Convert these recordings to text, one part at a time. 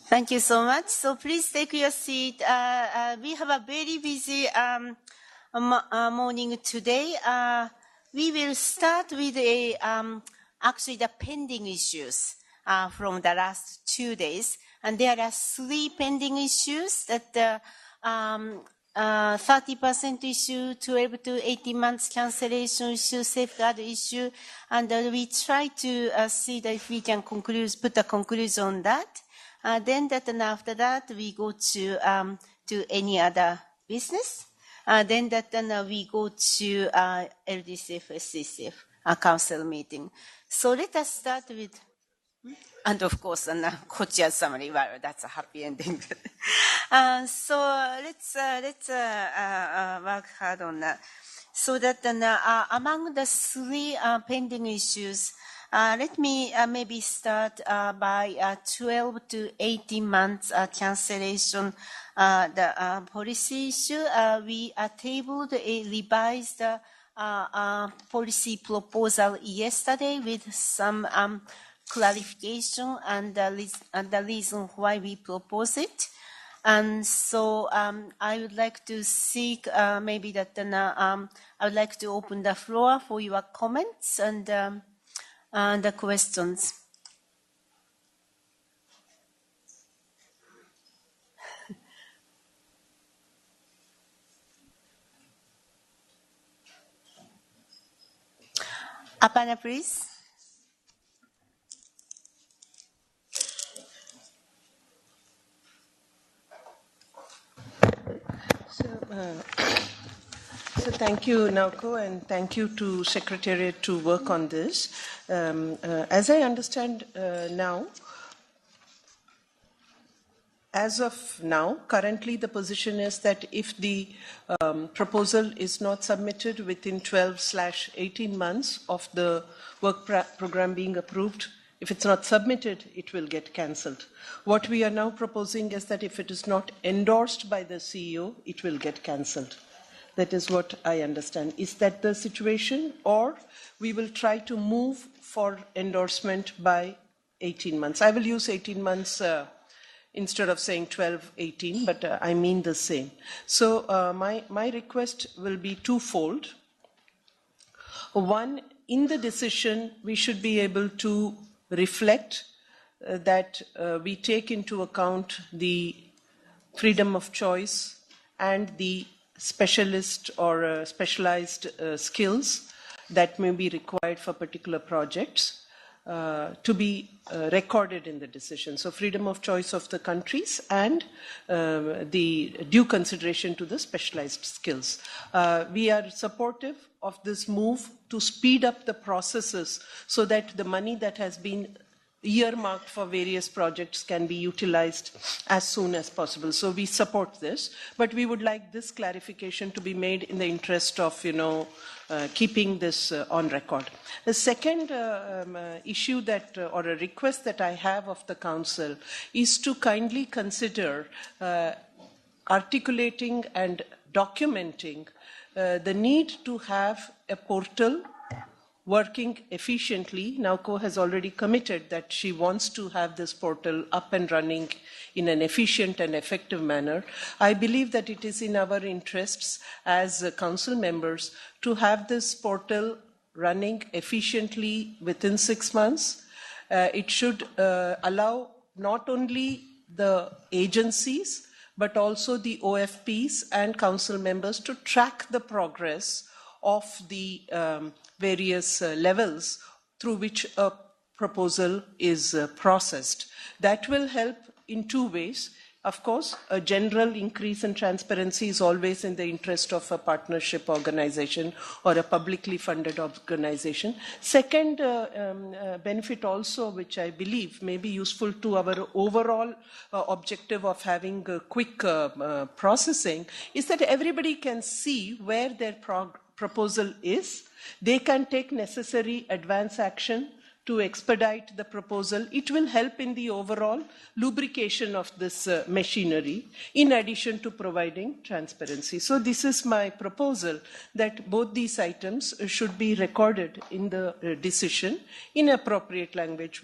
Thank you so much. So please take your seat. We have a very busy morning today. We will start with actually the pending issues from the last 2 days. And there are 3 pending issues that 30% issue, 12 to 18 months cancellation issue, safeguard issue. And we try to see that if we can put a conclusion on that. Then after that, we go to any other business. Then we go to LDCF, SCCF, council meeting. So let us start with, and of course, co-chair summary. Well, that's a happy ending. So let's work hard on that. So that among the 3 pending issues, let me maybe start by 12 to 18 months cancellation. The policy issue, we tabled a revised policy proposal yesterday with some clarification and the reason why we propose it. And so I would like to seek maybe that I would like to open the floor for your comments and the questions. Apana, please. So thank you, Naoko, and thank you to Secretariat to work on this. As I understand now, as of now, currently the position is that if the proposal is not submitted within 12/18 months of the work program being approved, if it's not submitted, it will get cancelled. What we are now proposing is that if it is not endorsed by the CEO, it will get cancelled. That is what I understand. Is that the situation? Or we will try to move for endorsement by 18 months. I will use 18 months instead of saying 12/18, but I mean the same. So my request will be twofold. One, in the decision, we should be able to reflect that we take into account the freedom of choice and the specialist or specialized skills that may be required for particular projects to be recorded in the decision. So freedom of choice of the countries and the due consideration to the specialized skills. We are supportive of this move to speed up the processes so that the money that has been earmarked for various projects can be utilized as soon as possible. So we support this, but we would like this clarification to be made in the interest of, keeping this on record. The second issue that, or a request that I have of the Council is to kindly consider articulating and documenting the need to have a portal working efficiently. Naoko has already committed that she wants to have this portal up and running in an efficient and effective manner. I believe that it is in our interests as council members to have this portal running efficiently within 6 months. It should allow not only the agencies, but also the OFPs and council members to track the progress of the various levels through which a proposal is processed. That will help in 2 ways. Of course, a general increase in transparency is always in the interest of a partnership organization or a publicly funded organization. Second benefit also, which I believe may be useful to our overall objective of having a quick processing, is that everybody can see where their proposal is. They can take necessary advance action to expedite the proposal. It will help in the overall lubrication of this machinery, in addition to providing transparency. So this is my proposal, that both these items should be recorded in the decision in appropriate language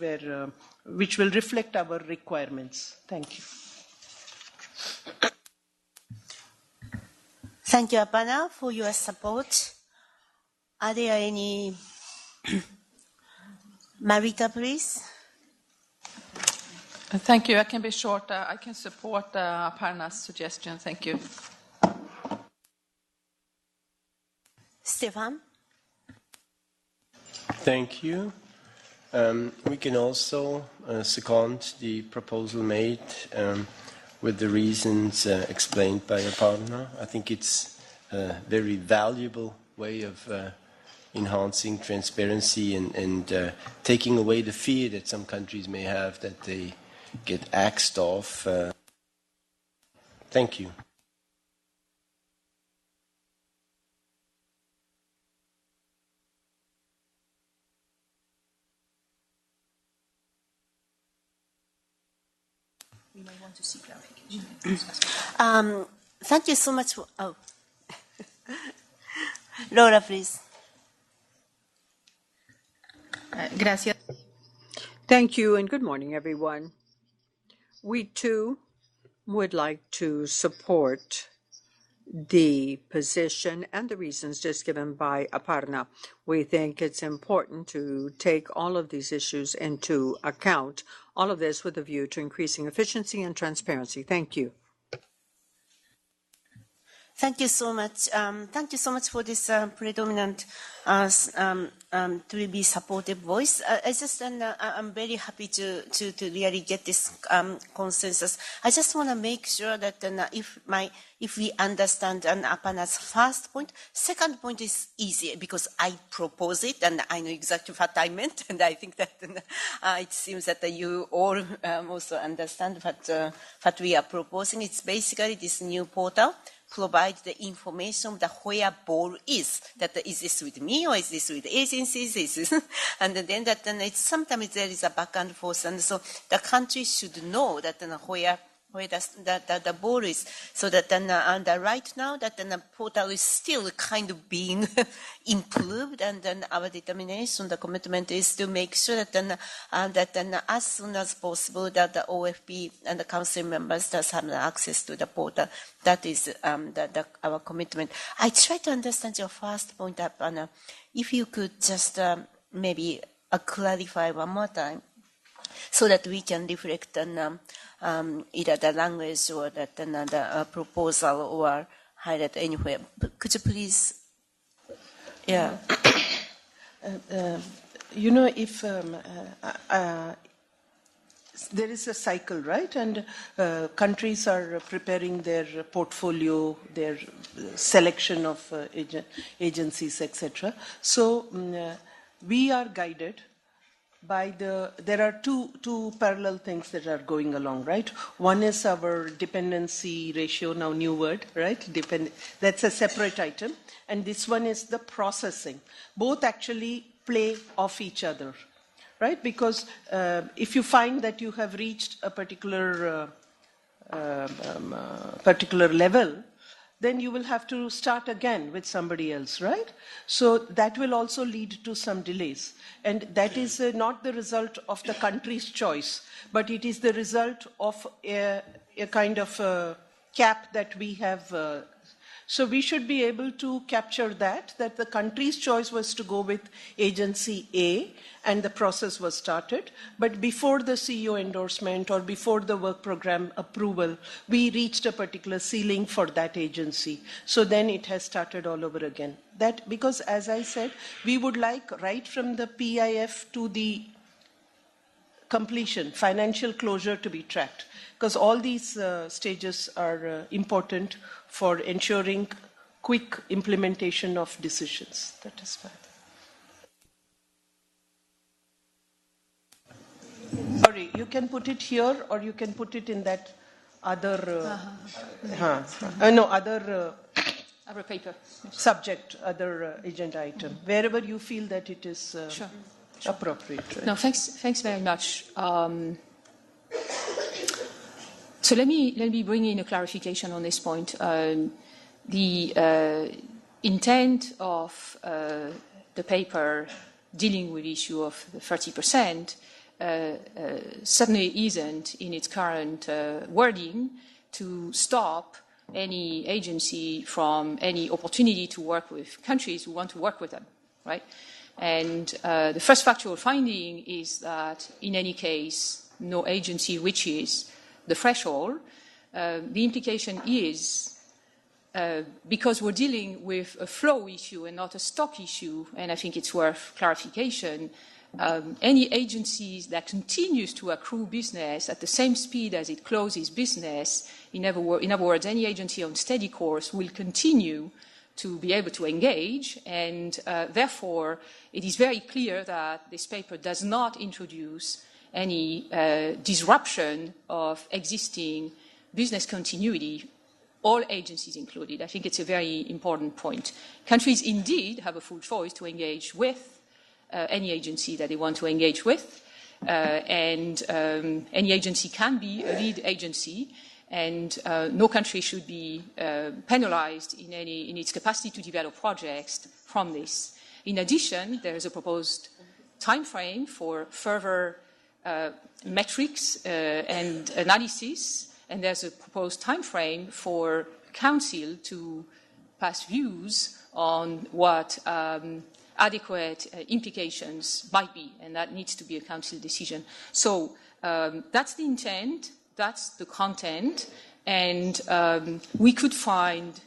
which will reflect our requirements. Thank you. Thank you, Apana, for your support. Are there any? Marita, please. Thank you. I can be short. I can support Aparna's suggestion. Thank you. Stefan? Thank you. We can also second the proposal made with the reasons explained by Aparna. I think it's a very valuable way of enhancing transparency and taking away the fear that some countries may have that they get axed off. Thank you. We may want to see clarification. Thank you so much. Laura, please. Gracias. Thank you and good morning, everyone. We too would like to support the position and the reasons just given by Aparna. We think it's important to take all of these issues into account, all of this with a view to increasing efficiency and transparency. Thank you. Thank you so much. Thank you so much for this predominant to be supportive voice. I'm very happy to really get this consensus. I just want to make sure that if we understand Apana's first point, second point is easy because I propose it and I know exactly what I meant, and I think that it seems that you all also understand what we are proposing. It's basically this new portal provide the information that where ball is, that is this with me or is this with agencies, and then that it's, sometimes there is a back and forth, and so the country should know that where the ball is, so that right now that the portal is still kind of being improved, and then our determination, the commitment is to make sure that as soon as possible that the OFP and the council members does have access to the portal. That is our commitment. I try to understand your first point, Apana. If you could just maybe clarify one more time, so that we can reflect on either the language or that another proposal or highlight anywhere. Could you please? Yeah. If there is a cycle, right? And countries are preparing their portfolio, their selection of agencies, etc. So we are guided by there are two parallel things that are going along, right? One is our dependency ratio, now new word, right? That's a separate item. And this one is the processing. Both actually play off each other, right? Because if you find that you have reached a particular level, then you will have to start again with somebody else, right? So that will also lead to some delays. And that is not the result of the country's choice, but it is the result of a kind of cap that we have. So we should be able to capture that the country's choice was to go with agency A, and the process was started. But before the CEO endorsement or before the work program approval, we reached a particular ceiling for that agency. So then it has started all over again. That because, as I said, we would like right from the PIF to the completion, financial closure to be tracked. Because all these stages are important for ensuring quick implementation of decisions. That is fine. Sorry, you can put it here or you can put it in that other, other paper. Subject, other agenda item, wherever you feel that it is. Sure. Appropriate, right? No, thanks very much. So let me bring in a clarification on this point. The intent of the paper dealing with the issue of the 30% certainly isn't in its current wording to stop any agency from any opportunity to work with countries who want to work with them, right? And the first factual finding is that in any case, no agency reaches the threshold. The implication is because we're dealing with a flow issue and not a stock issue, and I think it's worth clarification, any agencies that continues to accrue business at the same speed as it closes business, in other words, any agency on steady course will continue to be able to engage, and therefore it is very clear that this paper does not introduce any disruption of existing business continuity, all agencies included. I think it's a very important point. Countries indeed have a full choice to engage with any agency that they want to engage with, and any agency can be a lead agency, and no country should be penalized in its capacity to develop projects from this. In addition, there is a proposed time frame for further metrics and analysis, and there's a proposed time frame for Council to pass views on what adequate implications might be, and that needs to be a Council decision. So that's the intent, that's the content, and we could find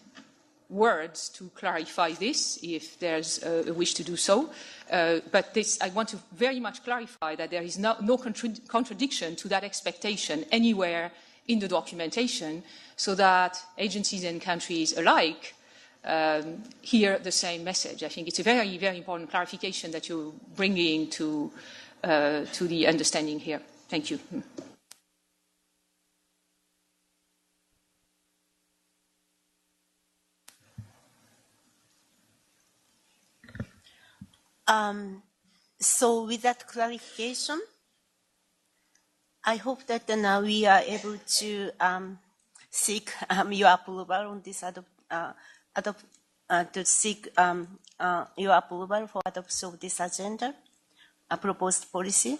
words to clarify this if there's a wish to do so. But this, I want to very much clarify that there is no contradiction to that expectation anywhere in the documentation, so that agencies and countries alike hear the same message. I think it's a very, very important clarification that you're bringing to the understanding here. Thank you. So with that clarification, I hope that now we are able to seek your approval on this to seek your approval for adoption of this agenda, a proposed policy.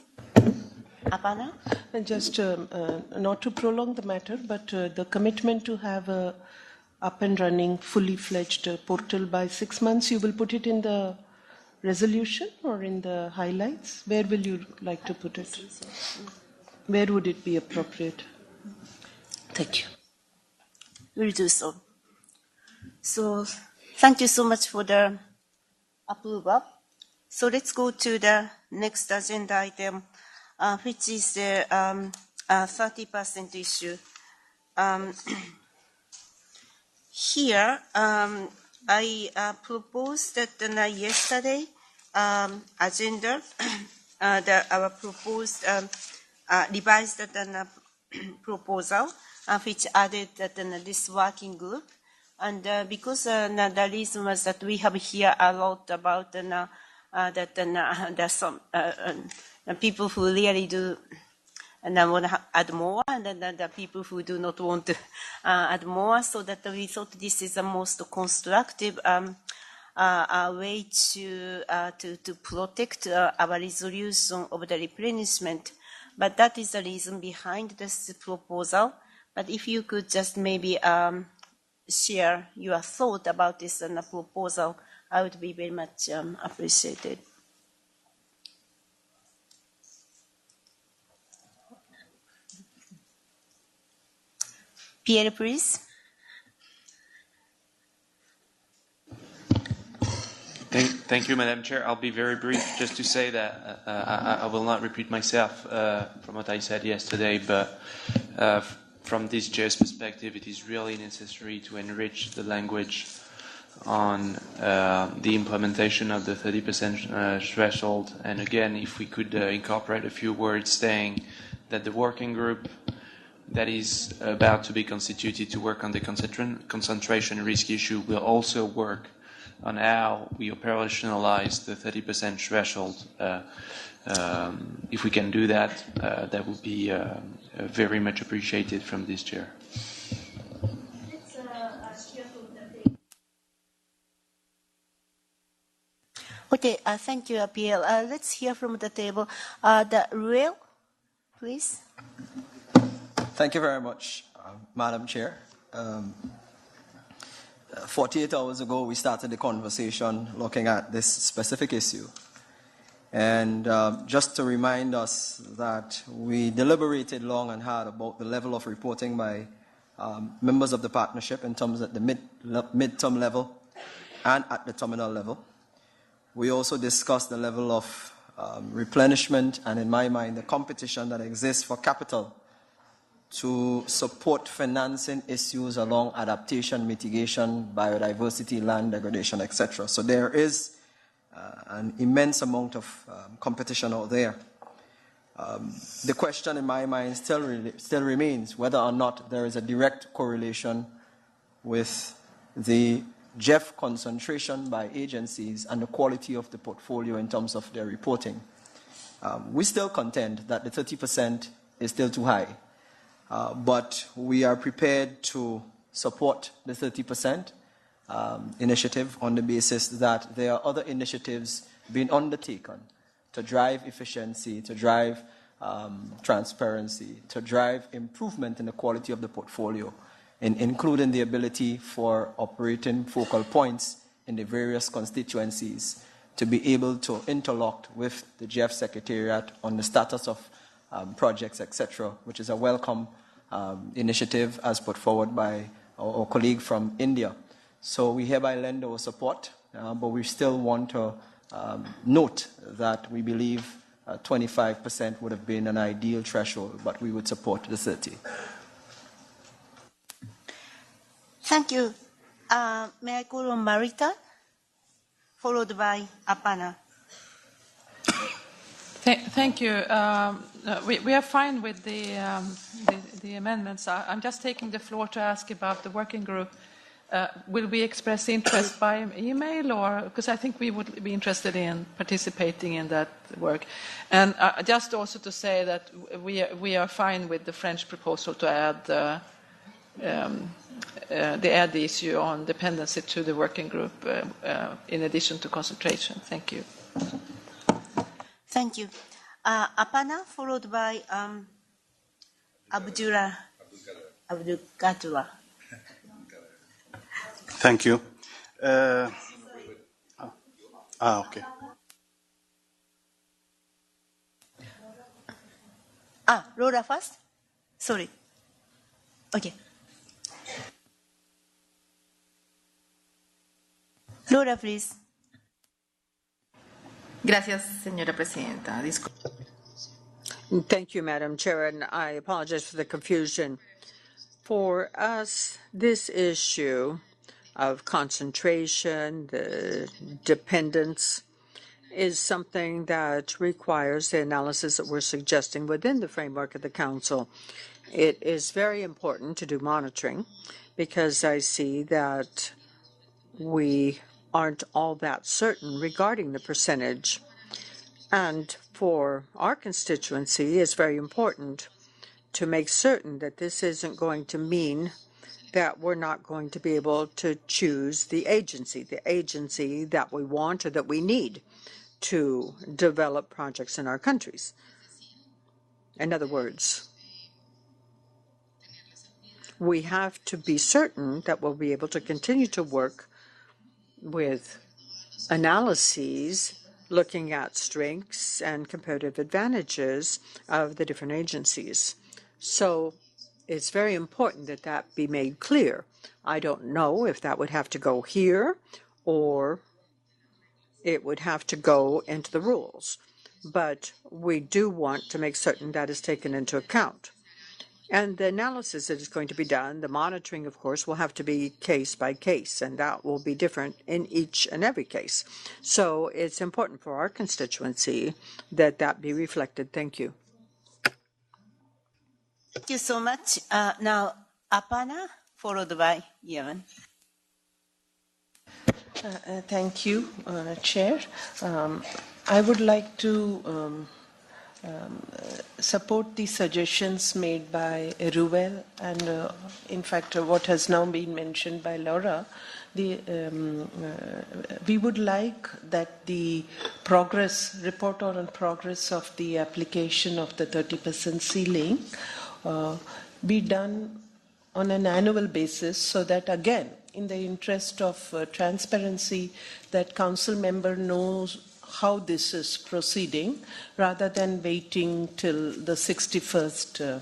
Aparna? And just not to prolong the matter, but the commitment to have a up and running, fully fledged portal by 6 months, you will put it in the resolution or in the highlights? Where will you like to put it? Where would it be appropriate? Thank you. We'll do so. So thank you so much for the approval. So let's go to the next agenda item, which is the 30% issue. Here, I proposed that yesterday agenda, our proposed revised proposal, which added this working group. And because the reason was that we have here a lot about there's some people who really do and I want to add more, and then the people who do not want to add more, so that we thought this is the most constructive way to protect our resolution of the replenishment. But that is the reason behind this proposal. But if you could just maybe share your thought about this proposal, I would be very much appreciated. Pierre, please. Thank you, Madam Chair. I'll be very brief, just to say that I will not repeat myself from what I said yesterday, but from this chair's perspective, it is really necessary to enrich the language on the implementation of the 30% threshold. And again, if we could incorporate a few words saying that the working group that is about to be constituted to work on the concentration risk issue will also work on how we operationalize the 30% threshold. If we can do that, that would be very much appreciated from this chair. Okay, thank you, Apiel. Let's hear from the table. The Ruel, please. Thank you very much, Madam Chair. 48 hours ago, we started the conversation looking at this specific issue. And just to remind us that we deliberated long and hard about the level of reporting by members of the partnership in terms at the mid-term level and at the terminal level. We also discussed the level of replenishment and, in my mind, the competition that exists for capital to support financing issues along adaptation, mitigation, biodiversity, land degradation, etc. So there is an immense amount of competition out there. The question in my mind still remains whether or not there is a direct correlation with the GEF concentration by agencies and the quality of the portfolio in terms of their reporting. We still contend that the 30% is still too high, but we are prepared to support the 30% initiative on the basis that there are other initiatives being undertaken to drive efficiency, to drive transparency, to drive improvement in the quality of the portfolio, including the ability for operating focal points in the various constituencies to be able to interlock with the GEF Secretariat on the status of projects, etc., which is a welcome initiative as put forward by our colleague from India. So we hereby lend our support, but we still want to note that we believe 25% would have been an ideal threshold, but we would support the 30%. Thank you. May I call on Marita, followed by Apana? Thank you. We are fine with the amendments. I'm just taking the floor to ask about the working group. Will we express interest by email, or because I think we would be interested in participating in that work? And just also to say that we are fine with the French proposal to add the issue on dependency to the working group in addition to concentration. Thank you. Thank you. Apana, followed by Abdul Kadra. Thank you. Okay. Laura first? Sorry. Okay. Laura, please. Gracias, señora presidenta. Thank you, Madam Chair, and I apologize for the confusion. For us, this issue of concentration, the dependence, is something that requires the analysis that we're suggesting within the framework of the Council. It is very important to do monitoring because I see that we aren't all that certain regarding the percentage. And for our constituency, it's very important to make certain that this isn't going to mean that we're not going to be able to choose the agency that we want or that we need to develop projects in our countries. In other words, we have to be certain that we'll be able to continue to work with analyses looking at strengths and comparative advantages of the different agencies. So it's very important that that be made clear. I don't know if that would have to go here or it would have to go into the rules, but we do want to make certain that is taken into account. And the analysis that is going to be done, the monitoring, of course, will have to be case by case, and that will be different in each and every case. So it's important for our constituency that that be reflected. Thank you. Thank you so much. Now, Apana, followed by Yemen. Thank you, Chair. I would like to support the suggestions made by Ruel and, in fact, what has now been mentioned by Laura. We would like that the report on progress of the application of the 30% ceiling be done on an annual basis, so that, again, in the interest of transparency, that council member knows how this is proceeding, rather than waiting till the 61st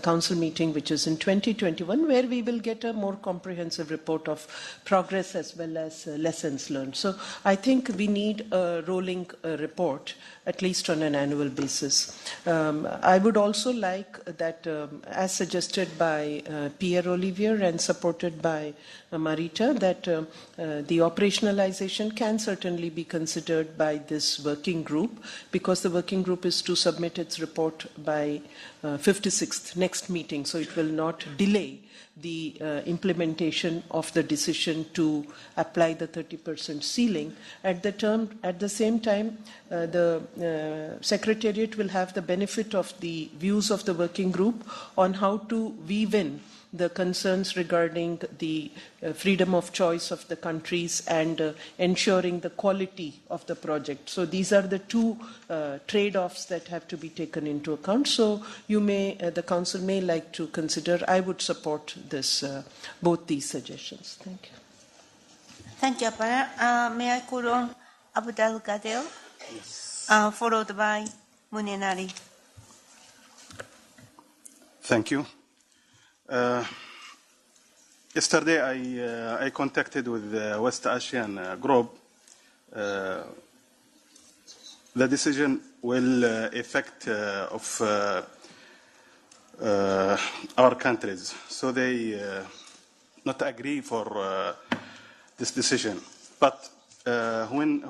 council meeting, which is in 2021, where we will get a more comprehensive report of progress as well as lessons learned. So I think we need a rolling report, at least on an annual basis. I would also like that, as suggested by Pierre Olivier and supported by Marita, that the operationalization can certainly be considered by this working group, because the working group is to submit its report by 56th next meeting, so it will not delay the implementation of the decision to apply the 30% ceiling. At the same time, the Secretariat will have the benefit of the views of the working group on how to weave in the concerns regarding the freedom of choice of the countries and ensuring the quality of the project. So these are the two trade-offs that have to be taken into account. So the Council may like to consider. I would support this, both these suggestions. Thank you. Thank you, Aparna. May I call on Abdul Gadel, followed by Munenari. Thank you. Yesterday, I contacted with the West Asian group. The decision will affect of our countries, so they not agree for this decision. But when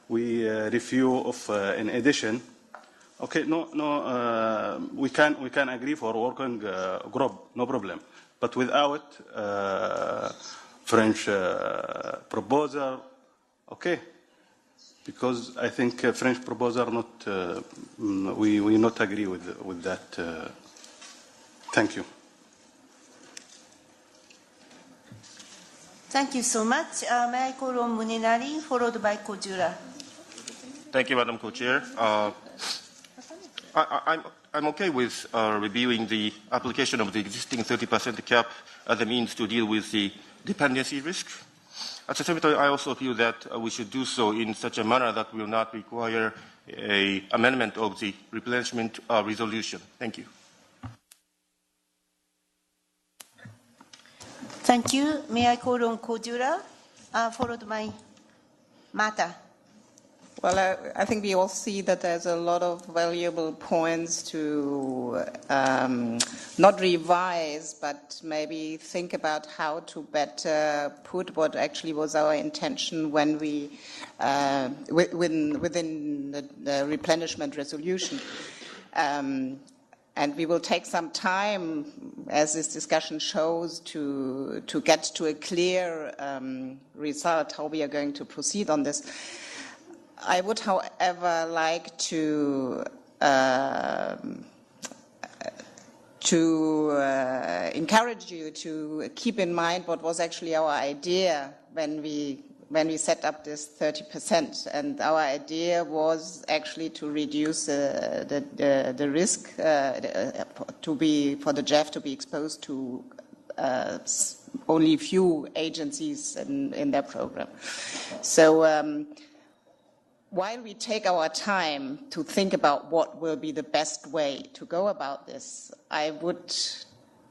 we review of an edition. Okay, we can agree for working group, no problem. But without French proposal, okay, because I think French proposal not we not agree with that. Thank you. Thank you so much. May I call on Munenari, followed by Kojura. Thank you, Madam Co-Chair. I'm okay with reviewing the application of the existing 30% cap as a means to deal with the dependency risk. At the same time, I also feel that we should do so in such a manner that will not require an amendment of the replenishment resolution. Thank you. Thank you. May I call on Kojura, followed by Mata. Well, I think we all see that there's a lot of valuable points to not revise, but maybe think about how to better put what actually was our intention when we within the replenishment resolution. And we will take some time, as this discussion shows, to get to a clear result how we are going to proceed on this. I would, however, like to encourage you to keep in mind what was actually our idea when we set up this 30%. And our idea was actually to reduce the risk for the GEF to be exposed to only few agencies in their program. So. While we take our time to think about what will be the best way to go about this, I would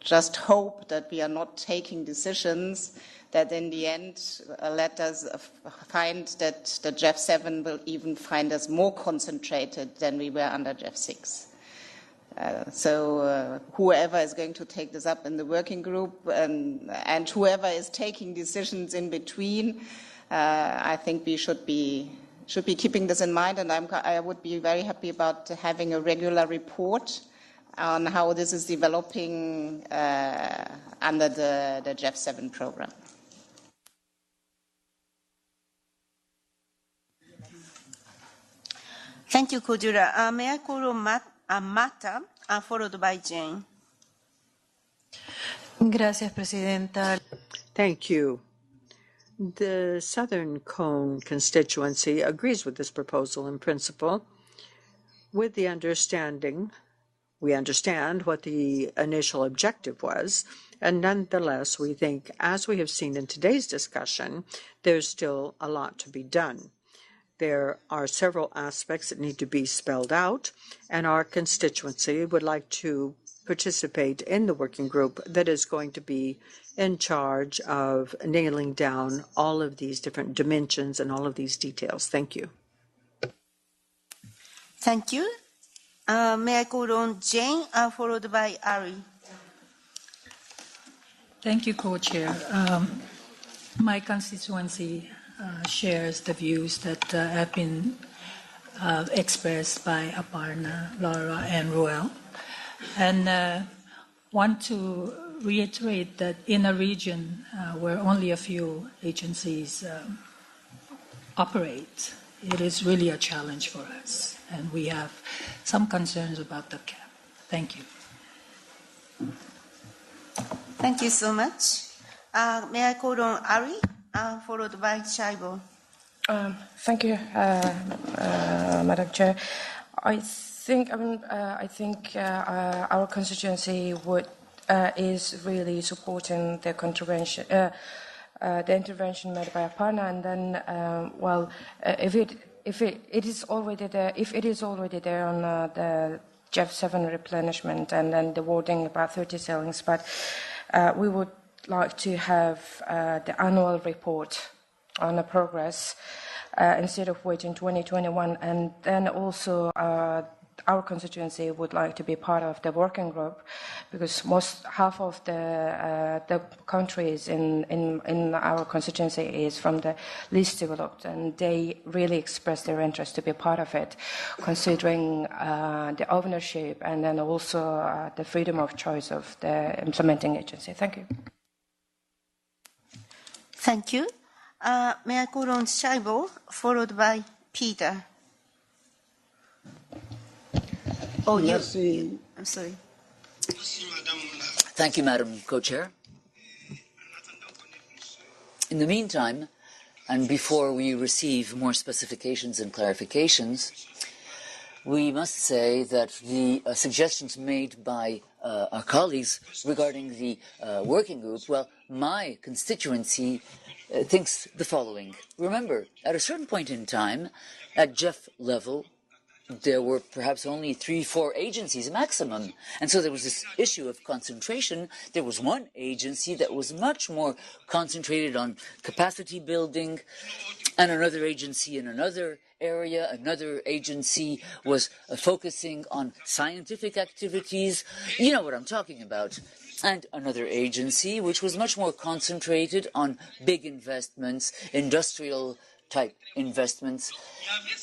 just hope that we are not taking decisions that in the end let us find that the GEF 7 will even find us more concentrated than we were under GEF 6. So whoever is going to take this up in the working group and whoever is taking decisions in between, I think we should be keeping this in mind, and I would be very happy about having a regular report on how this is developing under the GEF 7 program. Thank you, Kojura. May I call on Mata, followed by Jane? Gracias, Presidenta. Thank you. The Southern Cone constituency agrees with this proposal in principle, with the understanding, we understand what the initial objective was, and nonetheless, we think, as we have seen in today's discussion, there's still a lot to be done. There are several aspects that need to be spelled out, and our constituency would like to participate in the working group that is going to be in charge of nailing down all of these different dimensions and all of these details. Thank you. Thank you. May I call on Jane, followed by Ari? Thank you, Co-Chair. My constituency shares the views that have been expressed by Aparna, Laura, and Ruel, and want to reiterate that in a region where only a few agencies operate, it is really a challenge for us, and we have some concerns about the cap. Thank you. Thank you so much. May I call on Ari, followed by Shaibo? Thank you, Madam Chair. I think our constituency is really supporting the intervention made by Aparna, and then, if it is already there on the GEF 7 replenishment, and then the wording about 30 sailings, but we would like to have the annual report on the progress instead of waiting 2021, and then also our constituency would like to be part of the working group, because half of the countries in our constituency is from the least developed, and they really express their interest to be part of it, considering the ownership and then also the freedom of choice of the implementing agency. Thank you. Thank you. May I call on Shaibo, followed by Peter? Oh, you. I'm sorry. Thank you, Madam Co-Chair. In the meantime, and before we receive more specifications and clarifications, we must say that the suggestions made by our colleagues regarding the working group, well, my constituency thinks the following. Remember, at a certain point in time, at GEF level, there were perhaps only 3-4 agencies maximum. And so there was this issue of concentration. There was one agency that was much more concentrated on capacity building, and another agency in another area. Another agency was focusing on scientific activities. You know what I'm talking about. And another agency which was much more concentrated on big investments, industrial type investments,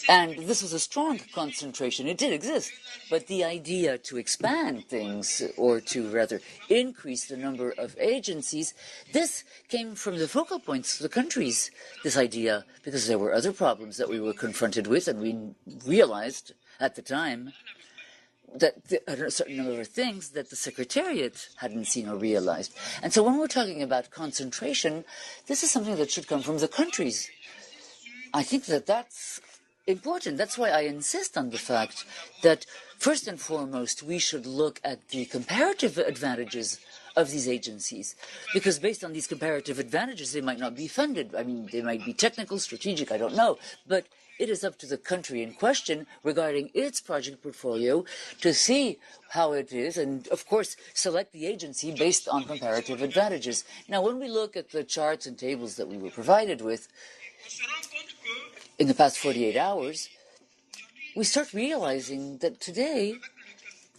and this was a strong concentration. It did exist, but the idea to expand things, or to rather increase the number of agencies, this came from the focal points of the countries, this idea, because there were other problems that we were confronted with, and we realized at the time that a certain number of things that the Secretariat hadn't seen or realized. And so when we're talking about concentration, this is something that should come from the countries. I think that that's important. That's why I insist on the fact that, first and foremost, we should look at the comparative advantages of these agencies, because based on these comparative advantages, they might not be funded. I mean, they might be technical, strategic, I don't know. But it is up to the country in question regarding its project portfolio to see how it is and, of course, select the agency based on comparative advantages. Now, when we look at the charts and tables that we were provided with, in the past 48 hours, we start realizing that today,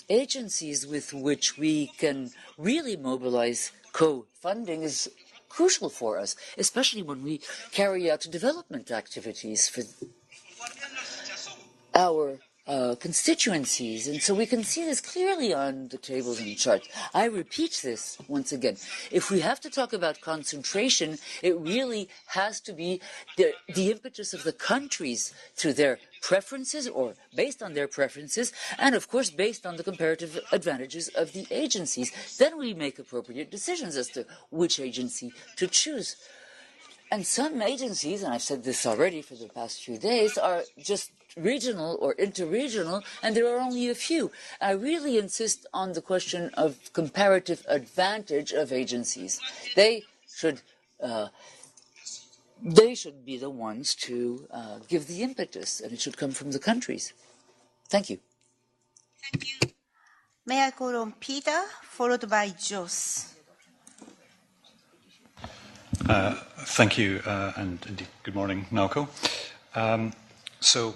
agencies with which we can really mobilize co-funding is crucial for us, especially when we carry out development activities for our constituencies. And so we can see this clearly on the tables and charts. I repeat this once again. If we have to talk about concentration, it really has to be the impetus of the countries through their preferences or based on their preferences, and of course based on the comparative advantages of the agencies. Then we make appropriate decisions as to which agency to choose. And some agencies, and I've said this already for the past few days, are just regional or interregional, and there are only a few. I really insist on the question of comparative advantage of agencies. They should be the ones to give the impetus, and it should come from the countries. Thank you. Thank you. May I call on Peter, followed by Jos? Thank you, and indeed, good morning, Naoko. So,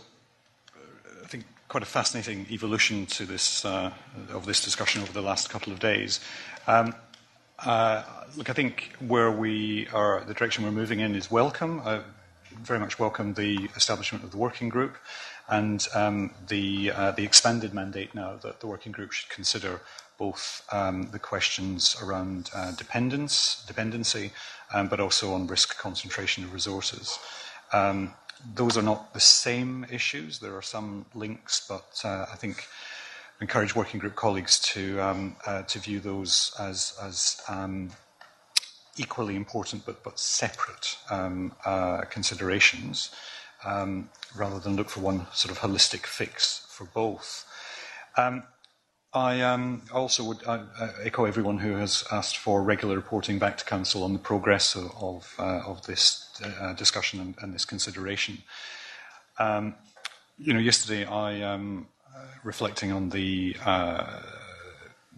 I think quite a fascinating evolution to this of this discussion over the last couple of days. Look, I think where we are, the direction we're moving in is welcome. I very much welcome the establishment of the working group and the expanded mandate now that the working group should consider both the questions around dependency, but also on risk concentration of resources. Those are not the same issues. There are some links, but I think I encourage working group colleagues to view those as equally important but separate considerations, rather than look for one sort of holistic fix for both. I also would echo everyone who has asked for regular reporting back to Council on the progress of this discussion and this consideration. Yesterday I, reflecting on the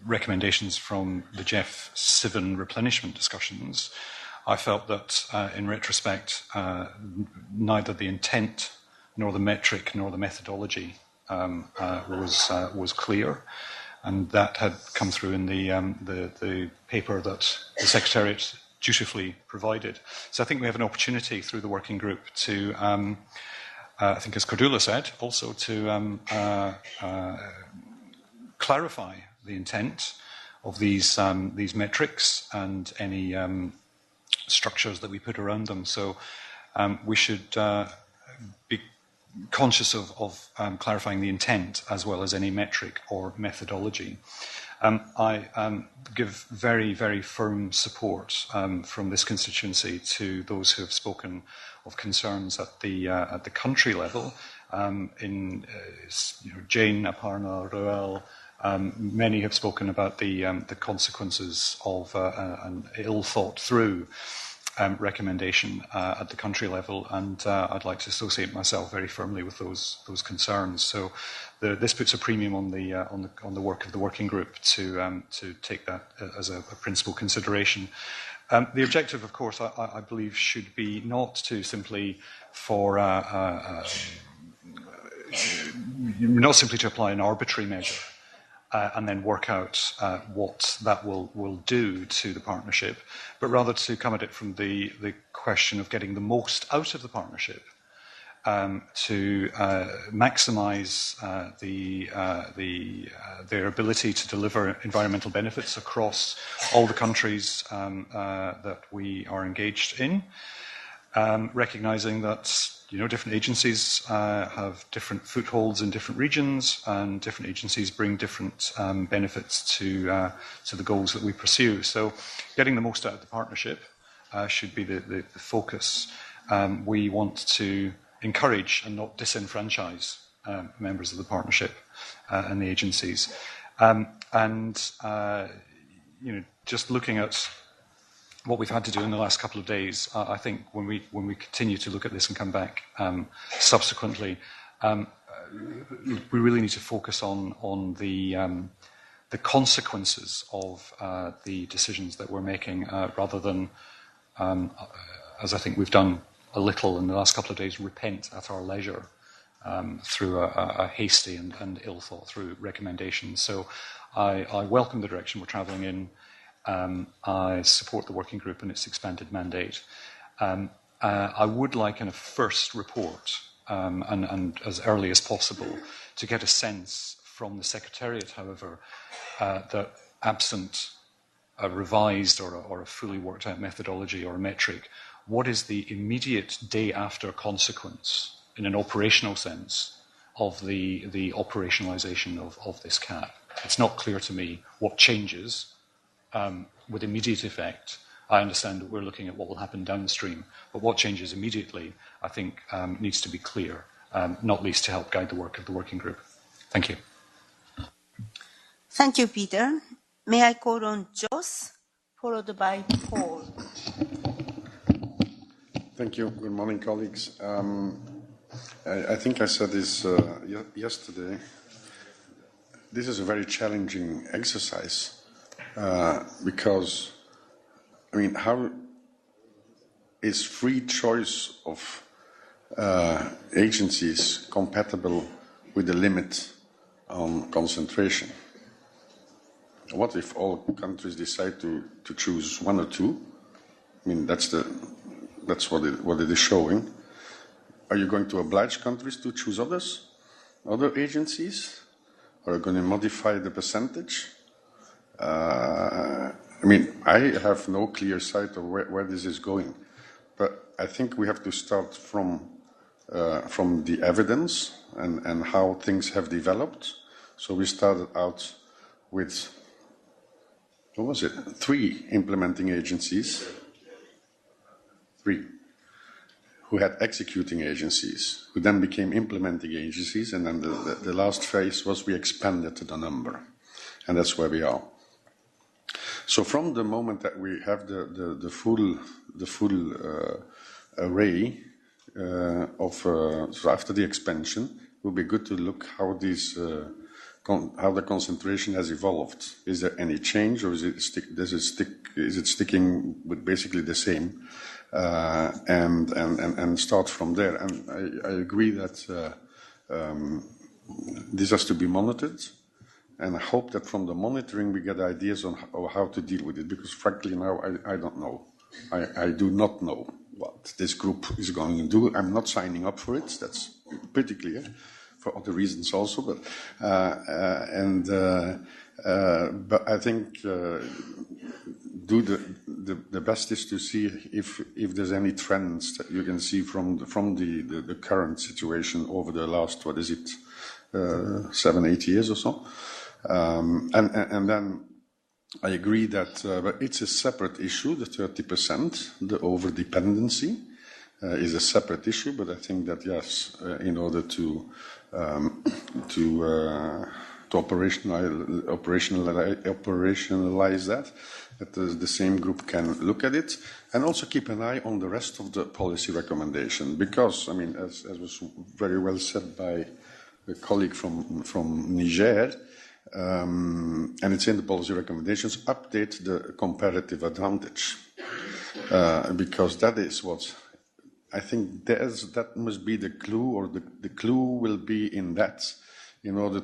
recommendations from the GEF 7 replenishment discussions, I felt that in retrospect neither the intent nor the metric nor the methodology was clear. And that had come through in the paper that the Secretariat dutifully provided. So I think we have an opportunity through the working group to, I think as Cordula said, also to clarify the intent of these metrics and any structures that we put around them. So we should be conscious of clarifying the intent as well as any metric or methodology. I give very, very firm support from this constituency to those who have spoken of concerns at the country level. Jane, Aparna, Roel, many have spoken about the consequences of an ill thought through recommendation at the country level, and I'd like to associate myself very firmly with those concerns. So this puts a premium on the work of the working group to take that as a principal consideration. The objective, of course, I believe, should be not to simply not simply to apply an arbitrary measure and then work out what that will do to the partnership, but rather to come at it from the question of getting the most out of the partnership, to maximise their ability to deliver environmental benefits across all the countries that we are engaged in, recognising that different agencies have different footholds in different regions, and different agencies bring different benefits to the goals that we pursue. So getting the most out of the partnership should be the focus. We want to encourage and not disenfranchise members of the partnership and the agencies. Just looking at what we've had to do in the last couple of days, I think when we continue to look at this and come back subsequently, we really need to focus on the consequences of the decisions that we're making, rather than, as I think we've done a little in the last couple of days, repent at our leisure through a hasty and ill thought through recommendation. So I welcome the direction we're travelling in. I support the working group and its expanded mandate. I would like in a first report, and as early as possible, to get a sense from the Secretariat, however, that absent a revised or a fully worked out methodology or a metric, what is the immediate day after consequence in an operational sense of the operationalisation of this cap? It's not clear to me what changes with immediate effect. I understand that we're looking at what will happen downstream, but what changes immediately, I think, needs to be clear, not least to help guide the work of the working group. Thank you. Thank you, Peter. May I call on Jos, followed by Paul. Thank you. Good morning, colleagues. I think I said this yesterday. This is a very challenging exercise because, I mean, how is free choice of agencies compatible with the limit on concentration? What if all countries decide to choose one or two? I mean, that's what it is showing. Are you going to oblige countries to choose other agencies? Are you going to modify the percentage? I mean, I have no clear sight of where this is going, but I think we have to start from the evidence and how things have developed. So we started out with, what was it? 3 implementing agencies. 3. Who had executing agencies, who then became implementing agencies, and then the last phase was we expanded the number, and that's where we are. So from the moment that we have the full array so after the expansion, it will be good to look how how the concentration has evolved. Is there any change, or is it sticking with basically the same? And start from there. And I agree that this has to be monitored, and I hope that from the monitoring we get ideas on how to deal with it, because frankly now I don't know. I do not know what this group is going to do. I'm not signing up for it, that's pretty clear, for other reasons also, but I think the best is to see if there's any trends that you can see from the current situation over the last, 7-8 years or so, and then I agree that but it's a separate issue. The 30%, the over-dependency, is a separate issue. But I think that yes, in order to operationalize that the same group can look at it, and also keep an eye on the rest of the policy recommendation. Because I mean, as was very well said by a colleague from Niger. And it's in the policy recommendations, update the comparative advantage, because that is what I think that must be the clue, or the clue will be in that, in order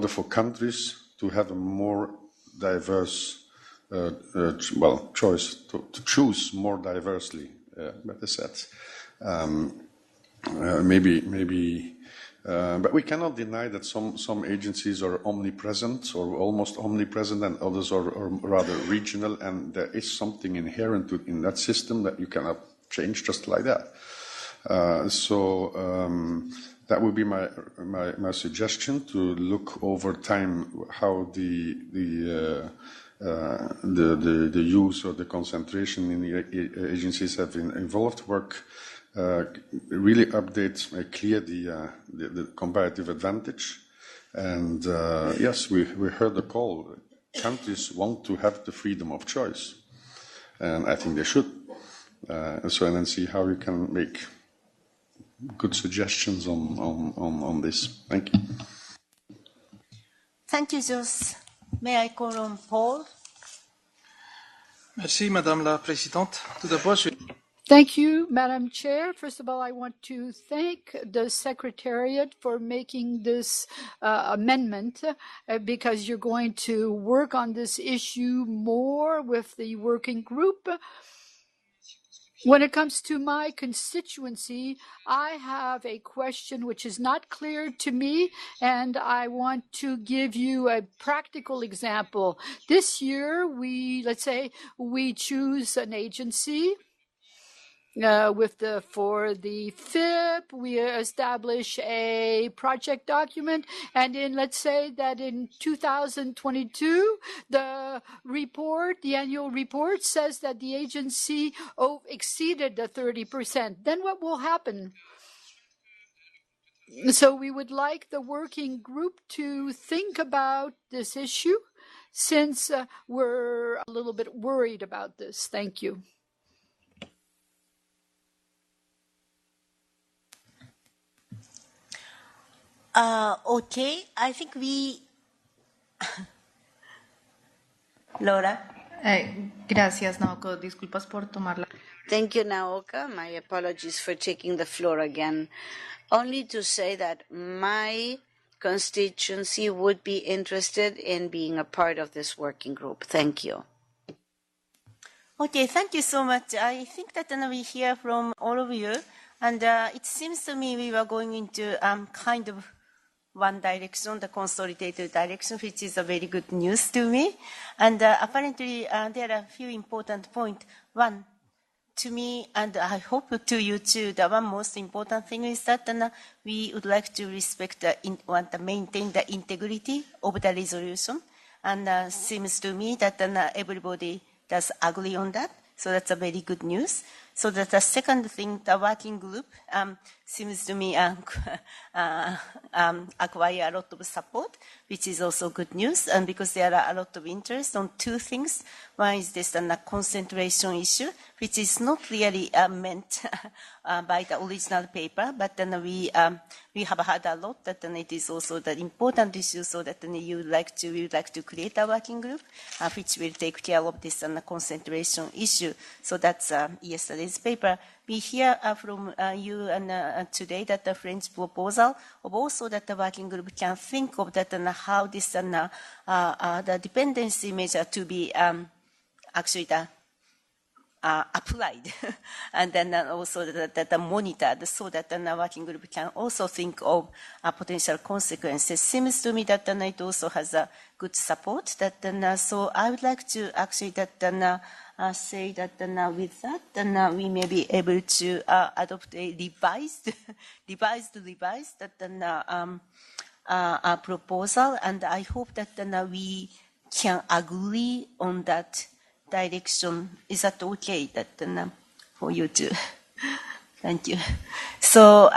for countries to have a more diverse choice to choose more diversely, better said. But we cannot deny that some agencies are omnipresent or almost omnipresent, and others are rather regional, and there is something inherent in that system that you cannot change just like that. That would be my suggestion, to look over time how the use or the concentration in the agencies have evolved. Really update, clear the comparative advantage, and yes, we heard the call. Countries want to have the freedom of choice, and I think they should. And then see how we can make good suggestions on this. Thank you. Thank you, Jos. May I call on Paul? Merci, Madame la Présidente. Tout d'abord, Thank you, Madam Chair. First of all, I want to thank the Secretariat for making this amendment, because you're going to work on this issue more with the working group. When it comes to my constituency, I have a question which is not clear to me, and I want to give you a practical example. This year, let's say we choose an agency. For the FIP, we establish a project document, and let's say that in 2022, the annual report says that the agency exceeded the 30%. Then what will happen? So we would like the working group to think about this issue, since we're a little bit worried about this. Thank you. Okay, I think Laura. Gracias, Naoko. Disculpas por tomarla. Thank you, Naoka. My apologies for taking the floor again. Only to say that my constituency would be interested in being a part of this working group. Thank you. Okay, thank you so much. I think that we hear from all of you, and it seems to me we were going into kind of one direction, the consolidated direction, which is a very good news to me. And apparently there are a few important points. One, to me, and I hope to you too, the one most important thing is that we would like to want to maintain the integrity of the resolution. And seems to me that everybody does agree on that. So that's a very good news. So that the second thing, the working group seems to me acquire a lot of support, which is also good news, and because there are a lot of interest on two things. One is this concentration issue, which is not really meant by the original paper, but then we have heard a lot that it is also the important issue, so that we would like to create a working group which will take care of this concentration issue. So that's yesterday's paper. We hear from you and today that the French proposal of also that the working group can think of that and how this the dependency measure to be actually applied, and then also that monitored, so that the working group can also think of potential consequences. Seems to me that it also has a good support. So I would like to actually say that with that, we may be able to adopt a revised proposal, and I hope that we can agree on that direction. Is that okay? For you too. Thank you. So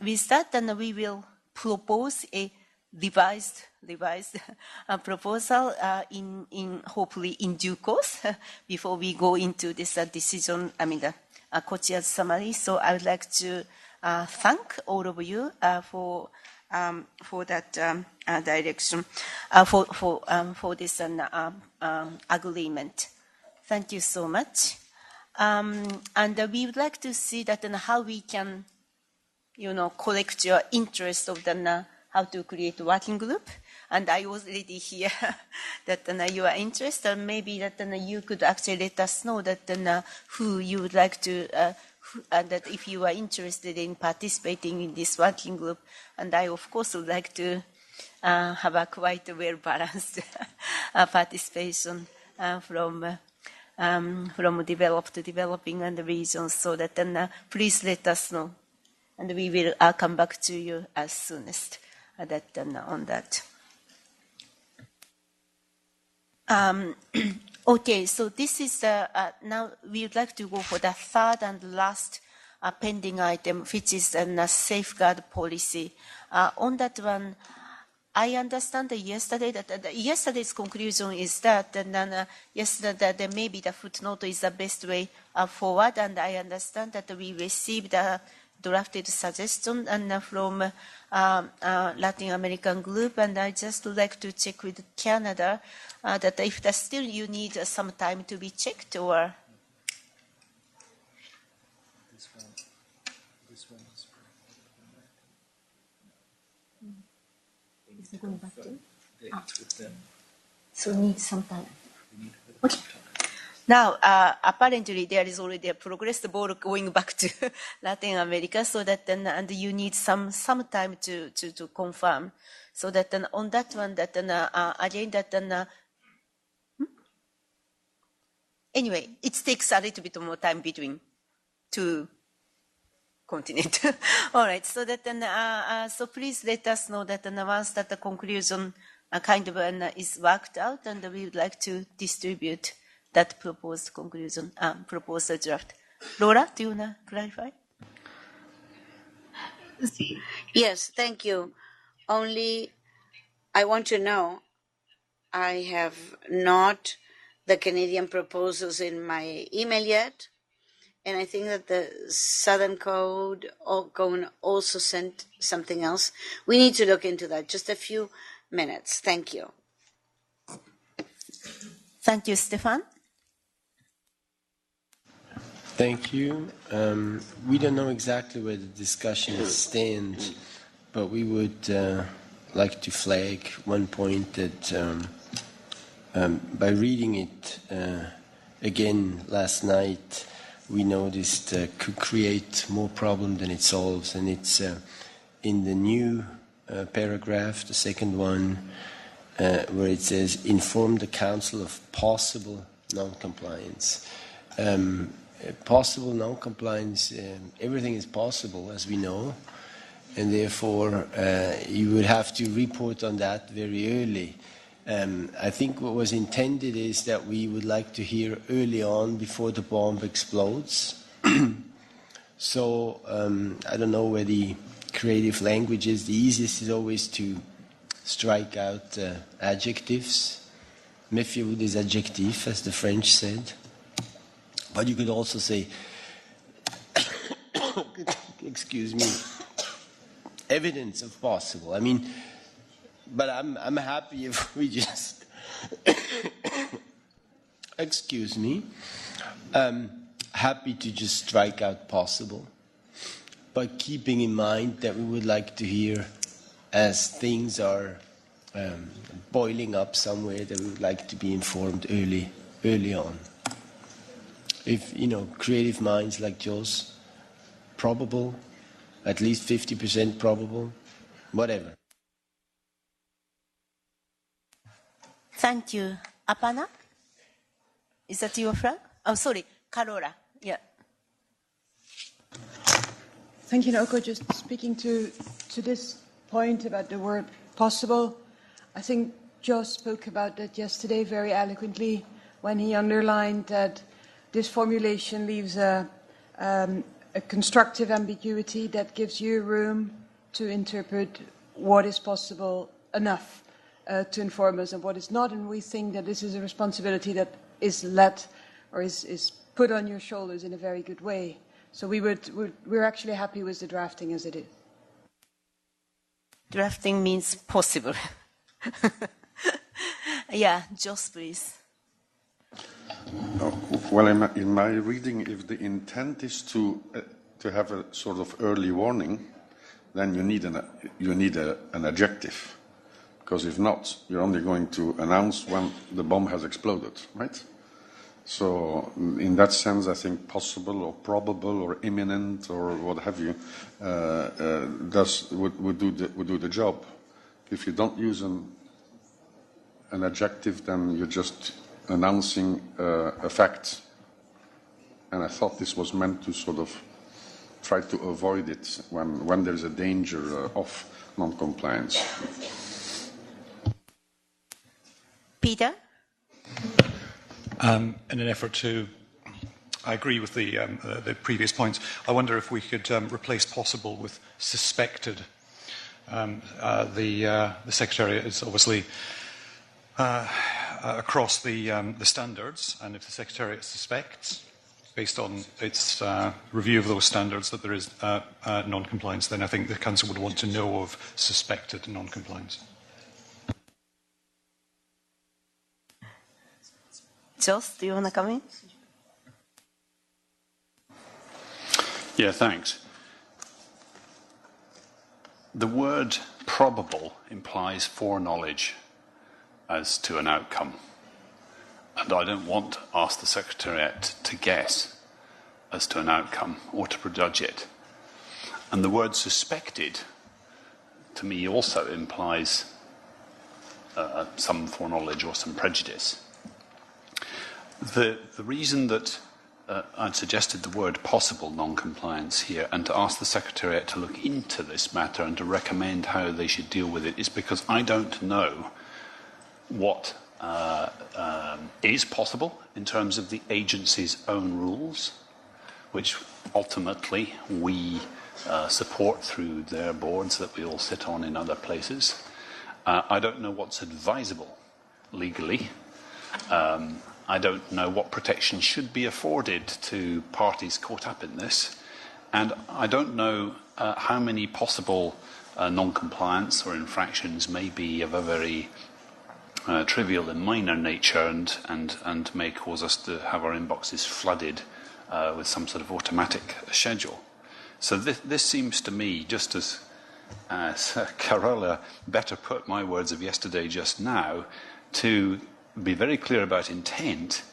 with that, then we will propose a revised proposal in hopefully in due course before we go into this decision. I mean the co-chair's summary. So I would like to thank all of you for that direction for this agreement. Thank you so much. And we would like to see that how we can, collect your interest of how to create a working group. And I was already here that you are interested. Maybe that you could actually let us know that who you would like to, that if you are interested in participating in this working group. And I, of course, would like to have a quite well-balanced participation from developed to developing and the regions, so that please let us know, and we will come back to you as soonest on that. Okay, so this is now we would like to go for the third and last pending item, which is a safeguard policy. On that one, I understand that yesterday's conclusion is that yesterday maybe the footnote is the best way forward, and I understand that we received a drafted suggestion and from Latin American group, and I just would like to check with Canada that if that still you need some time to be checked, or going back to? So need some time. Okay. Now, apparently there is already a progress, the ball going back to Latin America, so that then, and you need some time to confirm, so that then on that one, that then, again, that then, anyway, it takes a little bit more time between two continents. All right, so that then, so please let us know that then once that the conclusion kind of is worked out, and we would like to distribute that proposed conclusion, proposal draft. Laura, do you want to clarify? Yes, thank you. Only I want to know, I have not the Canadian proposals in my email yet, and I think that the Southern Code also sent something else. We need to look into that. Just a few minutes. Thank you. Thank you, Stefan. Thank you. We don't know exactly where the discussions stand, but we would like to flag one point that by reading it again last night, we noticed could create more problem than it solves, and it's in the new paragraph, the second one, where it says, inform the Council of possible non-compliance. Possible non-compliance, everything is possible, as we know, and therefore you would have to report on that very early. I think what was intended is that we would like to hear early on before the bomb explodes. So I don't know where the creative language is. The easiest is always to strike out adjectives. Méfiez-vous des adjectifs, as the French said. But you could also say, excuse me, evidence of possible. I mean, but I'm happy if we just, excuse me, happy to just strike out possible, but keeping in mind that we would like to hear, as things are boiling up somewhere, that we would like to be informed early on. If, you know, creative minds like Joe's, probable, at least 50% probable, whatever. Thank you. Apana? Is that your friend? Oh, sorry, Carola. Yeah. Thank you, Naoko. Just speaking to this point about the word possible, I think Joe spoke about that yesterday very eloquently when he underlined that this formulation leaves a constructive ambiguity that gives you room to interpret what is possible enough to inform us and what is not. And we think that this is a responsibility that is led or is put on your shoulders in a very good way. So we're actually happy with the drafting as it is. Drafting means possible. Yeah, Joss, please. Well, in my reading, if the intent is to have a sort of early warning, then you need an adjective, because if not, you're only going to announce when the bomb has exploded, right? So, in that sense, I think possible or probable or imminent or what have you would do the job. If you don't use an adjective, then you're just announcing a fact. And I thought this was meant to sort of try to avoid it when there's a danger of non-compliance. Peter? In an effort to, I agree with the previous points. I wonder if we could replace possible with suspected. The Secretariat is obviously across the standards, and if the Secretariat suspects, based on its review of those standards, that there is non-compliance, then I think the Council would want to know of suspected non-compliance. Joss, do you want to come in? Yeah, thanks. The word probable implies foreknowledge as to an outcome. and I don't want to ask the Secretariat to guess as to an outcome or to prejudge it. And the word suspected, to me, also implies some foreknowledge or some prejudice. The reason that I'd suggested the word possible non-compliance here and to ask the Secretariat to look into this matter and to recommend how they should deal with it is because I don't know what is possible in terms of the agency's own rules, which ultimately we support through their boards that we all sit on in other places. I don't know what's advisable legally. I don't know what protection should be afforded to parties caught up in this. And I don't know how many possible non-compliance or infractions may be of a very trivial and minor nature and may cause us to have our inboxes flooded with some sort of automatic schedule. So this seems to me, just as Carola better put my words of yesterday just now, to be very clear about intent.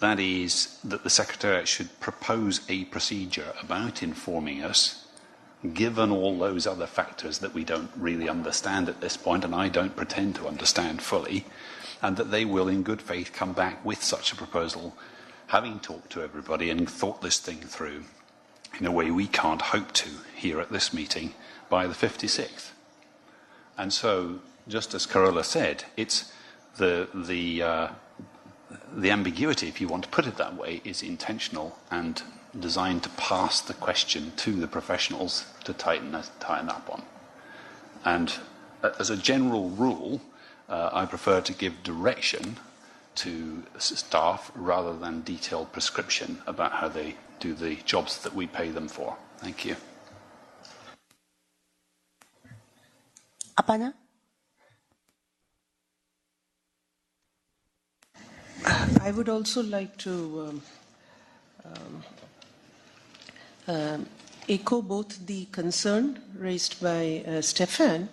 That is, that the Secretariat should propose a procedure about informing us, given all those other factors that we don't really understand at this point, and I don't pretend to understand fully, and that they will in good faith come back with such a proposal, having talked to everybody and thought this thing through in a way we can't hope to here at this meeting by the 56th. And so, just as Carola said, it's the ambiguity, if you want to put it that way, is intentional and designed to pass the question to the professionals to tighten up on. And as a general rule, I prefer to give direction to staff rather than detailed prescription about how they do the jobs that we pay them for. Thank you. Apana? I would also like to echo both the concern raised by Stefan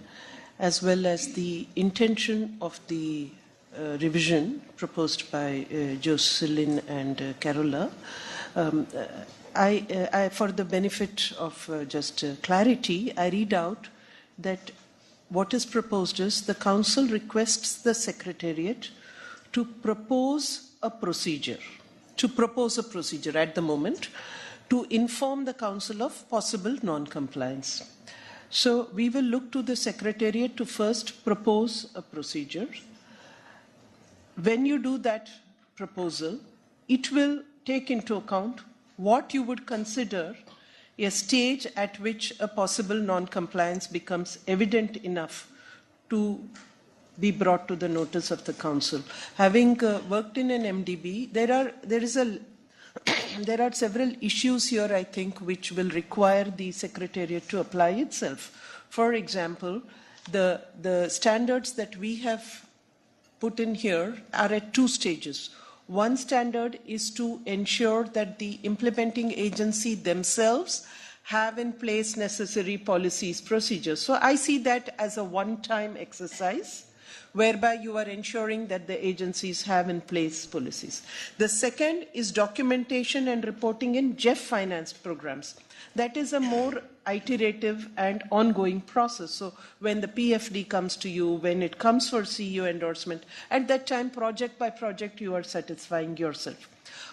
as well as the intention of the revision proposed by Jocelyn and Carola. For the benefit of just clarity, I read out that what is proposed is the Council requests the Secretariat to propose a procedure at the moment to inform the Council of possible non-compliance. So we will look to the Secretariat to first propose a procedure. When you do that proposal, it will take into account what you would consider a stage at which a possible non-compliance becomes evident enough to be brought to the notice of the Council. Having worked in an MDB, there are several issues here, I think, which will require the Secretariat to apply itself. For example, the standards that we have put in here are at two stages. One standard is to ensure that the implementing agency themselves have in place necessary policies, procedures. So I see that as a one-time exercise, whereby you are ensuring that the agencies have in place policies. The second is documentation and reporting in GEF financed programs. That is a more iterative and ongoing process. So when the PFD comes to you, when it comes for CEO endorsement, at that time, project by project, you are satisfying yourself.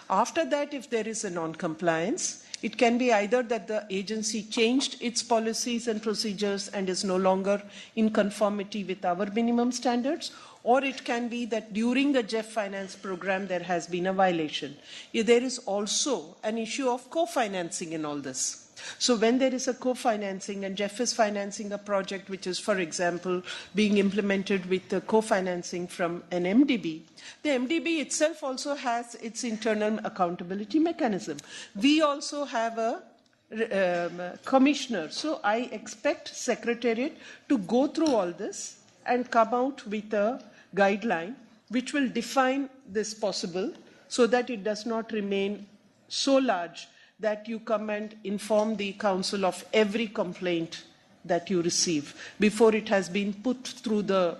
After that, if there is a non-compliance, it can be either that the agency changed its policies and procedures and is no longer in conformity with our minimum standards, or it can be that during the GEF finance program there has been a violation. There is also an issue of co-financing in all this. So when there is a co-financing and GEF is financing a project which is, for example, being implemented with the co-financing from an MDB, the MDB itself also has its internal accountability mechanism. We also have a commissioner. So I expect Secretariat to go through all this and come out with a guideline which will define this possible so that it does not remain so large that you come and inform the Council of every complaint that you receive before it has been put through the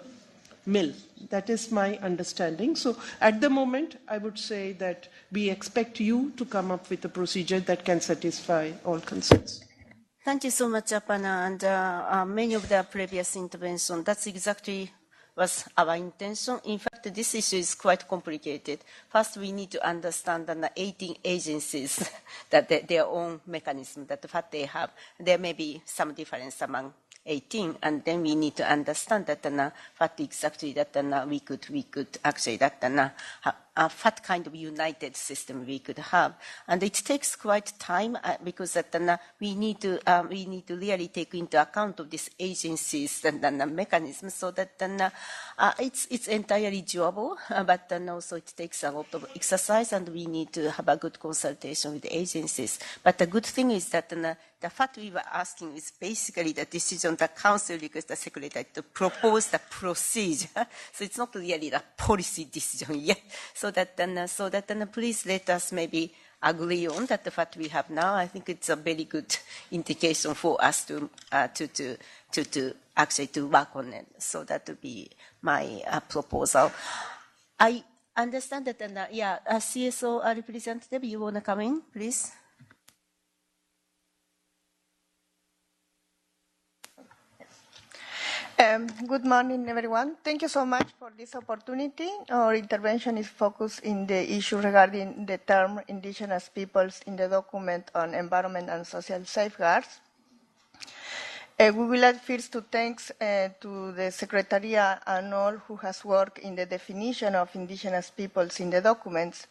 mill, That is my understanding. So at the moment, I would say that we expect you to come up with a procedure that can satisfy all concerns. Thank you so much, Apana, and many of the previous interventions. That's exactly was our intention. In fact, this issue is quite complicated. First, we need to understand the 18 agencies, that their own mechanism, that what they have. There may be some difference among 18, and then we need to understand that what exactly that we could actually that what kind of united system we could have, and it takes quite time because that we need to really take into account of these agencies and the mechanisms, so that it's entirely doable, but then also it takes a lot of exercise, and we need to have a good consultation with the agencies. But the good thing is that what we were asking is basically the decision the council requests the secretary to propose the procedure. So it's not really the policy decision yet. So that then please let us maybe agree on that what we have now. I think it's a very good indication for us to actually to work on it. So that would be my proposal. I understand that CSO representative, you want to come in, please? Good morning, everyone. Thank you so much for this opportunity. Our intervention is focused in the issue regarding the term Indigenous Peoples in the document on environment and social safeguards. We would like first to thank to the Secretariat and all who has worked in the definition of Indigenous Peoples in the documents.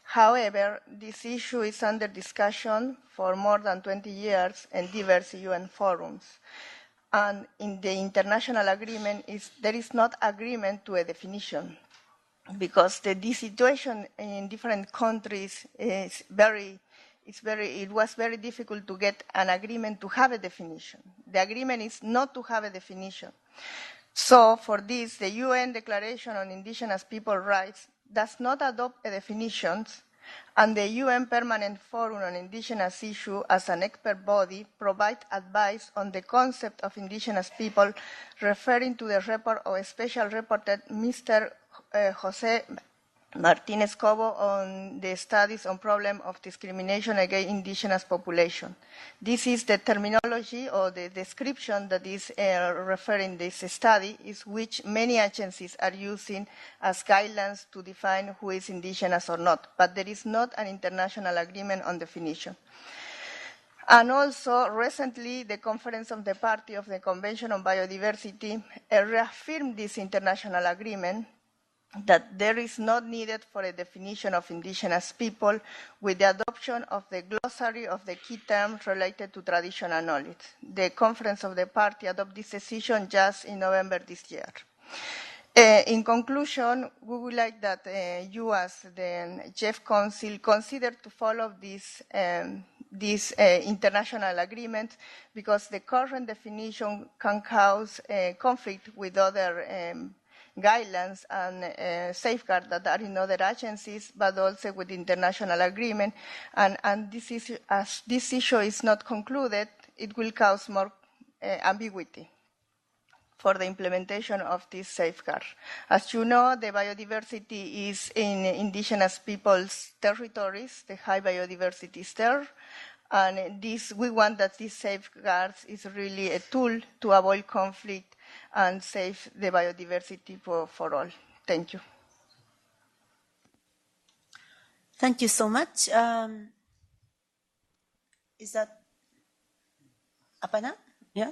However, this issue is under discussion for more than 20 years in diverse UN forums. And in the international agreement, there is not agreement to a definition, because the situation in different countries is it was very difficult to get an agreement to have a definition. The agreement is not to have a definition. So for this, the UN Declaration on Indigenous People Rights does not adopt a definition, and the UN Permanent Forum on Indigenous Issues, as an expert body, provides advice on the concept of indigenous people, referring to the report of a special reporter, Mr. Jose Martinez Cobo, on the studies on problem of discrimination against indigenous population. This is the terminology or the description that is referring this study, is which many agencies are using as guidelines to define who is indigenous or not, but there is not an international agreement on definition. And also, recently, the Conference of the Party of the Convention on Biodiversity reaffirmed this international agreement, that there is not needed for a definition of indigenous people, with the adoption of the glossary of the key terms related to traditional knowledge. The Conference of the Party adopted this decision just in November this year. In conclusion, we would like that you, as the GEF Council, consider to follow this international agreement, because the current definition can cause conflict with other guidelines and safeguards that are in other agencies, but also with international agreement. And this issue, as this issue is not concluded, it will cause more ambiguity for the implementation of this safeguard. As you know, the biodiversity is in indigenous peoples' territories, the high biodiversity is there, and we want that these safeguards is really a tool to avoid conflict and save the biodiversity for all. Thank you. Thank you so much. Is that Apana? Yeah?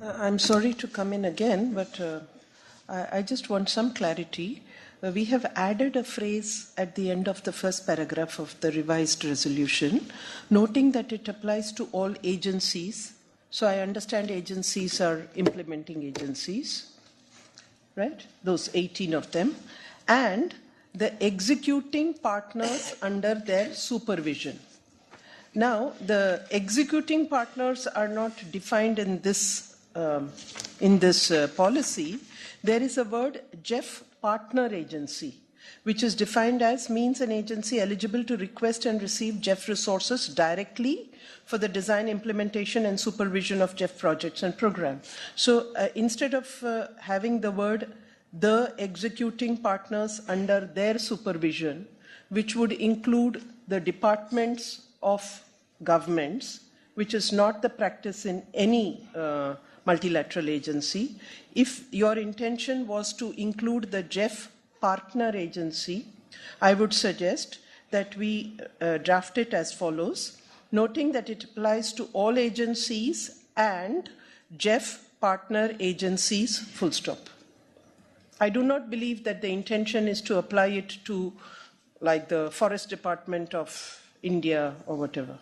I'm sorry to come in again, but I just want some clarity. We have added a phrase at the end of the first paragraph of the revised resolution, noting that it applies to all agencies. So I understand agencies are implementing agencies, right? Those 18 of them. And the executing partners under their supervision. Now, the executing partners are not defined in this policy. There is a word GEF partner agency. which is defined as means an agency eligible to request and receive GEF resources directly for the design, implementation, and supervision of GEF projects and programs. So instead of having the word the executing partners under their supervision, which would include the departments of governments, which is not the practice in any multilateral agency. If your intention was to include the GEF partner agency, I would suggest that we draft it as follows, noting that it applies to all agencies and GEF partner agencies, full stop. I do not believe that the intention is to apply it to like the Forest Department of India or whatever.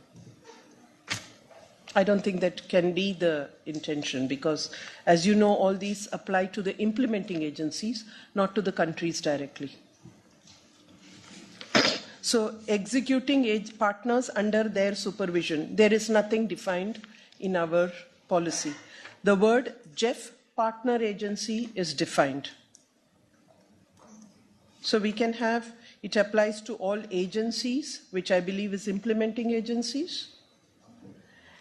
I don't think that can be the intention because, as you know, all these apply to the implementing agencies, not to the countries directly. So executing partners under their supervision, there is nothing defined in our policy. The word GEF partner agency is defined. So we can have, it applies to all agencies, which I believe is implementing agencies,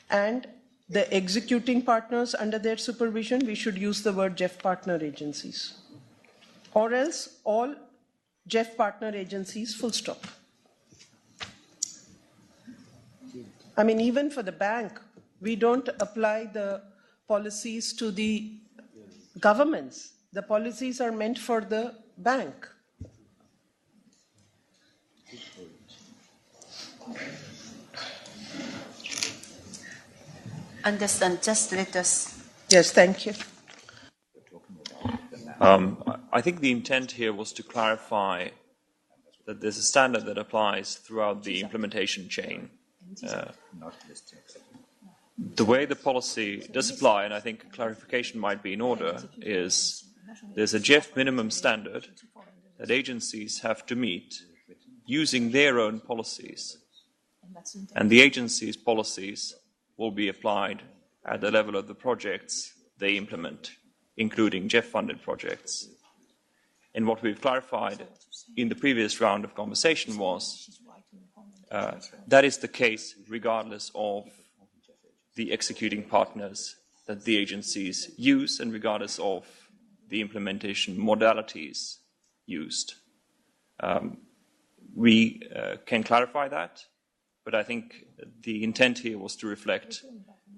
and the executing partners under their supervision, we should use the word GEF partner agencies. Or else all GEF partner agencies, full stop. I mean, even for the bank, we don't apply the policies to the governments. The policies are meant for the bank. Understand, just let us. Yes, thank you. I think the intent here was to clarify that there's a standard that applies throughout the implementation chain. The way the policy does apply, and I think clarification might be in order, is there's a GEF minimum standard that agencies have to meet using their own policies. And the agency's policies will be applied at the level of the projects they implement, including GEF-funded projects. And what we've clarified in the previous round of conversation was that is the case regardless of the executing partners that the agencies use and regardless of the implementation modalities used. We can clarify that, but I think the intent here was to reflect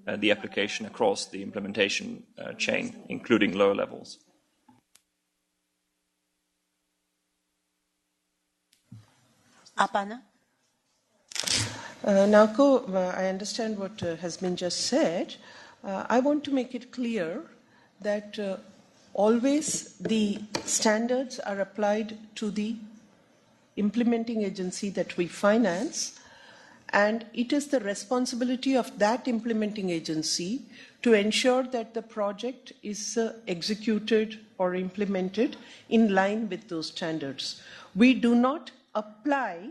the application across the implementation chain, including lower levels. Apana? Nauko, I understand what has been just said. I want to make it clear that always the standards are applied to the implementing agency that we finance, and it is the responsibility of that implementing agency to ensure that the project is executed or implemented in line with those standards. We do not apply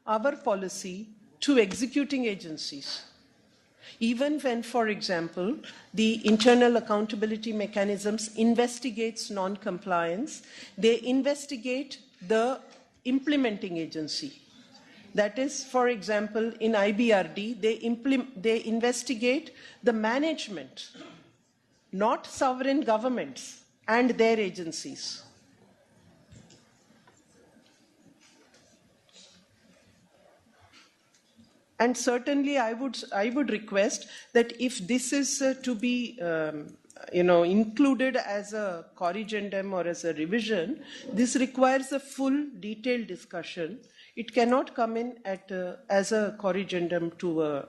our policy to executing agencies. Even when, for example, the internal accountability mechanisms investigates non-compliance, they investigate the implementing agency. That is, for example, in IBRD, they investigate the management, not sovereign governments and their agencies. And certainly, I would request that if this is to be, included as a corrigendum or as a revision, this requires a full, detailed discussion. It cannot come in as a corrigendum to an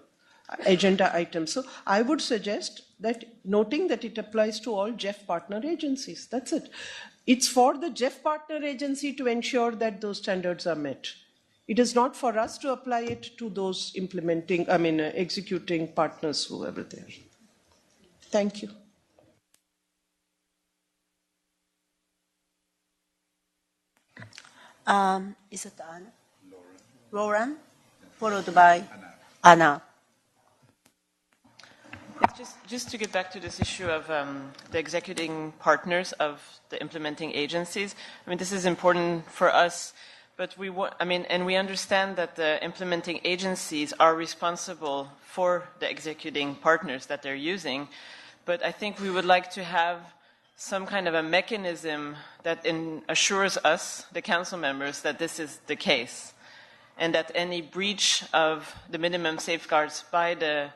agenda item. So I would suggest that, noting that it applies to all GEF partner agencies. That's it. It's for the GEF partner agency to ensure that those standards are met. It is not for us to apply it to those executing partners, whoever they are. Thank you. Is it Anna? Lauren, followed by Anna. Just to get back to this issue of the executing partners of the implementing agencies, I mean, this is important for us, but we understand that the implementing agencies are responsible for the executing partners that they're using, but I think we would like to have some kind of a mechanism that assures us, the council members, that this is the case, and that any breach of the minimum safeguards by the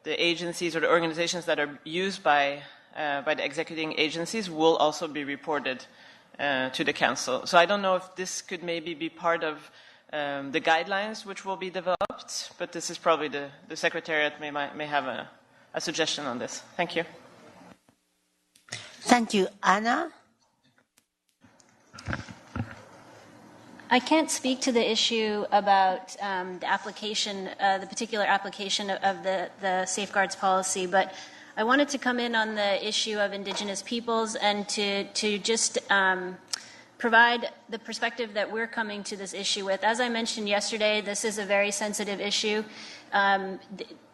agencies or the organizations that are used by the executing agencies will also be reported to the council. So I don't know if this could maybe be part of the guidelines which will be developed, but this is probably the Secretariat may have a suggestion on this. Thank you. Thank you. Anna? I can't speak to the issue about the application, the particular application of the safeguards policy, but I wanted to come in on the issue of Indigenous peoples and to just provide the perspective that we're coming to this issue with. As I mentioned yesterday, this is a very sensitive issue.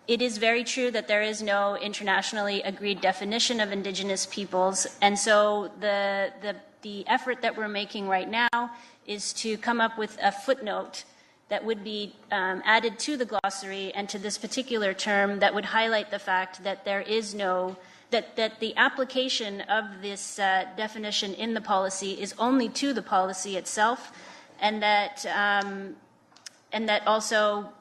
It is very true that there is no internationally agreed definition of Indigenous peoples, and so the effort that we're making right now is to come up with a footnote that would be added to the glossary and to this particular term that would highlight the fact that there is that the application of this definition in the policy is only to the policy itself, and that also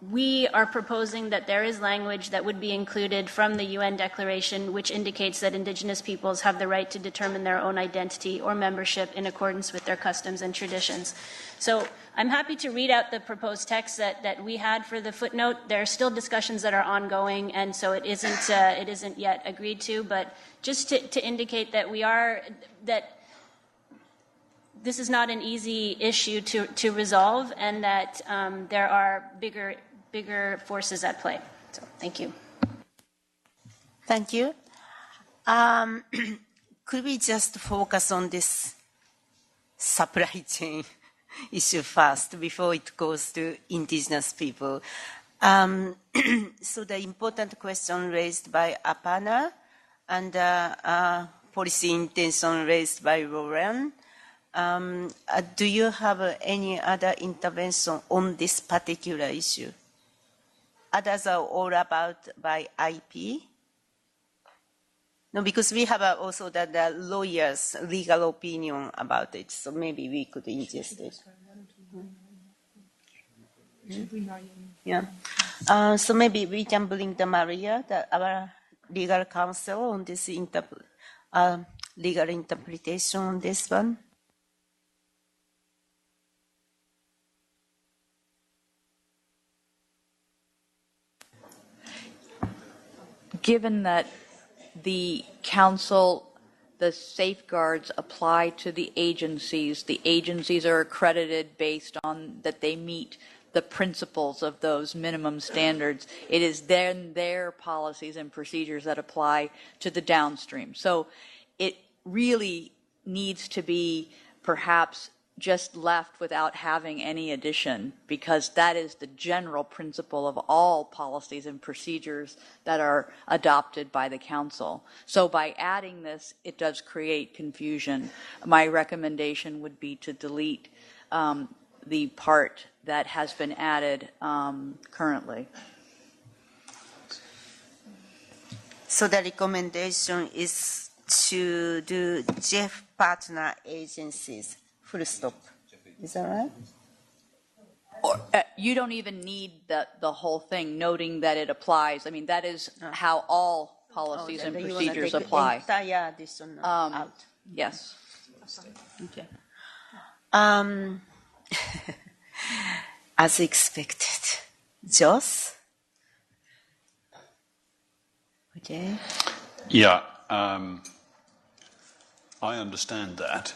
we are proposing that there is language that would be included from the UN Declaration which indicates that Indigenous peoples have the right to determine their own identity or membership in accordance with their customs and traditions. So I'm happy to read out the proposed text that we had for the footnote. There are still discussions that are ongoing, and so it isn't yet agreed to, but just to indicate that that this is not an easy issue to resolve, and that there are bigger forces at play. So, thank you. Thank you. Could we just focus on this supply chain issue first before it goes to Indigenous people? So the important question raised by Aparna and policy intention raised by Lauren. Do you have any other intervention on this particular issue? Others are all about by IP. No, because we have also the lawyers' legal opinion about it, so maybe we could ingest it. Yeah. So maybe we can bring the Maria, our legal counsel, on this legal interpretation on this one. Given that the council, the safeguards apply to the agencies are accredited based on that they meet the principles of those minimum standards. It is then their policies and procedures that apply to the downstream. So it really needs to be perhaps just left without having any addition, because that is the general principle of all policies and procedures that are adopted by the council. So by adding this, it does create confusion. My recommendation would be to delete the part that has been added currently. So the recommendation is to do GEF partner agencies. Full stop. Is that right? Or, you don't even need the whole thing, noting that it applies. I mean, that is how all policies and procedures apply. Entire addition out. Yes. Okay. As expected. Joss? Okay. Yeah, I understand that,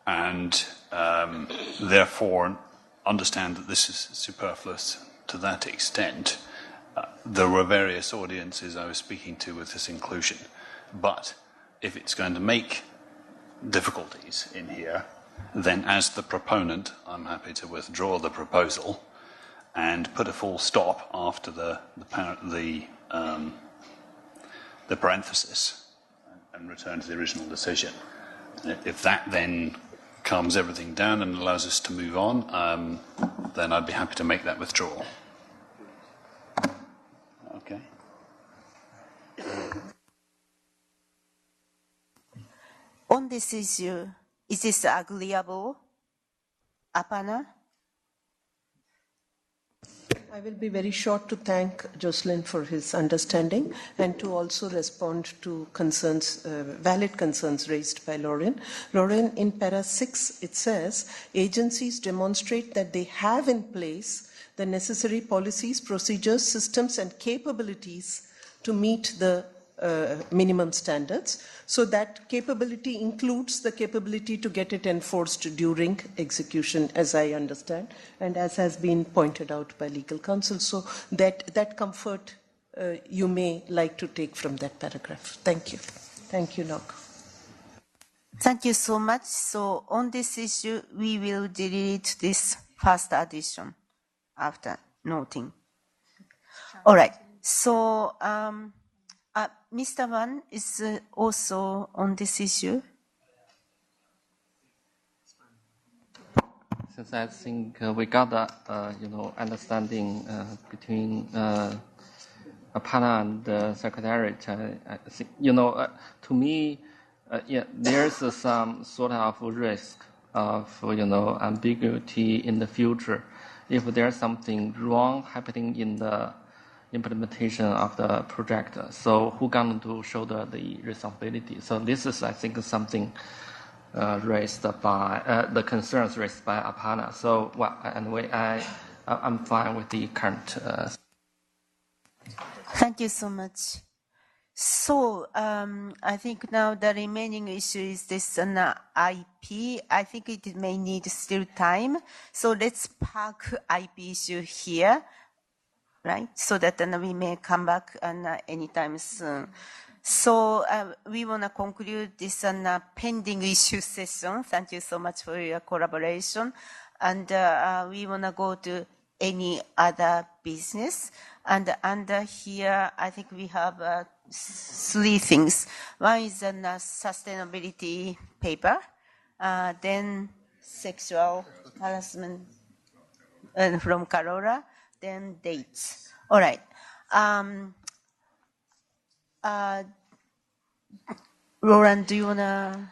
and therefore understand that this is superfluous to that extent. There were various audiences I was speaking to with this inclusion, but if it's going to make difficulties in here, then as the proponent, I'm happy to withdraw the proposal and put a full stop after the the parenthesis and return to the original decision. If that then calms everything down and allows us to move on, then I'd be happy to make that withdrawal. Okay. On this issue, is this agreeable, Aparna? I will be very short to thank Jocelyn for his understanding and to also respond to concerns, valid concerns raised by Lauren. Lauren, in para 6, it says, agencies demonstrate that they have in place the necessary policies, procedures, systems, and capabilities to meet the minimum standards. So that capability includes the capability to get it enforced during execution, as I understand, and as has been pointed out by legal counsel. So that comfort you may like to take from that paragraph. Thank you. Thank you, Nok. Thank you so much. So on this issue, we will delete this first addition after noting. All right. So Mr. Wan is also on this issue. Since I think we got the understanding between Aparna and the Secretariat, I think, to me, there's some sort of risk of ambiguity in the future if there's something wrong happening in the implementation of the project. So who's going to shoulder the responsibility? So this is, I think, something raised by the concerns raised by Aparna. So, well, anyway, I'm fine with the current. Thank you so much. So I think now the remaining issue is this IP. I think it may need still time. So let's park IP issue here. Right, so that then we may come back anytime soon. So we want to conclude this pending issue session. Thank you so much for your collaboration. And we want to go to any other business. And under here, I think we have 3 things. One is a sustainability paper, then sexual harassment from Carora, then dates. All right. Roland, do you wanna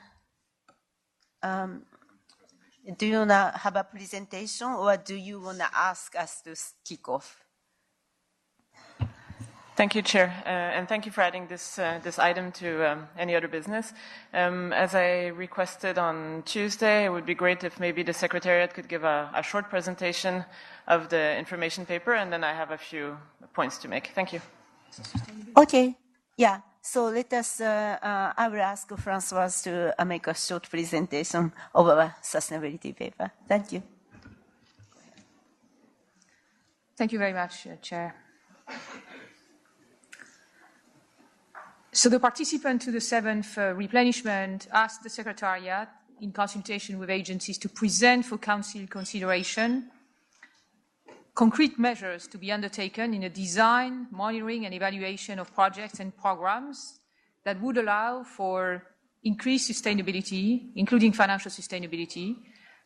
have a presentation, or do you wanna ask us to kick off? Thank you, Chair, and thank you for adding this item to any other business. As I requested on Tuesday, it would be great if maybe the Secretariat could give a short presentation of the information paper, and then I have a few points to make. Thank you. Okay, yeah. So let us, I will ask Françoise to make a short presentation of our sustainability paper. Thank you. Thank you very much, Chair. So the participant to the 7th replenishment asked the Secretariat, in consultation with agencies, to present for Council consideration concrete measures to be undertaken in the design, monitoring, and evaluation of projects and programs that would allow for increased sustainability, including financial sustainability,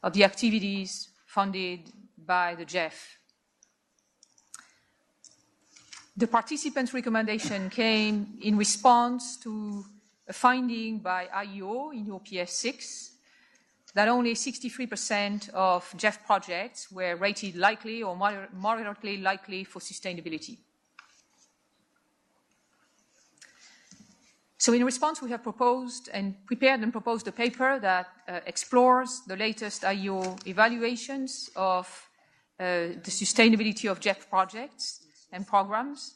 of the activities funded by the GEF. The participants' recommendation came in response to a finding by IEO in OPS 6 that only 63% of GEF projects were rated likely or moderately likely for sustainability. So in response, we have proposed and prepared and proposed a paper that explores the latest IEO evaluations of the sustainability of GEF projects and programs,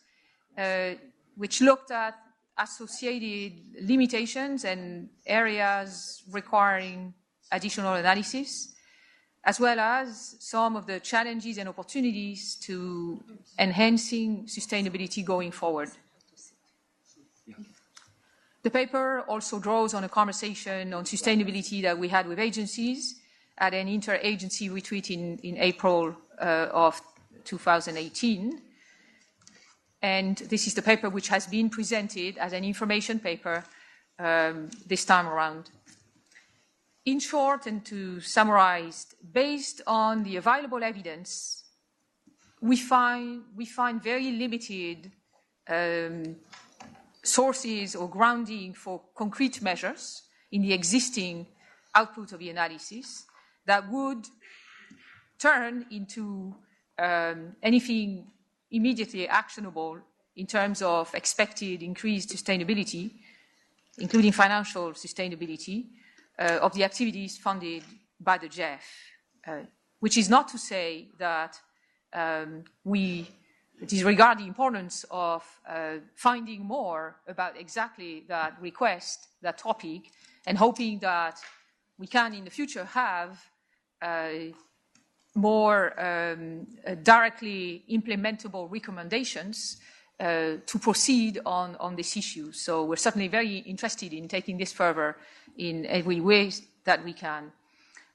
which looked at associated limitations and areas requiring additional analysis, as well as some of the challenges and opportunities to enhancing sustainability going forward. The paper also draws on a conversation on sustainability that we had with agencies at an interagency retreat in April of 2018. And this is the paper which has been presented as an information paper this time around. In short, and to summarize, based on the available evidence, we find very limited sources or grounding for concrete measures in the existing output of the analysis that would turn into anything immediately actionable in terms of expected increased sustainability, including financial sustainability, of the activities funded by the GEF, which is not to say that we disregard the importance of finding more about exactly that request, that topic, and hoping that we can in the future have more directly implementable recommendations to proceed on this issue. So we're certainly very interested in taking this further in every way that we can.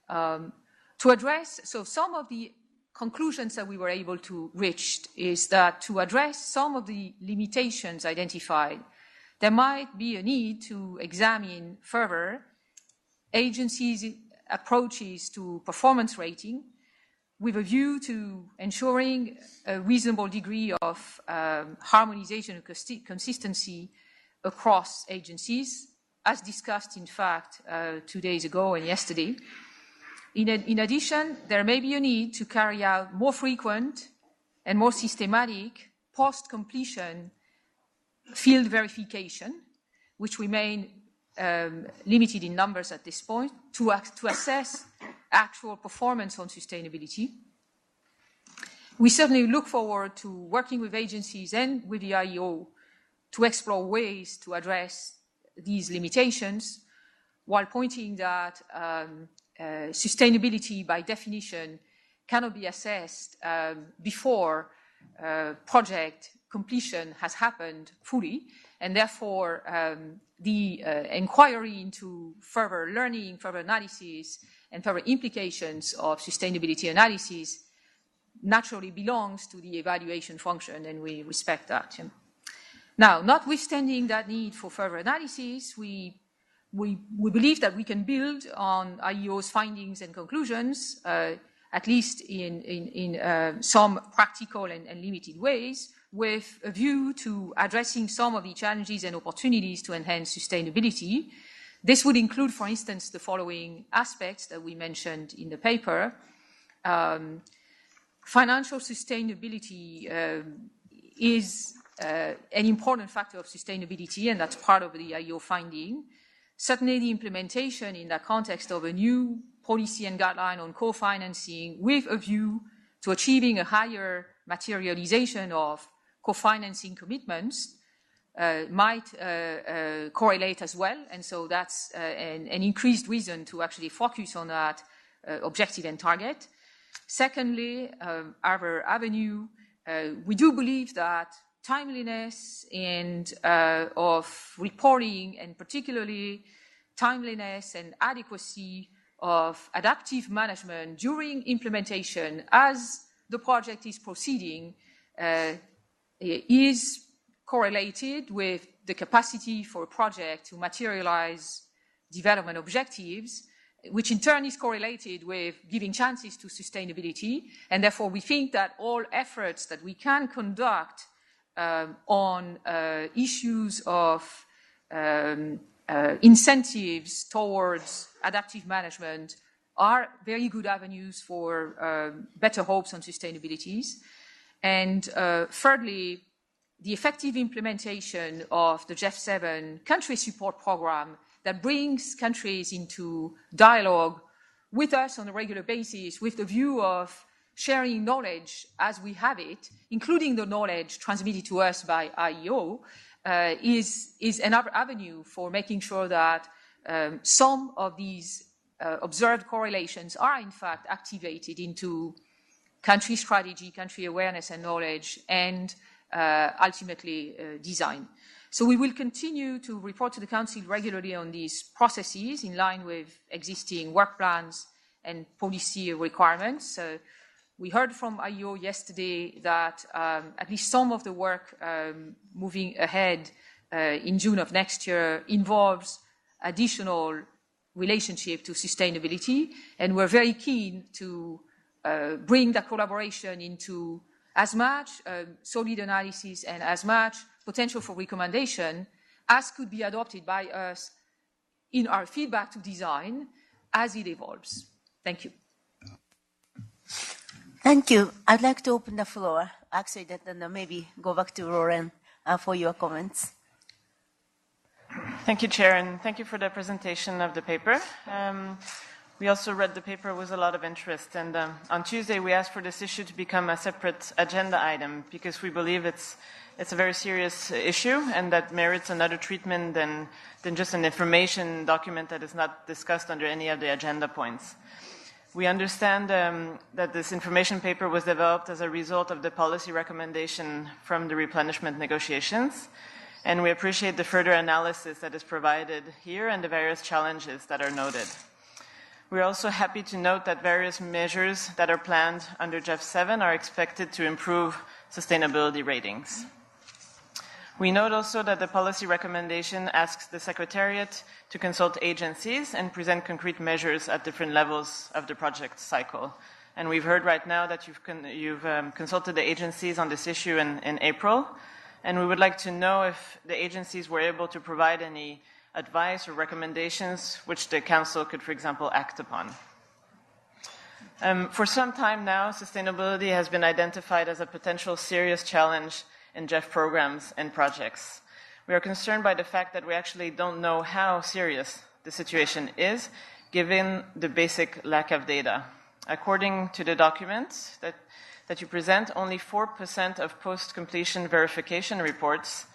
To address, so some of the conclusions that we were able to reach is that to address some of the limitations identified, there might be a need to examine further agencies' approaches to performance rating with a view to ensuring a reasonable degree of harmonization and consistency across agencies, as discussed, in fact, 2 days ago and yesterday. In addition, there may be a need to carry out more frequent and more systematic post-completion field verification, which remain limited in numbers at this point, to assess actual performance on sustainability. We certainly look forward to working with agencies and with the IEO to explore ways to address these limitations, while pointing that sustainability, by definition, cannot be assessed before project completion has happened fully, and therefore the inquiry into further learning, further analysis, and further implications of sustainability analysis naturally belongs to the evaluation function, and we respect that. Now, notwithstanding that need for further analysis, we believe that we can build on IEO's findings and conclusions, at least in some practical and limited ways, with a view to addressing some of the challenges and opportunities to enhance sustainability. This would include, for instance, the following aspects that we mentioned in the paper. Financial sustainability is an important factor of sustainability, and that's part of the IEO finding. Certainly the implementation in the context of a new policy and guideline on co-financing with a view to achieving a higher materialization of co-financing commitments might correlate as well. And so that's an increased reason to actually focus on that objective and target. Secondly, our avenue, we do believe that timeliness and of reporting, and particularly timeliness and adequacy of adaptive management during implementation as the project is proceeding is correlated with the capacity for a project to materialize development objectives, which in turn is correlated with giving chances to sustainability. And therefore, we think that all efforts that we can conduct on issues of incentives towards adaptive management are very good avenues for better hopes on sustainabilities. And thirdly, the effective implementation of the GEF 7 country support program that brings countries into dialogue with us on a regular basis with the view of sharing knowledge as we have it, including the knowledge transmitted to us by IEO, is another avenue for making sure that some of these observed correlations are in fact activated into country strategy, country awareness and knowledge, and ultimately design. So we will continue to report to the Council regularly on these processes in line with existing work plans and policy requirements. We heard from IO yesterday that at least some of the work moving ahead in June of next year involves additional relationship to sustainability, and we're very keen to bring that collaboration into as much solid analysis and as much potential for recommendation as could be adopted by us in our feedback to design as it evolves. Thank you. Thank you. I'd like to open the floor. Actually, then maybe go back to Lauren for your comments. Thank you, Chair, and thank you for the presentation of the paper. We also read the paper with a lot of interest, and on Tuesday we asked for this issue to become a separate agenda item because we believe it's a very serious issue and that merits another treatment than just an information document that is not discussed under any of the agenda points. We understand that this information paper was developed as a result of the policy recommendation from the replenishment negotiations, and we appreciate the further analysis that is provided here and the various challenges that are noted. We're also happy to note that various measures that are planned under GEF 7 are expected to improve sustainability ratings. We note also that the policy recommendation asks the Secretariat to consult agencies and present concrete measures at different levels of the project cycle. And we've heard right now that you've consulted the agencies on this issue in April, and we would like to know if the agencies were able to provide any advice or recommendations which the Council could, for example, act upon. For some time now, sustainability has been identified as a potential serious challenge in GEF programs and projects. We are concerned by the fact that we actually don't know how serious the situation is, given the basic lack of data. According to the documents that you present, only 4% of post-completion verification reports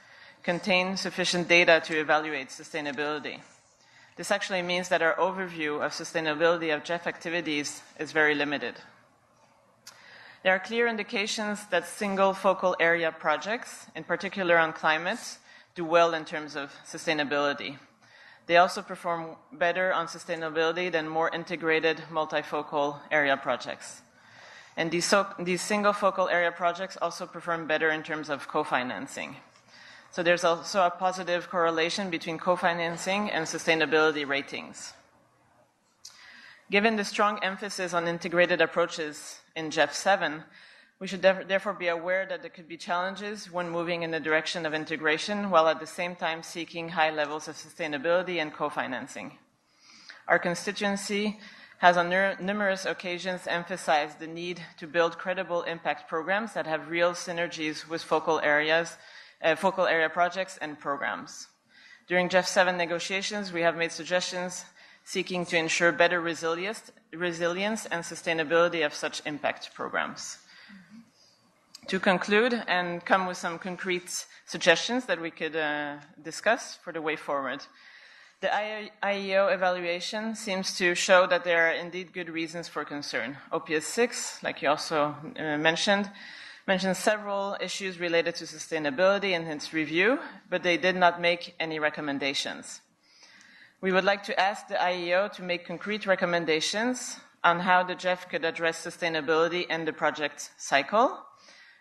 contain sufficient data to evaluate sustainability. This actually means that our overview of sustainability of GEF activities is very limited. There are clear indications that single focal area projects, in particular on climate, do well in terms of sustainability. They also perform better on sustainability than more integrated multifocal area projects. And these single focal area projects also perform better in terms of co-financing. So there's also a positive correlation between co-financing and sustainability ratings. Given the strong emphasis on integrated approaches in GEF 7, we should therefore be aware that there could be challenges when moving in the direction of integration, while at the same time seeking high levels of sustainability and co-financing. Our constituency has on numerous occasions emphasized the need to build credible impact programs that have real synergies with focal area projects and programs. During GEF 7 negotiations, we have made suggestions seeking to ensure better resilience and sustainability of such impact programs. To conclude and come with some concrete suggestions that we could discuss for the way forward. The IEO evaluation seems to show that there are indeed good reasons for concern. OPS 6, like you also mentioned several issues related to sustainability in its review, but they did not make any recommendations. We would like to ask the IEO to make concrete recommendations on how the GEF could address sustainability in the project cycle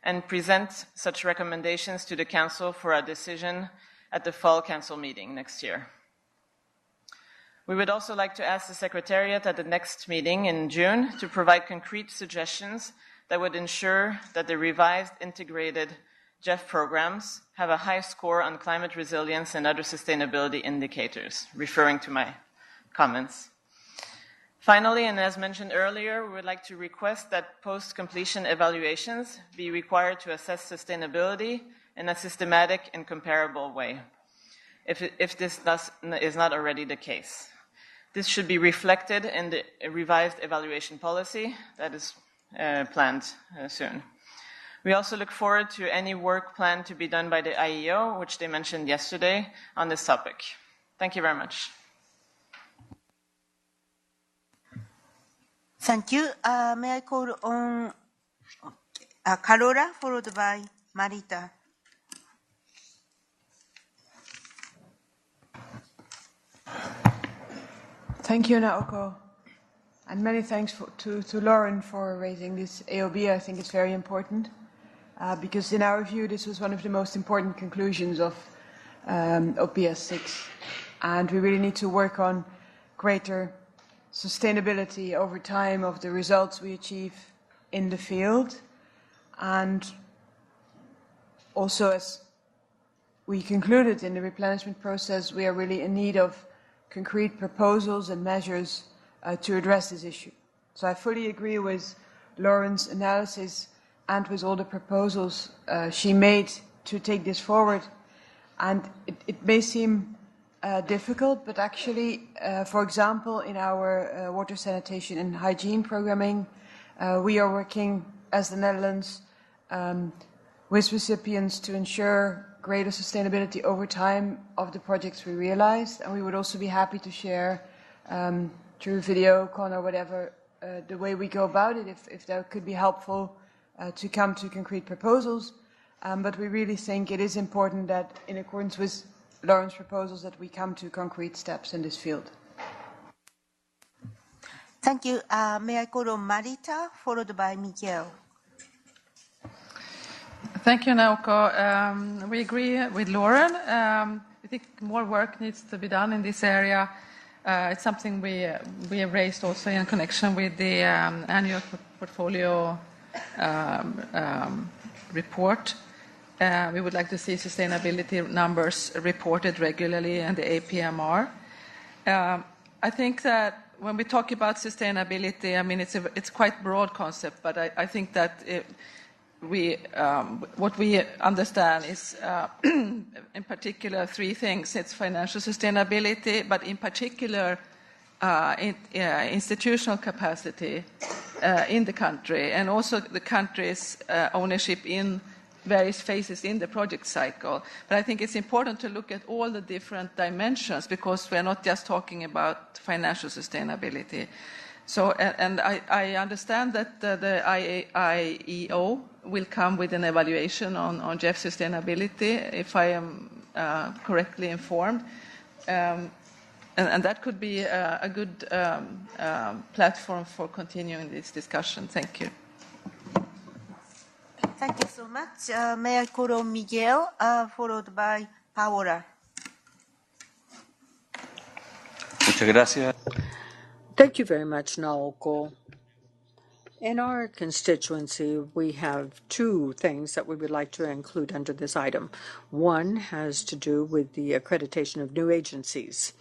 and present such recommendations to the Council for a decision at the Fall Council meeting next year. We would also like to ask the Secretariat at the next meeting in June to provide concrete suggestions that would ensure that the revised integrated GEF programs have a high score on climate resilience and other sustainability indicators, referring to my comments. Finally, and as mentioned earlier, we would like to request that post-completion evaluations be required to assess sustainability in a systematic and comparable way, if this is not already the case. This should be reflected in the revised evaluation policy that is planned soon. We also look forward to any work planned to be done by the IEO, which they mentioned yesterday, on this topic. Thank you very much. Thank you. May I call on Carola, followed by Marita. Thank you, Naoko. And many thanks to Lauren for raising this AOB. I think it's very important because in our view this was one of the most important conclusions of PS6. And we really need to work on greater sustainability over time of the results we achieve in the field. And also, as we concluded in the replenishment process, we are really in need of concrete proposals and measures to address this issue. So I fully agree with Lauren's analysis and with all the proposals she made to take this forward. And it may seem difficult, but actually, for example, in our water sanitation and hygiene programming, we are working as the Netherlands with recipients to ensure greater sustainability over time of the projects we realized. And we would also be happy to share through video, con or whatever, the way we go about it, if that could be helpful to come to concrete proposals. But we really think it is important that, in accordance with Lauren's proposals, that we come to concrete steps in this field. Thank you. May I call on Marita, followed by Miguel. Thank you, Naoko. We agree with Lauren. We think more work needs to be done in this area. It's something we have raised also in connection with the annual portfolio report. We would like to see sustainability numbers reported regularly in the APMR. I think that when we talk about sustainability, I mean, it's quite a broad concept, but I think that what we understand is, in particular, three things. It's financial sustainability, but in particular, institutional capacity in the country, and also the country's ownership in various phases in the project cycle. But I think it's important to look at all the different dimensions, because we're not just talking about financial sustainability. So, and I understand that the IEO will come with an evaluation on GEF sustainability, if I am correctly informed. And that could be a good platform for continuing this discussion. Thank you. Thank you so much. May I call on Miguel, followed by Paola. Muchas gracias. Thank you very much, Naoko. In our constituency, we have two things that we would like to include under this item. One has to do with the accreditation of new agencies.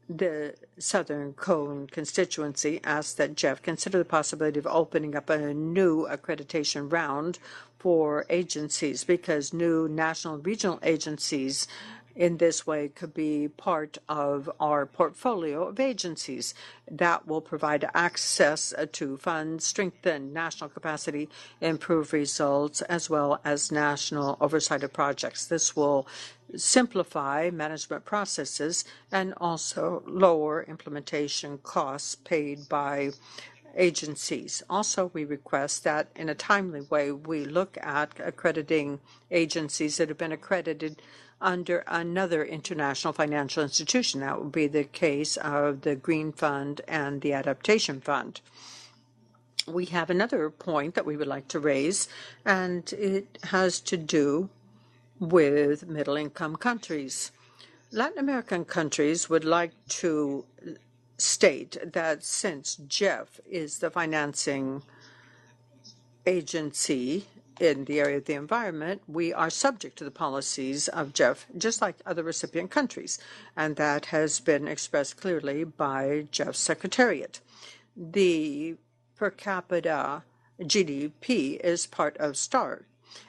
The Southern Cone constituency asked that GEF consider the possibility of opening up a new accreditation round for agencies, because new national and regional agencies in this way could be part of our portfolio of agencies that will provide access to funds, strengthen national capacity, improve results, as well as national oversight of projects. This will simplify management processes and also lower implementation costs paid by agencies. Also, we request that in a timely way we look at accrediting agencies that have been accredited under another international financial institution. That would be the case of the Green Fund and the Adaptation Fund. We have another point that we would like to raise, and it has to do with middle-income countries. Latin American countries would like to state that since GEF is the financing agency in the area of the environment, we are subject to the policies of GEF, just like other recipient countries, and that has been expressed clearly by GEF's Secretariat. The per capita GDP is part of START,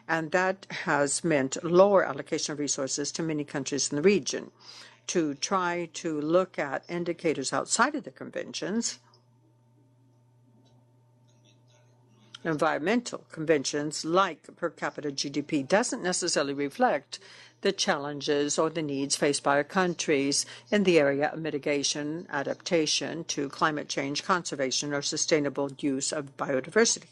and that has meant lower allocation of resources to many countries in the region. To try to look at indicators outside of the conventions, environmental conventions like per capita GDP doesn't necessarily reflect the challenges or the needs faced by our countries in the area of mitigation, adaptation to climate change, conservation, or sustainable use of biodiversity.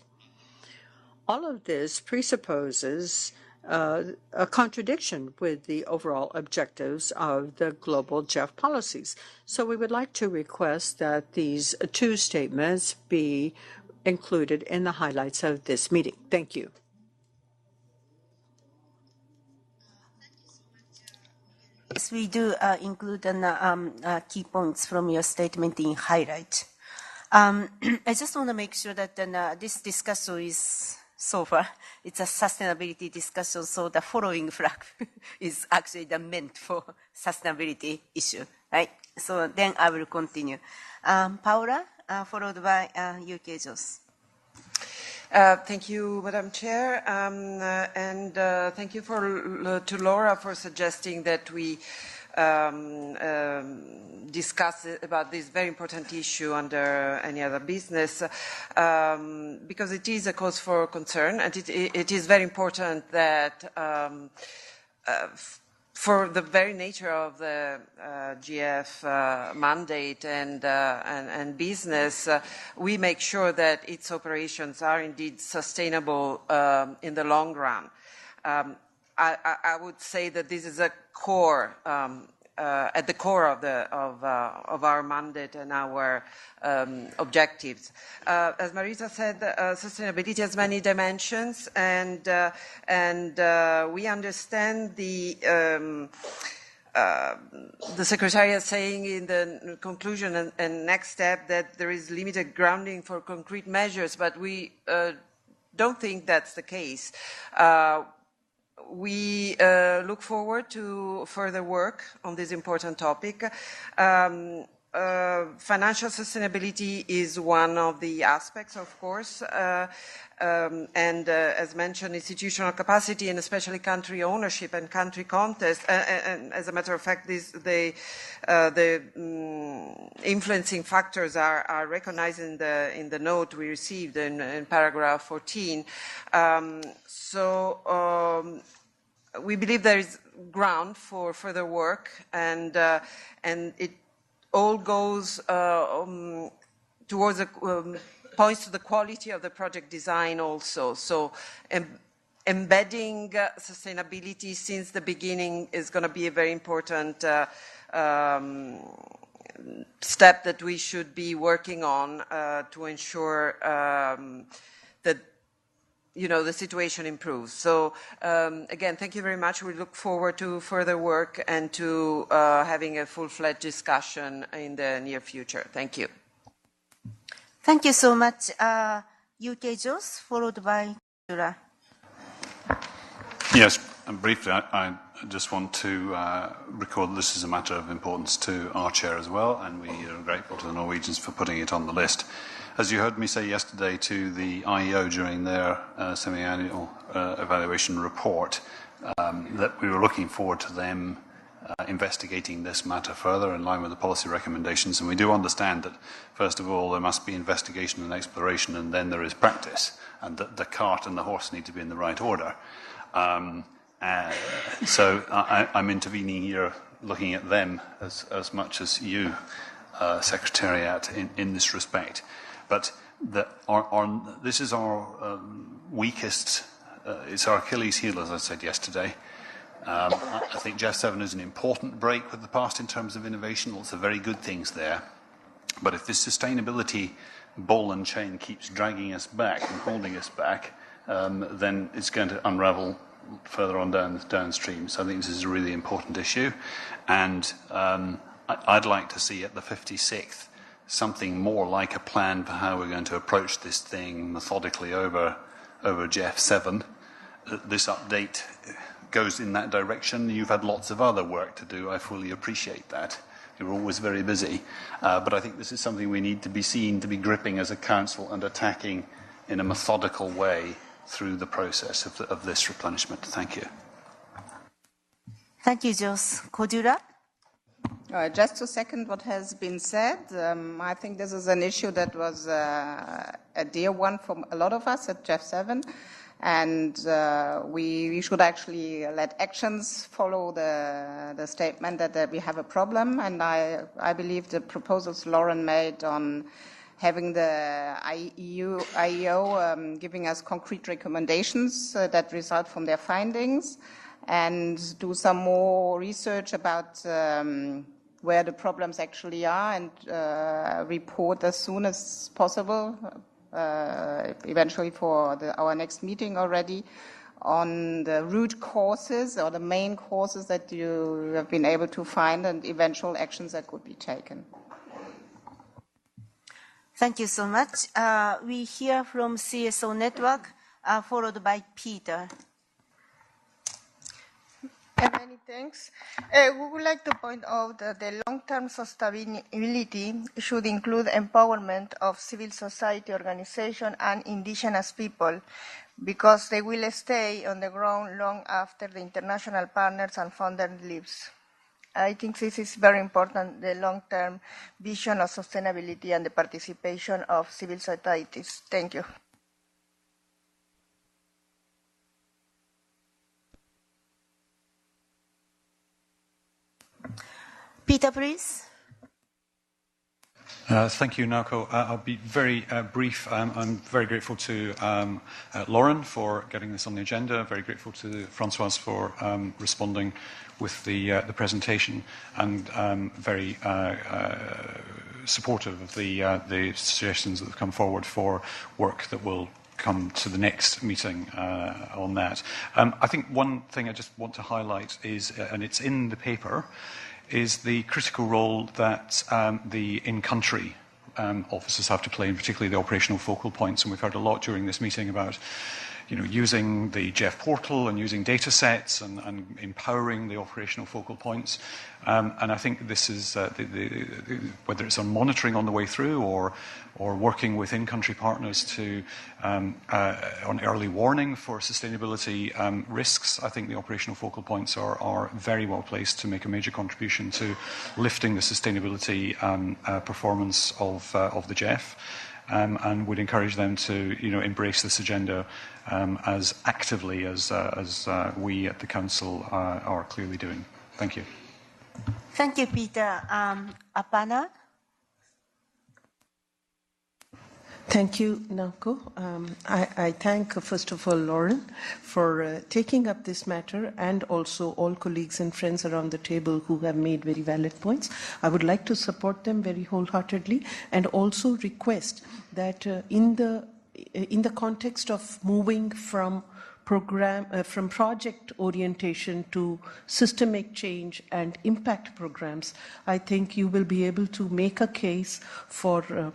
All of this presupposes a contradiction with the overall objectives of the global GEF policies. So we would like to request that these two statements be included in the highlights of this meeting. Thank you. Yes, we do include the key points from your statement in highlight. I just want to make sure that this discussion is so far, it's a sustainability discussion, so the following flag is actually meant for sustainability issue, right? So then I will continue. Paula, followed by UK Jos. Thank you, Madam Chair, and thank you to Laura for suggesting that we discuss about this very important issue under any other business, because it is a cause for concern, and it is very important that for the very nature of the GEF mandate and business, we make sure that its operations are indeed sustainable in the long run. I would say that this is a core, at the core of our mandate and our objectives. As Marisa said, sustainability has many dimensions, and we understand the Secretariat saying in the conclusion and next step that there is limited grounding for concrete measures, but we don't think that's the case. We look forward to further work on this important topic. Financial sustainability is one of the aspects, of course, and as mentioned, institutional capacity and especially country ownership and country context. And as a matter of fact, the influencing factors are recognized in the note we received in paragraph 14. We believe there is ground for further work, and it all goes towards points to the quality of the project design also. So embedding sustainability since the beginning is going to be a very important step that we should be working on to ensure that the situation improves. So again, thank you very much. We look forward to further work and to having a full-fledged discussion in the near future. Thank you. Thank you so much. UK Jos, followed by Jura. Yes, and briefly, I just want to record that this is a matter of importance to our chair as well, and we are grateful to the Norwegians for putting it on the list. As you heard me say yesterday to the IEO during their semi-annual evaluation report, that we were looking forward to them investigating this matter further in line with the policy recommendations. And we do understand that, first of all, there must be investigation and exploration, and then there is practice, and that the cart and the horse need to be in the right order. So I'm intervening here looking at them as much as you, Secretariat, in this respect. But this is our weakest, it's our Achilles heel, as I said yesterday. I think GEF 7 is an important break with the past in terms of innovation, lots of very good things there. But if this sustainability ball and chain keeps dragging us back and holding us back, then it's going to unravel further on downstream. So I think this is a really important issue. And I'd like to see at the 56th something more like a plan for how we're going to approach this thing methodically over GEF 7. This update goes in that direction. You've had lots of other work to do. I fully appreciate that. You're always very busy. But I think this is something we need to be seen to be gripping as a council and attacking in a methodical way through the process of this replenishment. Thank you. Thank you, Jos. Kodura? Just to second what has been said, I think this is an issue that was a dear one for a lot of us at GEF 7, and we should actually let actions follow the statement that we have a problem. And I believe the proposals Lauren made on having the IEO giving us concrete recommendations that result from their findings, and do some more research about where the problems actually are, and report as soon as possible, eventually for our next meeting already, on the root causes or the main causes that you have been able to find and eventual actions that could be taken. Thank you so much. We hear from CSO Network, followed by Peter. Many thanks. We would like to point out that the long-term sustainability should include empowerment of civil society organizations and indigenous people, because they will stay on the ground long after the international partners and funders leave. I think this is very important, the long-term vision of sustainability and the participation of civil societies. Thank you. Peter, please. Thank you, Naoko. I'll be very brief. I'm very grateful to Lauren for getting this on the agenda, very grateful to Francoise for responding with the presentation, and very supportive of the suggestions that have come forward for work that will come to the next meeting on that. I think one thing I just want to highlight is, and it's in the paper, is the critical role that the in-country officers have to play, and particularly the operational focal points. And we've heard a lot during this meeting about using the GEF portal and using data sets and empowering the operational focal points. And I think this is, whether it's on monitoring on the way through or working with in-country partners to on early warning for sustainability risks, I think the operational focal points are very well placed to make a major contribution to lifting the sustainability performance of the GEF. And would encourage them to, embrace this agenda as actively as we at the Council are clearly doing. Thank you. Thank you, Peter. Apana? Thank you, Naoko. I thank, first of all, Lauren for taking up this matter, and also all colleagues and friends around the table who have made very valid points. I would like to support them very wholeheartedly, and also request that in the context of moving from project orientation to systemic change and impact programs, I think you will be able to make a case for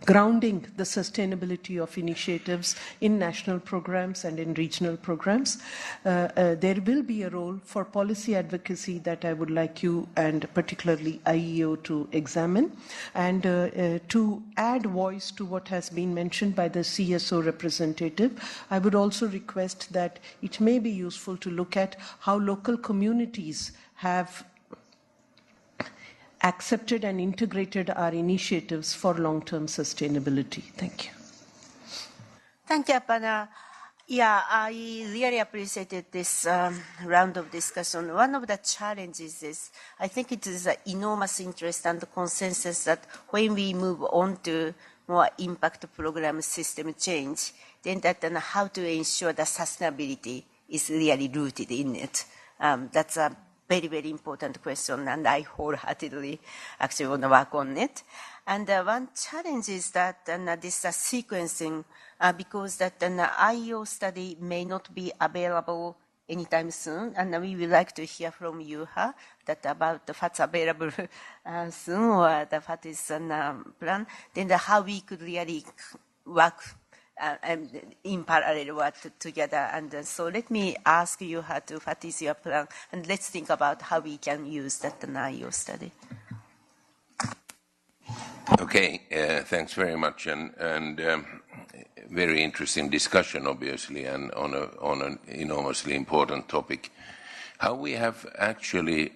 grounding the sustainability of initiatives in national programs and in regional programs. There will be a role for policy advocacy that I would like you, and particularly IEO, to examine, and to add voice to what has been mentioned by the CSO representative. I would also request that it may be useful to look at how local communities have accepted and integrated our initiatives for long-term sustainability. Thank you. Thank you, Apana. Yeah, I really appreciated this round of discussion. One of the challenges is, I think it is an enormous interest and consensus that when we move on to more impact program system change, then that how to ensure that sustainability is really rooted in it. That's a very, very important question, and I wholeheartedly actually want to work on it. And one challenge is that this sequencing, because that an IO study may not be available anytime soon, and we would like to hear from you that about the what's available soon, or the what is plan, then how we could really work in parallel work together. And so let me ask you what is your plan, and let's think about how we can use that IO study. Okay, thanks very much, and very interesting discussion, obviously, and on an enormously important topic. How we have actually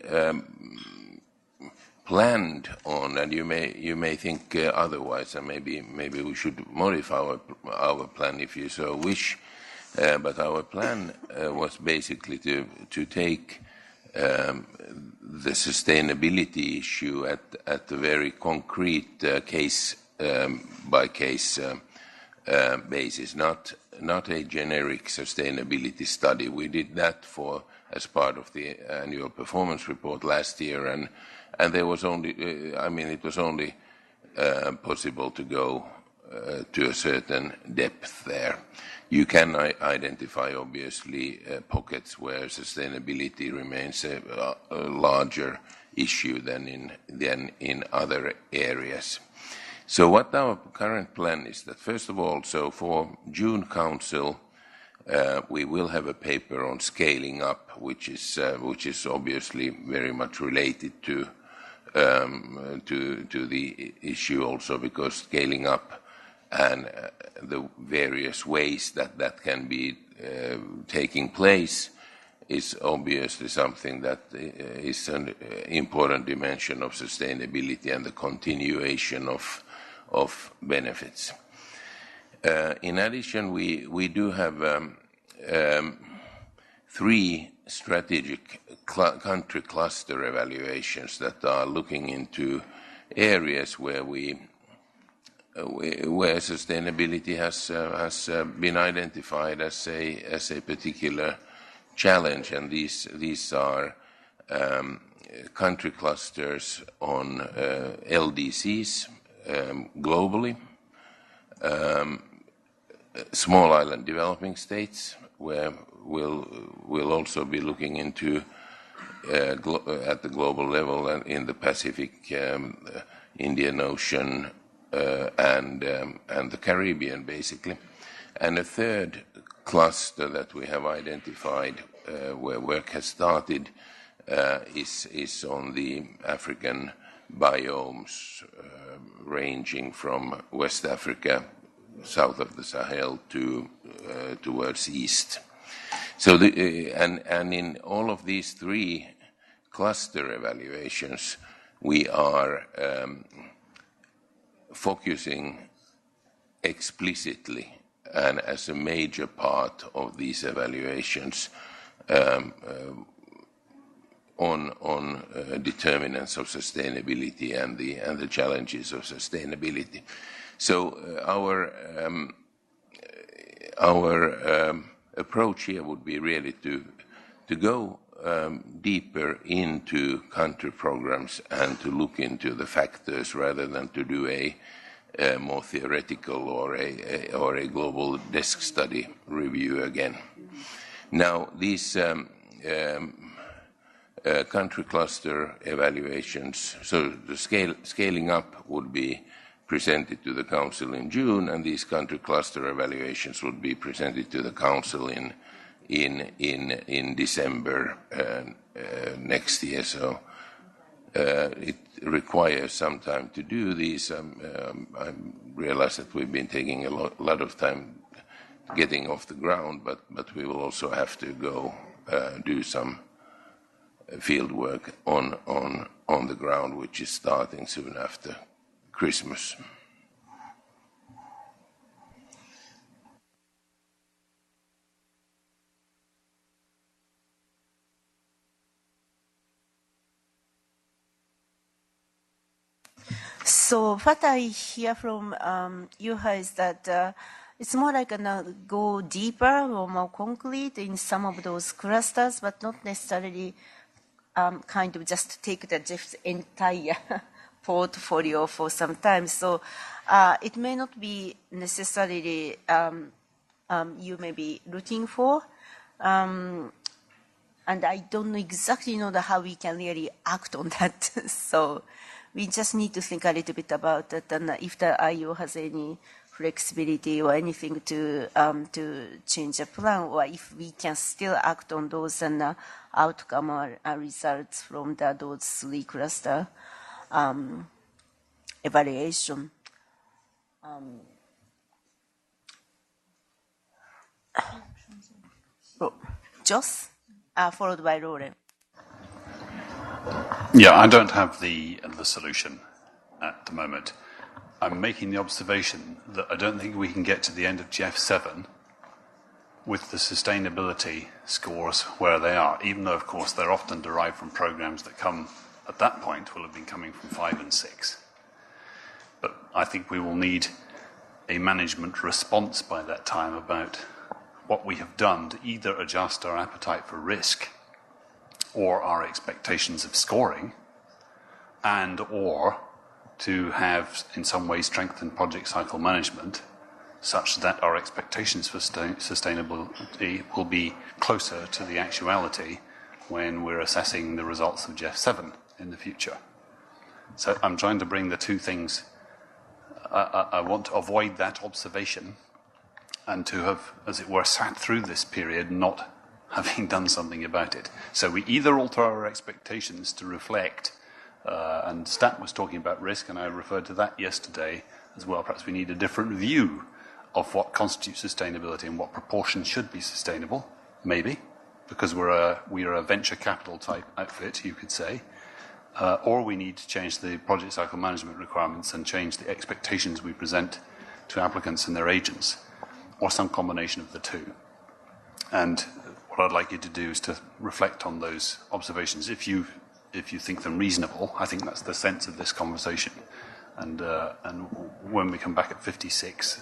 planned on, and you may think otherwise, and maybe we should modify our plan if you so wish. But our plan was basically to take the sustainability issue at the very concrete case case basis, not a generic sustainability study. We did that as part of the annual performance report last year, and there was only, it was only possible to go to a certain depth there. You can identify, obviously, pockets where sustainability remains a larger issue than in other areas. So what our current plan is that, first of all, so for June Council, we will have a paper on scaling up, which is obviously very much related to the issue also, because scaling up and the various ways that can be taking place is obviously something that is an important dimension of sustainability and the continuation of benefits. In addition, we do have 3 strategic country cluster evaluations that are looking into areas where sustainability has been identified as a particular challenge, and these are country clusters on LDCs globally, small island developing states, where we'll also be looking into at the global level and in the Pacific, Indian Ocean, and the Caribbean, basically. And a third cluster that we have identified where work has started is on the African biomes, ranging from West Africa, south of the Sahel, towards east. So and in all of these 3 cluster evaluations, we are focusing explicitly and as a major part of these evaluations on determinants of sustainability and the challenges of sustainability. So our approach here would be really to go deeper into country programs and to look into the factors rather than to do a more theoretical or a global desk study review again. Now, these country cluster evaluations, so the scaling up would be presented to the Council in June, and these country cluster evaluations would be presented to the Council in December next year. So it requires some time to do these. I realize that we've been taking a lot of time getting off the ground, but we will also have to go do some field work on the ground, which is starting soon after Christmas. So what I hear from Yuha is that it's more like go deeper or more concrete in some of those clusters, but not necessarily kind of just take the GEF's entire portfolio for some time. So it may not be necessarily you may be looking for. And I don't know exactly how we can really act on that. So we just need to think a little bit about it, and if the IO has any flexibility or anything to change the plan, or if we can still act on those and outcome or results from those 3 cluster evaluation. Jos, followed by Lauren. Yeah, I don't have the solution at the moment. I'm making the observation that I don't think we can get to the end of GEF 7 with the sustainability scores where they are, even though, of course, they're often derived from programs that come, at that point, will have been coming from 5 and 6. But I think we will need a management response by that time about what we have done to either adjust our appetite for risk or our expectations of scoring, and or to have in some way strengthened project cycle management such that our expectations for sustainability will be closer to the actuality when we're assessing the results of GEF 7 in the future. So I'm trying to bring the two things. I want to avoid that observation and to have, as it were, sat through this period not having done something about it. So we either alter our expectations to reflect, and Stat was talking about risk, and I referred to that yesterday as well. Perhaps we need a different view of what constitutes sustainability and what proportion should be sustainable, maybe, because we are a venture capital type outfit, you could say. Or we need to change the project cycle management requirements and change the expectations we present to applicants and their agents, or some combination of the two. And what I'd like you to do is to reflect on those observations. If you think them reasonable, I think that's the sense of this conversation. And when we come back at 56,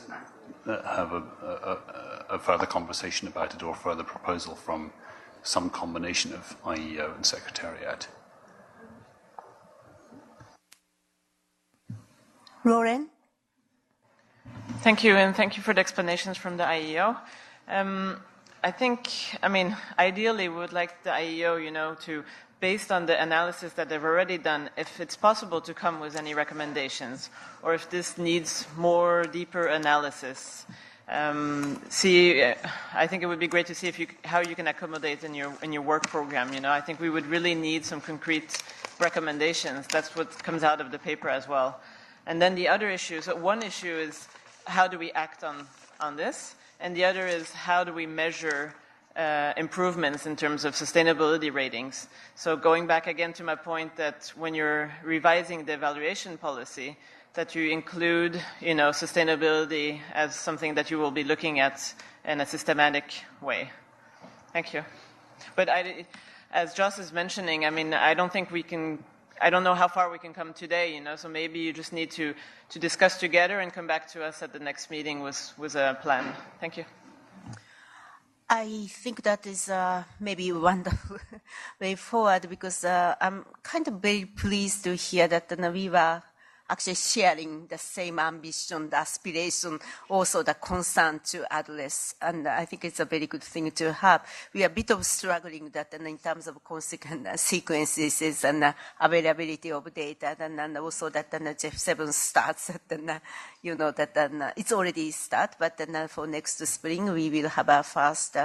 have a further conversation about it, or a further proposal from some combination of IEO and Secretariat. Lauren? Thank you, and thank you for the explanations from the IEO. Ideally, we would like the IEO, to, based on the analysis that they've already done, if it's possible to come with any recommendations, or if this needs more deeper analysis. I think it would be great to see how you can accommodate in your work program. I think we would really need some concrete recommendations. That's what comes out of the paper as well. And then the other issue, so one issue is how do we act on this? And the other is how do we measure improvements in terms of sustainability ratings? So going back again to my point that when you're revising the evaluation policy, that you include, sustainability as something that you will be looking at in a systematic way. Thank you. But as Joss is mentioning, I don't know how far we can come today, so maybe you just need to discuss together and come back to us at the next meeting with a plan. Thank you. I think that is maybe a wonderful way forward, because I'm kind of very pleased to hear that we were actually sharing the same ambition, the aspiration, also the concern to address. And I think it's a very good thing to have. We are a bit of struggling that in terms of consequent sequences and availability of data, and also that GEF 7 starts, that it's already start, but then for next spring we will have our first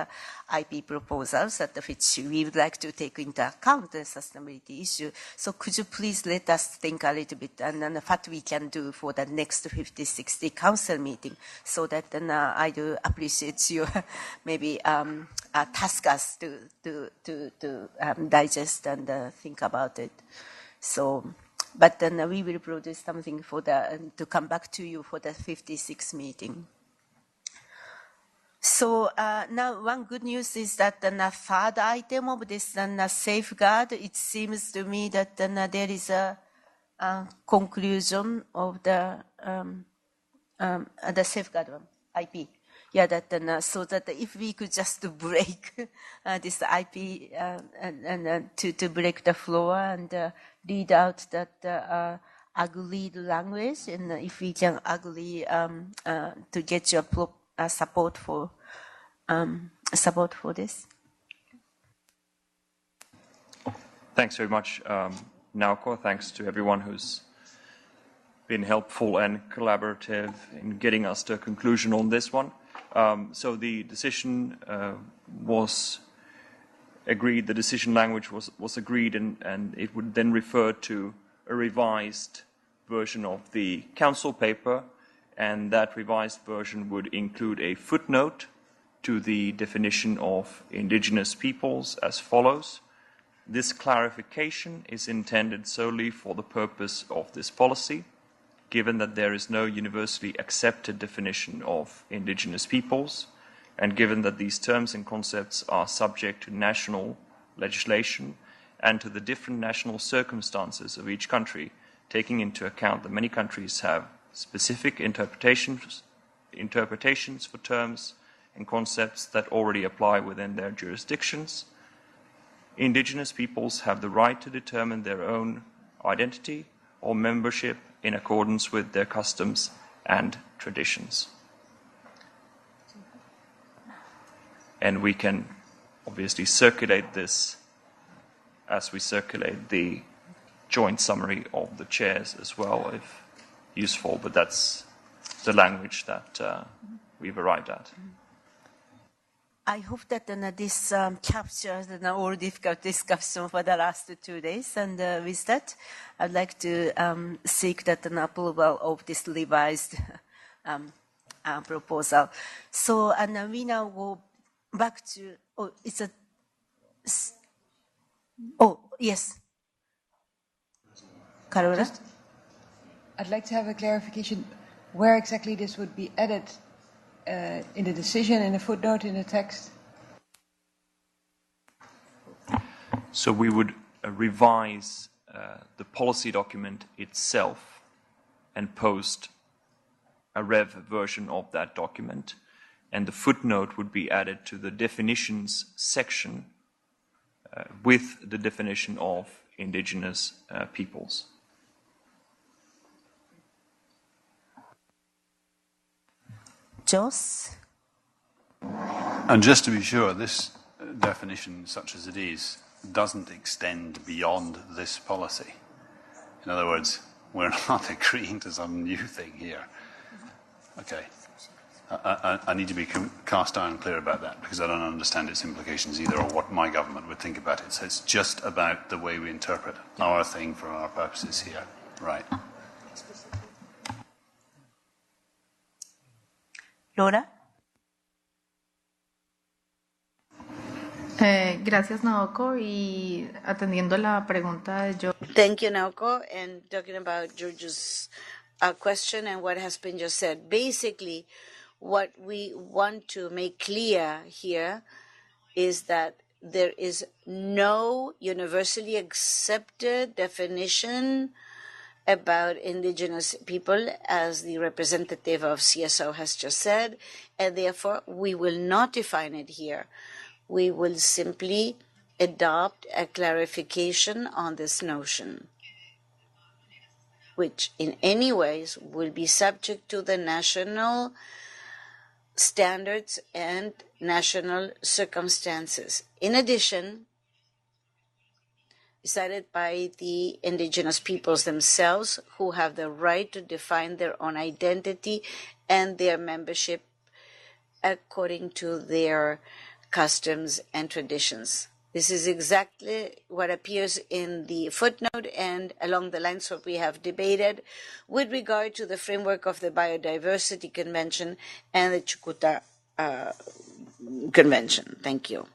IP proposals that which we would like to take into account the sustainability issue. So could you please let us think a little bit and what we can do for the next 50-60 council meeting, so that then I do appreciate you maybe task us to digest and think about it. So, but then we will produce something for to come back to you for the 56 meeting. So now one good news is that the third item of this safeguard, it seems to me that there is a conclusion of the safeguard one, IP. Yeah, that so that if we could just break this IP and to break the floor and read out that agreed language, and if we can agree to get your support for this. Thanks very much, Naoko. Thanks to everyone who's been helpful and collaborative in getting us to a conclusion on this one. So the decision was agreed, the decision language was agreed, and it would then refer to a revised version of the council paper, and that revised version would include a footnote to the definition of indigenous peoples as follows. This clarification is intended solely for the purpose of this policy, given that there is no universally accepted definition of indigenous peoples, and given that these terms and concepts are subject to national legislation and to the different national circumstances of each country, taking into account that many countries have specific interpretations for terms and concepts that already apply within their jurisdictions. Indigenous peoples have the right to determine their own identity or membership in accordance with their customs and traditions. And we can obviously circulate this as we circulate the joint summary of the chairs as well, if useful, but that's the language that we've arrived at. I hope that this captures all difficult discussion for the last 2 days. And with that, I'd like to seek that an approval of this revised proposal. So, and we now go back to, yes. Carola? I'd like to have a clarification where exactly this would be added in the decision, in the footnote, in the text. So we would revise the policy document itself and post a rev version of that document. And the footnote would be added to the definitions section with the definition of indigenous peoples. Jos? And just to be sure, this definition, such as it is, doesn't extend beyond this policy. In other words, we're not agreeing to some new thing here. Okay. I need to be cast iron clear about that because I don't understand its implications either or what my government would think about it. So it's just about the way we interpret our thing for our purposes here. Right. Laura? Gracias, Naoko, y atendiendo la pregunta de George. Thank you, Naoko. And talking about George's question and what has been just said, basically, what we want to make clear here is that there is no universally accepted definition about indigenous people, as the representative of CSO has just said, and therefore we will not define it here. We will simply adopt a clarification on this notion, which in any ways will be subject to the national standards and national circumstances. In addition, decided by the indigenous peoples themselves, who have the right to define their own identity and their membership according to their customs and traditions. This is exactly what appears in the footnote and along the lines what we have debated with regard to the framework of the Biodiversity Convention and the Chucuta Convention. Thank you.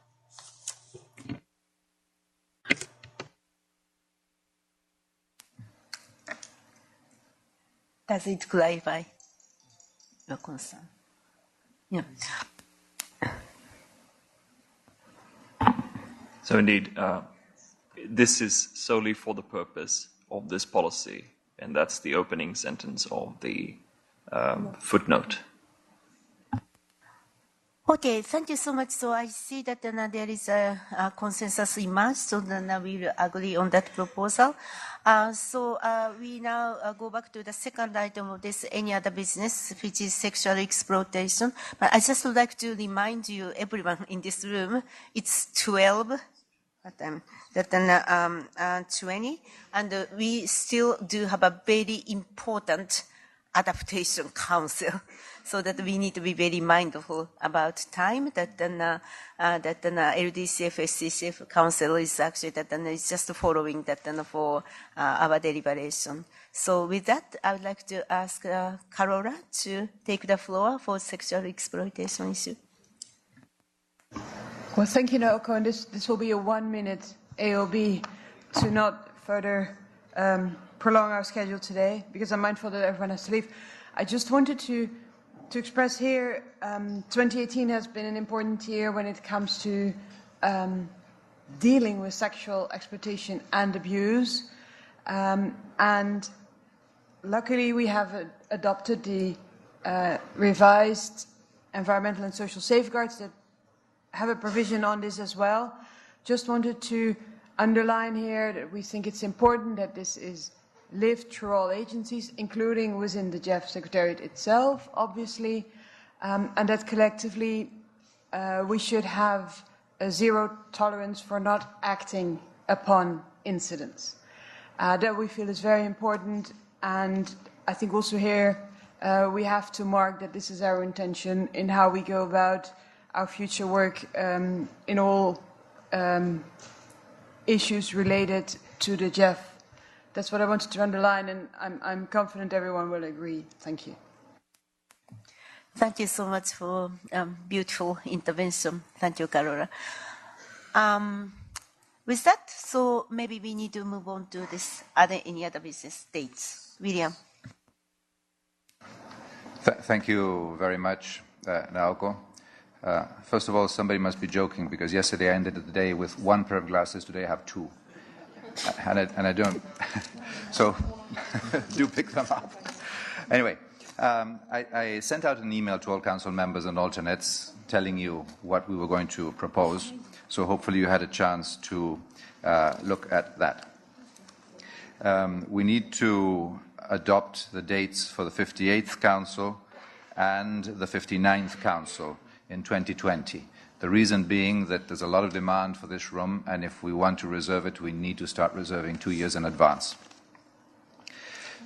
Does it clarify your concern? Yeah. So indeed, this is solely for the purpose of this policy, and that's the opening sentence of the footnote. Okay, thank you so much. So I see that there is a consensus emerged, so then we will agree on that proposal. So we now go back to the second item of this, any other business, which is sexual exploitation. But I just would like to remind you, everyone in this room, it's 12, 20, and we still do have a very important adaptation council, so that we need to be very mindful about time. That LDCF, SCCF council is actually it's just following that for our deliberation. So with that, I would like to ask Carola to take the floor for sexual exploitation issue. Well, thank you, Naoko. And this will be a 1-minute AOB to not further prolong our schedule today, because I'm mindful that everyone has to leave. I just wanted to express here, 2018 has been an important year when it comes to dealing with sexual exploitation and abuse. And luckily we have adopted the revised environmental and social safeguards that have a provision on this as well. Just wanted to underline here that we think it's important that this is lived through all agencies, including within the GEF Secretariat itself, obviously, and that collectively we should have a zero tolerance for not acting upon incidents. That we feel is very important, and I think also here we have to mark that this is our intention in how we go about our future work in all issues related to the GEF. That's what I wanted to underline, and I'm confident everyone will agree. Thank you. Thank you so much for beautiful intervention. Thank you, Carola. With that, so maybe we need to move on to this any other business dates. William. Thank you very much, Naoko. First of all, somebody must be joking because yesterday I ended the day with one pair of glasses. Today I have two, and I don't. So do pick them up. Anyway, I sent out an email to all council members and alternates telling you what we were going to propose. So hopefully you had a chance to look at that. We need to adopt the dates for the 58th Council and the 59th Council in 2020. The reason being that there's a lot of demand for this room, and if we want to reserve it, we need to start reserving 2 years in advance.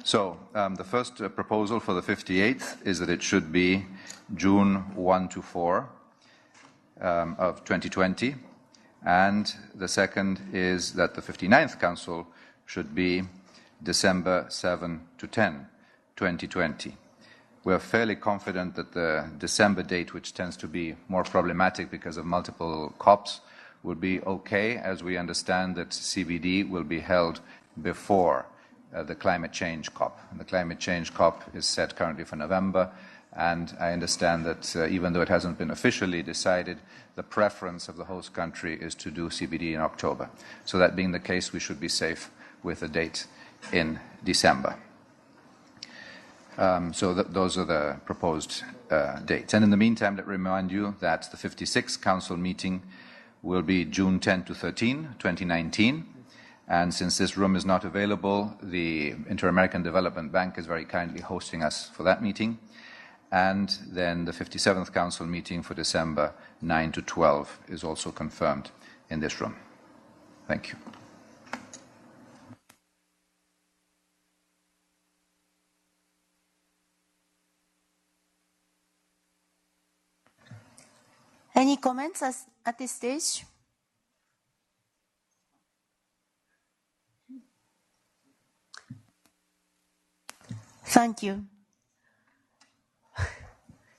So the first proposal for the 58th is that it should be June 1 to 4 of 2020. And the second is that the 59th Council should be December 7 to 10, 2020. We're fairly confident that the December date, which tends to be more problematic because of multiple COPs, will be okay, as we understand that CBD will be held before the climate change COP. And the climate change COP is set currently for November, and I understand that even though it hasn't been officially decided, the preference of the host country is to do CBD in October. So that being the case, we should be safe with a date in December. So those are the proposed dates. And in the meantime, let me remind you that the 56th Council meeting will be June 10 to 13, 2019. And since this room is not available, the Inter-American Development Bank is very kindly hosting us for that meeting. And then the 57th Council meeting for December 9 to 12 is also confirmed in this room. Thank you. Any comments at this stage? Thank you.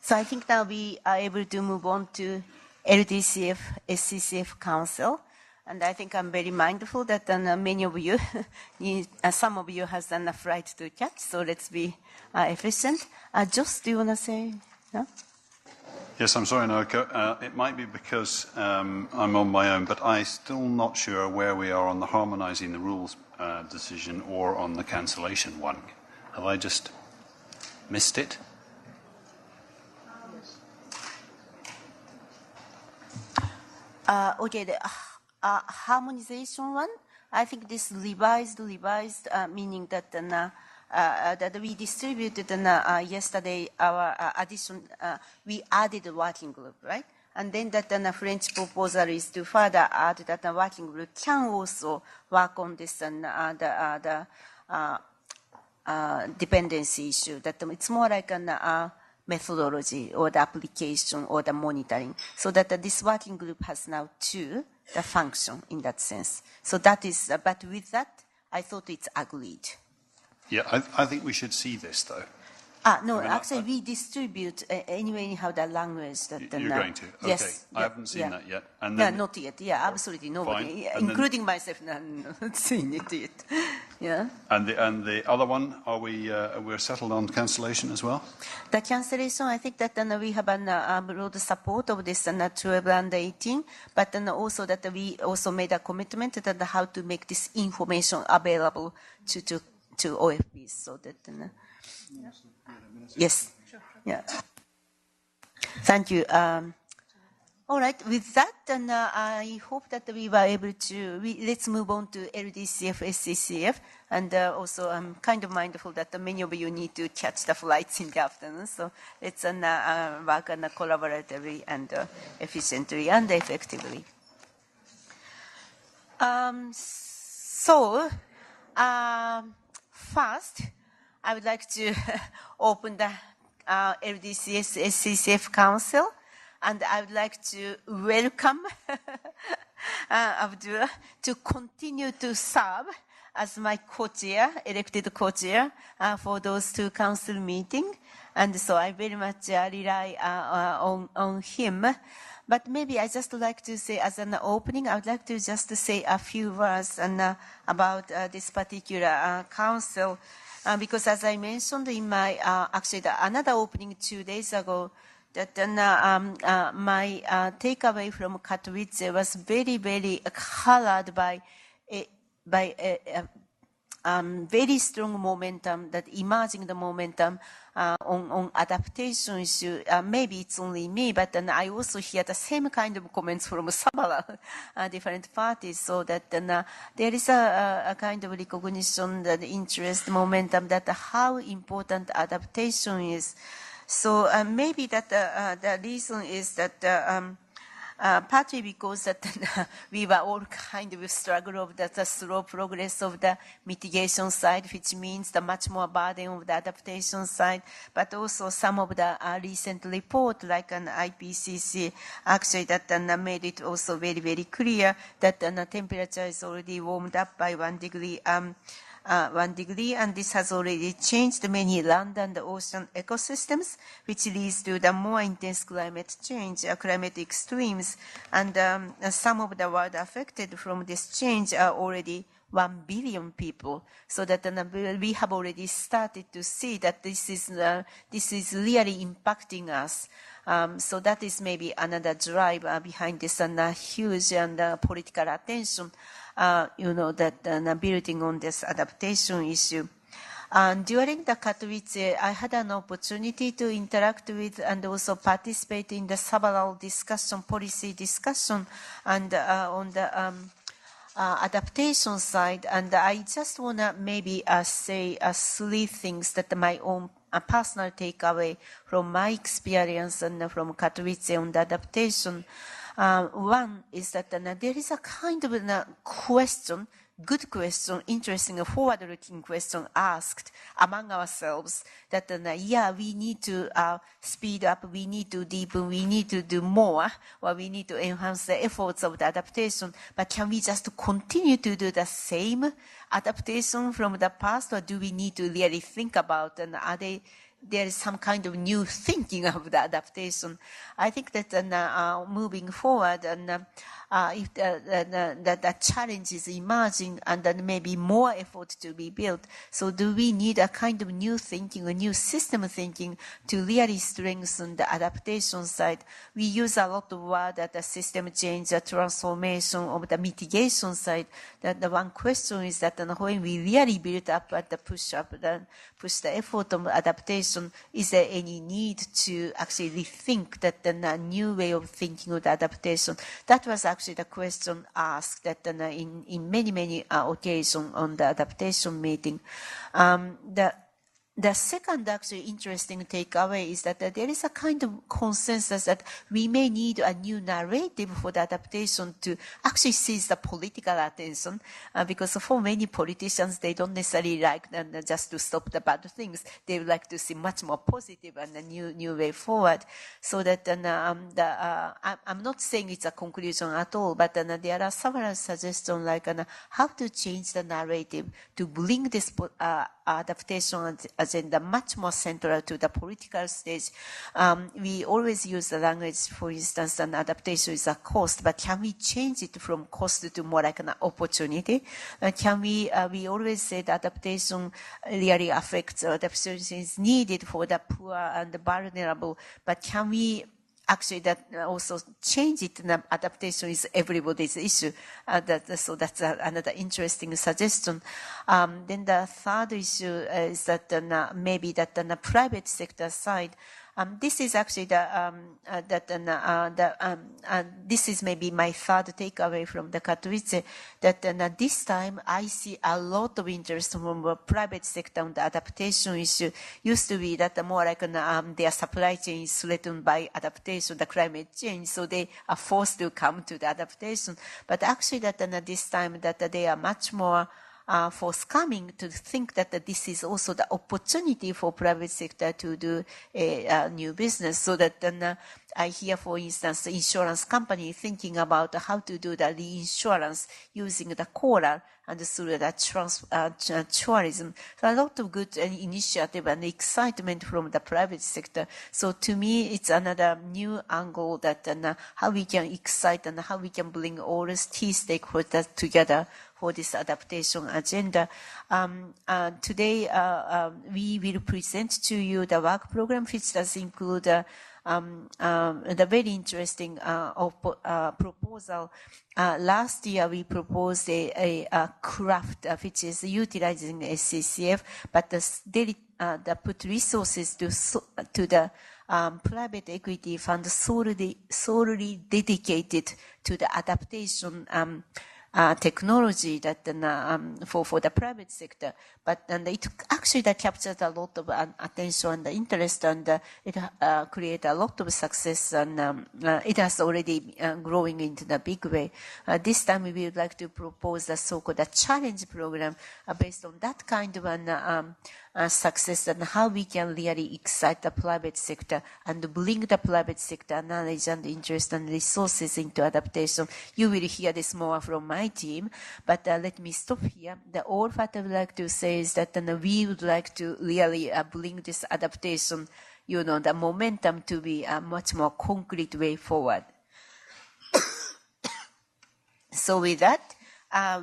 So I think now we are able to move on to LDCF, SCCF Council. And I think I'm very mindful that many of you, some of you has done a flight to catch, so let's be efficient. Joss, do you want to say? No? Yes, I'm sorry, Naoko. It might be because I'm on my own, but I'm still not sure where we are on the harmonising the rules decision or on the cancellation one. Have I just missed it? Okay, the harmonization one, I think this revised, meaning that that we distributed yesterday our addition, we added a working group, right? And then that the French proposal is to further add that the working group can also work on this and the dependency issue. That it's more like an methodology or the application or the monitoring. So that this working group has now the function in that sense. So that is, but with that, I thought it's agreed. Yeah, I think we should see this, though. No, actually, we distribute anyway, anyhow, the language that... You're going to? Okay. Yes. I haven't seen that yet. And then, not yet. Yeah, absolutely nobody, including myself, not seen it yet. Yeah. And the other one, are we're settled on cancellation as well? The cancellation, I think that we have a broad support of this 12 and 18, but then also that we also made a commitment that how to make this information available to OFPs, so that Yes. Yeah. Thank you. All right. With that, then I hope that we were able to. Let's move on to LDCF, SCCF, and also I'm kind of mindful that many of you need to catch the flights in the afternoon. So let's work collaboratively and efficiently and effectively. First, I would like to open the LDCS SCCF Council, and I would like to welcome Abdul to continue to serve as my co-chair, elected co-chair for those two council meetings. And so I very much rely on him. But maybe I just like to say, as an opening, I would like to just say a few words about this particular council, because as I mentioned in my actually another opening 2 days ago, that my takeaway from Katowice was very, very colored by very strong momentum, that emerging the momentum on adaptation issue. Maybe it's only me, but then I also hear the same kind of comments from several different parties, so that there is a kind of recognition, that interest, momentum, that how important adaptation is. So maybe that the reason is that partly because that we were all kind of struggle of the slow progress of the mitigation side, which means the much more burden of the adaptation side, but also some of the recent report, like an IPCC, actually that made it also very, very clear that the temperature is already warmed up by 1 degree. 1 degree, and this has already changed many land and ocean ecosystems, which leads to the more intense climate change, climate extremes, and some of the world affected from this change are already 1 billion people. So that we have already started to see that this is really impacting us. So that is maybe another driver behind this huge political attention. That building on this adaptation issue. During the Katowice, I had an opportunity to interact with and also participate in the several policy discussion, and on the adaptation side. And I just want to maybe say 3 things that my own personal takeaway from my experience and from Katowice on the adaptation. One is that there is a kind of a question, good question, interesting, forward-looking question asked among ourselves, that we need to speed up, we need to deepen, we need to do more, or we need to enhance the efforts of the adaptation. But can we just continue to do the same adaptation from the past, or do we need to really think about, and there is some kind of new thinking of the adaptation? I think that moving forward, and if the challenge is emerging, and then maybe more effort to be built. So do we need a kind of new thinking, a new system thinking to really strengthen the adaptation side? We use a lot of words that the system change, the transformation of the mitigation side. That the one question is that when we really build up at the push the effort of adaptation, is there any need to actually rethink that the new way of thinking of the adaptation? That was actually the question asked that in many occasions on the adaptation meeting. The second actually interesting takeaway is that there is a kind of consensus that we may need a new narrative for the adaptation to actually seize the political attention, because for many politicians, they don't necessarily like just to stop the bad things. They would like to see much more positive and a new way forward. So that I'm not saying it's a conclusion at all, but there are several suggestions like how to change the narrative to bring this adaptation agenda much more central to the political stage. We always use the language, for instance, an adaptation is a cost, but can we change it from cost to more like an opportunity? Can we always say that adaptation really affects, adaptation is needed for the poor and the vulnerable, but can we actually that also change it. And adaptation is everybody's issue. So that's another interesting suggestion. Then the third issue is that maybe that on the private sector side, this is actually this is maybe my third takeaway from the Katowice, that this time I see a lot of interest from the private sector on the adaptation issue. Used to be that more like their supply chain is threatened by adaptation, the climate change, so they are forced to come to the adaptation. But actually that this time that they are much more forthcoming to think that this is also the opportunity for private sector to do a new business. So that then I hear, for instance, the insurance company thinking about how to do the reinsurance using the coral and through the tourism. So a lot of good initiative and excitement from the private sector. So to me, it's another new angle that how we can excite and how we can bring all these key stakeholders together for this adaptation agenda. Today, we will present to you the work program, which does include the very interesting proposal. Last year, we proposed a craft which is utilizing SCCF, but the put resources to the private equity fund solely dedicated to the adaptation technology that for the private sector, but it actually that captured a lot of attention and interest, and it created a lot of success, and it has already growing into the big way. This time we would like to propose the so-called challenge program based on that kind of an success, and how we can really excite the private sector and bring the private sector knowledge and interest and resources into adaptation. You will hear this more from my team, but let me stop here. All what I would like to say is that we would like to really bring this adaptation, the momentum to be a much more concrete way forward. So with that,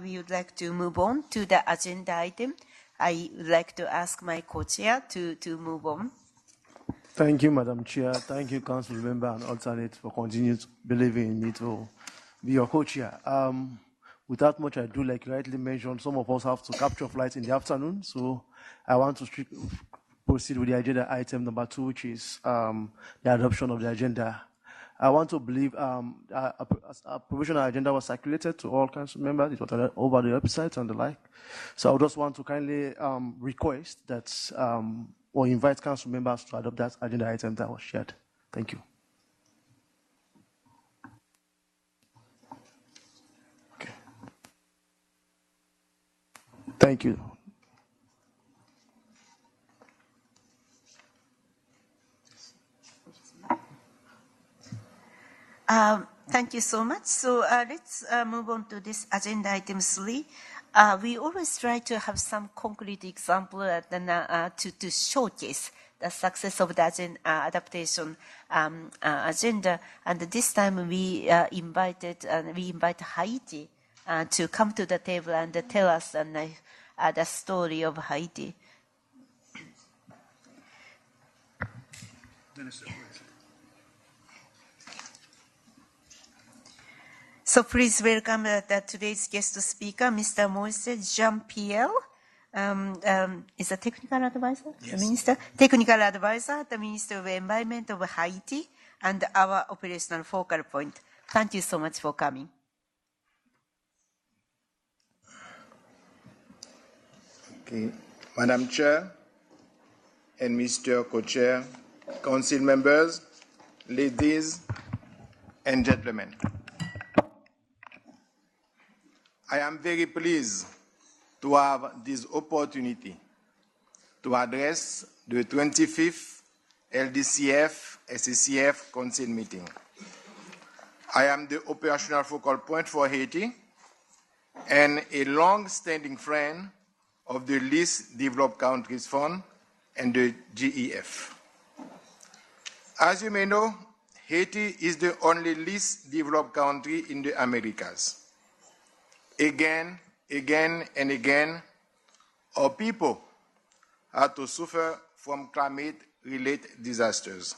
we would like to move on to the agenda item. I would like to ask my co-chair to move on. Thank you, Madam Chair. Thank you, Council Member and alternate, for continuing believing in me to be your co-chair. Without much ado, like you rightly mentioned, some of us have to capture flights in the afternoon, so I want to proceed with the agenda item number 2, which is the adoption of the agenda. I want to believe a provisional agenda was circulated to all council members. It was over the website and the like. So I just want to kindly request that or invite council members to adopt that agenda item that was shared. Thank you. Okay. Thank you. Thank you so much. So let's move on to this agenda item 3. We always try to have some concrete example to showcase the success of the adaptation agenda. And this time we invite Haiti to come to the table and tell us the story of Haiti. So please welcome today's guest speaker, Mr. Moise Jean-Pierre. Is a technical advisor? Yes. The minister? Technical advisor at the Ministry of Environment of Haiti and our operational focal point. Thank you so much for coming. Okay. Madam Chair and Mr. Co-Chair, Council members, ladies and gentlemen. I am very pleased to have this opportunity to address the 25th LDCF SCCF Council meeting. I am the operational focal point for Haiti and a long-standing friend of the Least Developed Countries Fund and the GEF. As you may know, Haiti is the only least developed country in the Americas. Again, and again, our people had to suffer from climate-related disasters.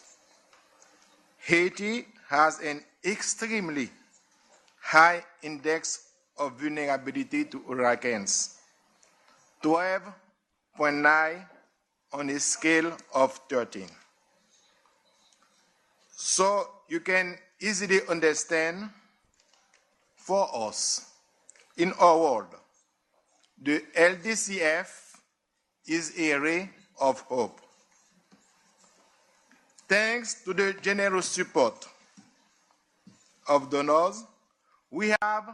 Haiti has an extremely high index of vulnerability to hurricanes, 12.9 on a scale of 13. So you can easily understand, for us, in our world, the LDCF is a ray of hope. Thanks to the generous support of donors, we have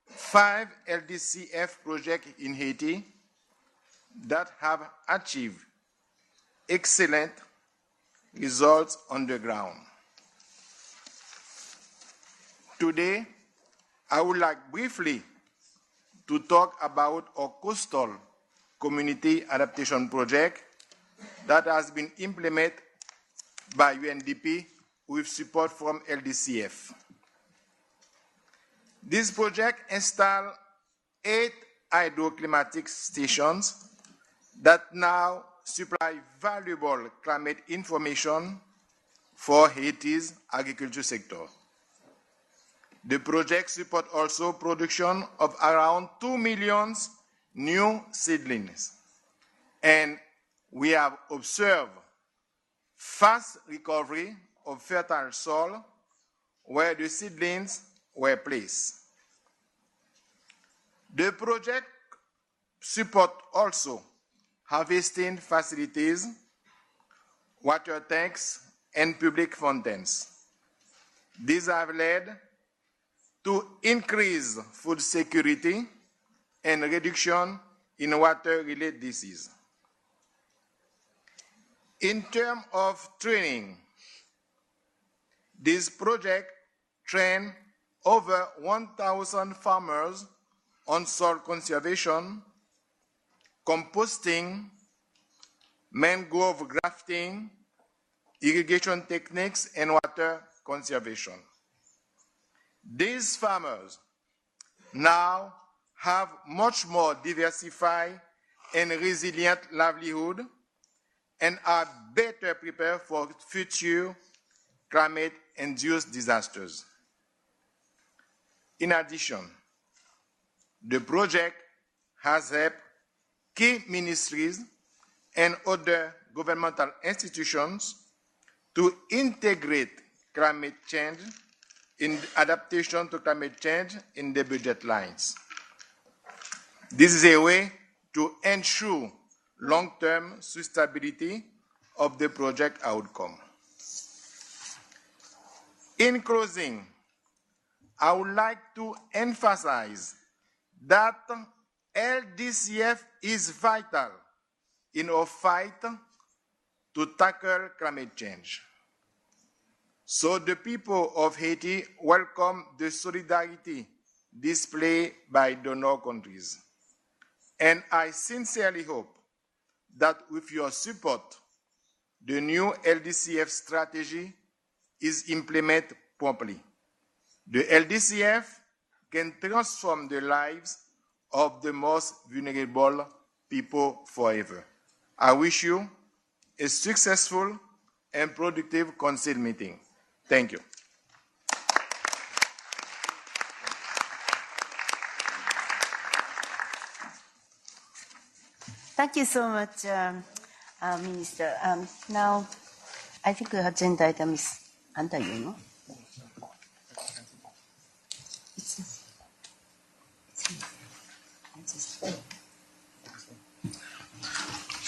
5 LDCF projects in Haiti that have achieved excellent results on the ground. Today, I would like briefly to talk about our coastal community adaptation project that has been implemented by UNDP with support from LDCF. This project installs 8 hydroclimatic stations that now supply valuable climate information for Haiti's agriculture sector. The project supports also production of around 2 million new seedlings, and we have observed fast recovery of fertile soil where the seedlings were placed. The project supports also harvesting facilities, water tanks, and public fountains. These have led to increased food security and reduction in water-related disease. In terms of training, this project trained over 1,000 farmers on soil conservation, composting, mangrove grafting, irrigation techniques, and water conservation. These farmers now have much more diversified and resilient livelihood and are better prepared for future climate-induced disasters. In addition, the project has helped key ministries and other governmental institutions to integrate climate change in adaptation to climate change in the budget lines. This is a way to ensure long-term sustainability of the project outcome. In closing, I would like to emphasize that LDCF is vital in our fight to tackle climate change. So the people of Haiti welcome the solidarity displayed by donor countries. And I sincerely hope that with your support, the new LDCF strategy is implemented properly. The LDCF can transform the lives of the most vulnerable people forever. I wish you a successful and productive council meeting. Thank you. Thank you so much, Minister. Now, I think the agenda item is under you, no?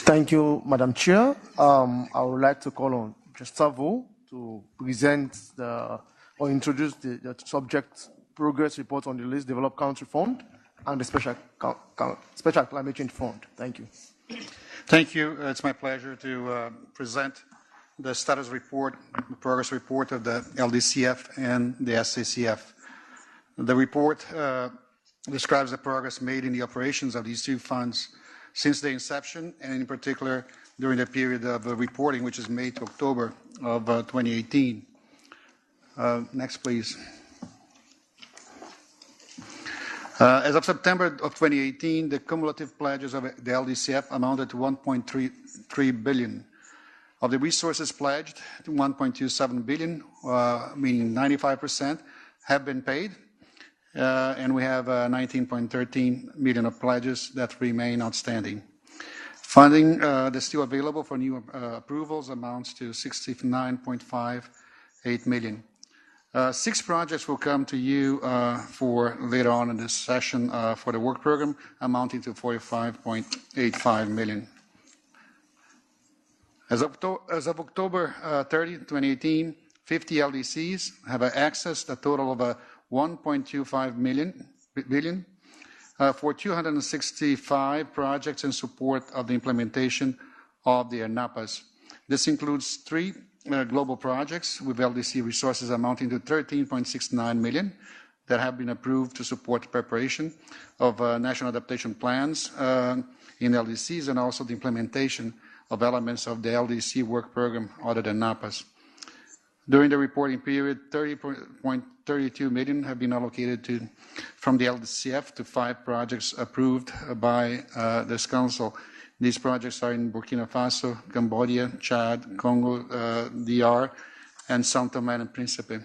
Thank you, Madam Chair. I would like to call on Gustavo to present or introduce the subject progress report on the least developed country fund and the special climate change fund. Thank you. Thank you. It's my pleasure to present the status report, the progress report of the LDCF and the SACF. The report describes the progress made in the operations of these two funds since the inception, and in particular during the period of reporting, which is May to October of 2018. Next, please. As of September of 2018, the cumulative pledges of the LDCF amounted to 1.33 billion, Of the resources pledged, 1.27 billion, meaning 95%, have been paid, and we have 19.13 million of pledges that remain outstanding. Funding that's still available for new approvals amounts to 69.58 million. 6 projects will come to you for later on in this session for the work program, amounting to 45.85 million. As of October 30, 2018, 50 LDCs have accessed a total of 1.25 billion for 265 projects in support of the implementation of the NAPAs. This includes 3 global projects with LDC resources amounting to 13.69 million that have been approved to support the preparation of national adaptation plans in LDCs and also the implementation of elements of the LDC work program other than NAPAs. During the reporting period, 30.32 million have been allocated from the LDCF to 5 projects approved by this council. These projects are in Burkina Faso, Cambodia, Chad, Congo, DR, and São Tomé and Príncipe.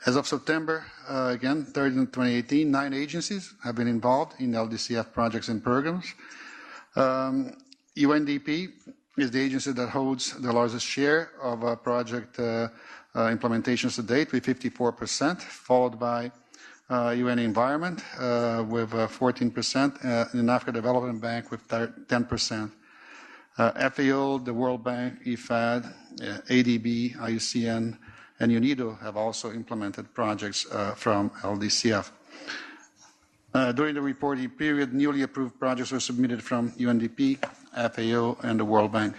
As of September, 30, 2018, 9 agencies have been involved in LDCF projects and programs. UNDP is the agency that holds the largest share of project implementations to date with 54%, followed by UN Environment with 14%, and Africa Development Bank with 10%. FAO, the World Bank, IFAD, ADB, IUCN, and UNIDO have also implemented projects from LDCF. During the reporting period, newly approved projects were submitted from UNDP, FAO, and the World Bank.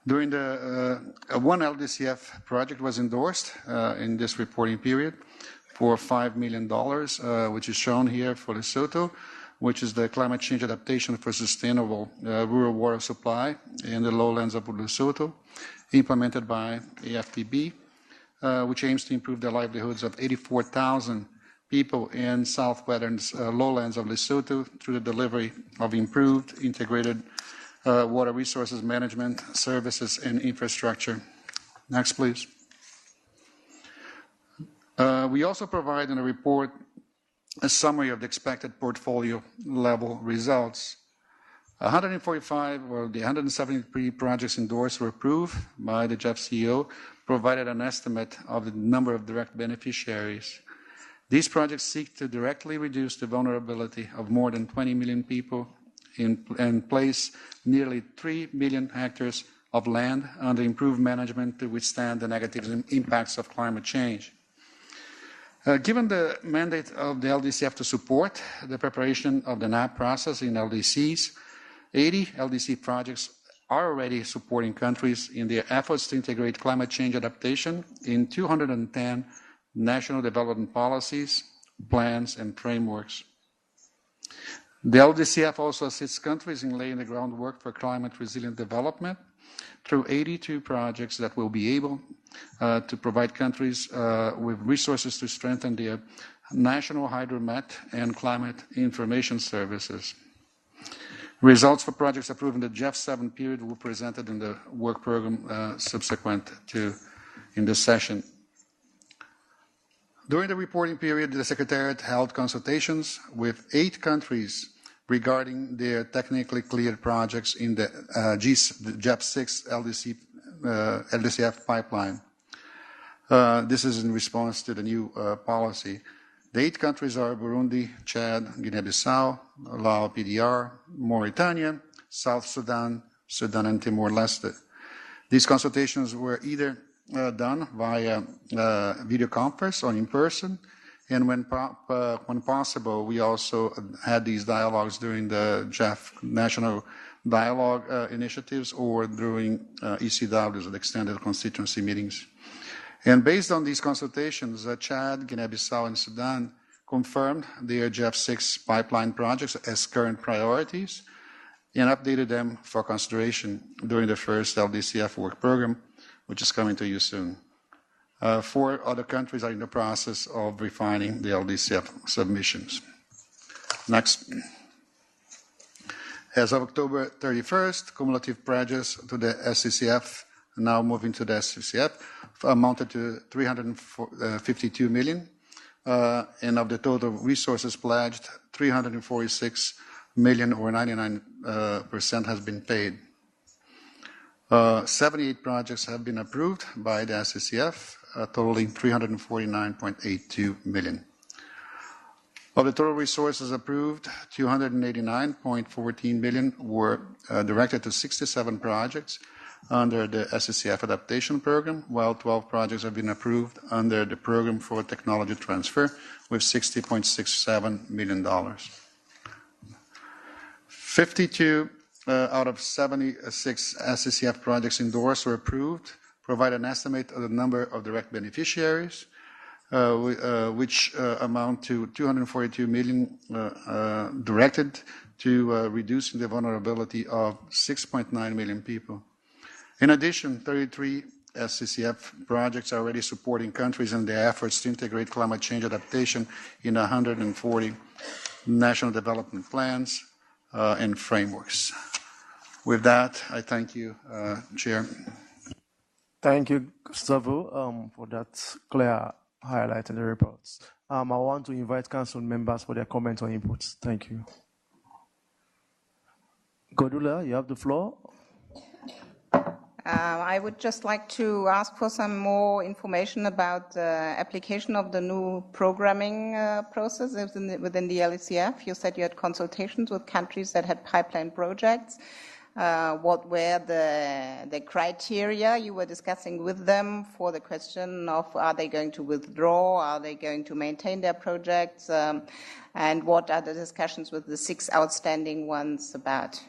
During the one LDCF project was endorsed in this reporting period for $5 million, which is shown here for Lesotho, which is the climate change adaptation for sustainable rural water supply in the lowlands of Lesotho, implemented by AFPB, which aims to improve the livelihoods of 84,000 people in southwestern lowlands of Lesotho through the delivery of improved integrated water resources management services and infrastructure. Next, please. We also provide in a report a summary of the expected portfolio level results. 145 or the 173 projects endorsed or approved by the GEF CEO provided an estimate of the number of direct beneficiaries. These projects seek to directly reduce the vulnerability of more than 20 million people and place nearly 3 million hectares of land under improved management to withstand the negative impacts of climate change. Given the mandate of the LDCF to support the preparation of the NAP process in LDCs, 80 LDC projects are already supporting countries in their efforts to integrate climate change adaptation in 210 national development policies, plans, and frameworks. The LDCF also assists countries in laying the groundwork for climate-resilient development through 82 projects that will be able to provide countries with resources to strengthen their national hydromet and climate information services. Results for projects approved in the GEF 7 period were presented in the work program subsequent to in this session. During the reporting period, the Secretariat held consultations with 8 countries regarding their technically cleared projects in the GEF 6 LDCF pipeline. This is in response to the new policy. The 8 countries are Burundi, Chad, Guinea-Bissau, Laos PDR, Mauritania, South Sudan, Sudan, and Timor-Leste. These consultations were either done via video conference or in person, and when possible, we also had these dialogues during the GEF National Dialogue initiatives or during ECWs, the Extended Constituency Meetings. And based on these consultations, Chad, Guinea-Bissau, and Sudan confirmed their GEF 6 pipeline projects as current priorities and updated them for consideration during the first LDCF work program, which is coming to you soon. 4 other countries are in the process of refining the LDCF submissions. Next. As of October 31st, cumulative pledges to the SCCF, now moving to the SCCF, amounted to 352 million. And of the total resources pledged, 346 million, or 99%, has been paid. 78 projects have been approved by the SCCF, totaling 349.82 million. Of the total resources approved, 289.14 million were directed to 67 projects under the SCCF adaptation program, while 12 projects have been approved under the program for technology transfer with $60.67 million. 52 out of 76 SCCF projects endorsed or approved provide an estimate of the number of direct beneficiaries, which amount to 242 million directed to reducing the vulnerability of 6.9 million people. In addition, 33 SCCF projects are already supporting countries in their efforts to integrate climate change adaptation in 140 national development plans and frameworks. With that, I thank you, Chair. Thank you, Gustavo, for that clear highlight in the reports. I want to invite council members for their comments or inputs. Thank you. Godula, you have the floor. I would just like to ask for some more information about the application of the new programming process within the LECF. You said you had consultations with countries that had pipeline projects. What were the criteria you were discussing with them for the question of are they going to withdraw, are they going to maintain their projects, and what are the discussions with the 6 outstanding ones about?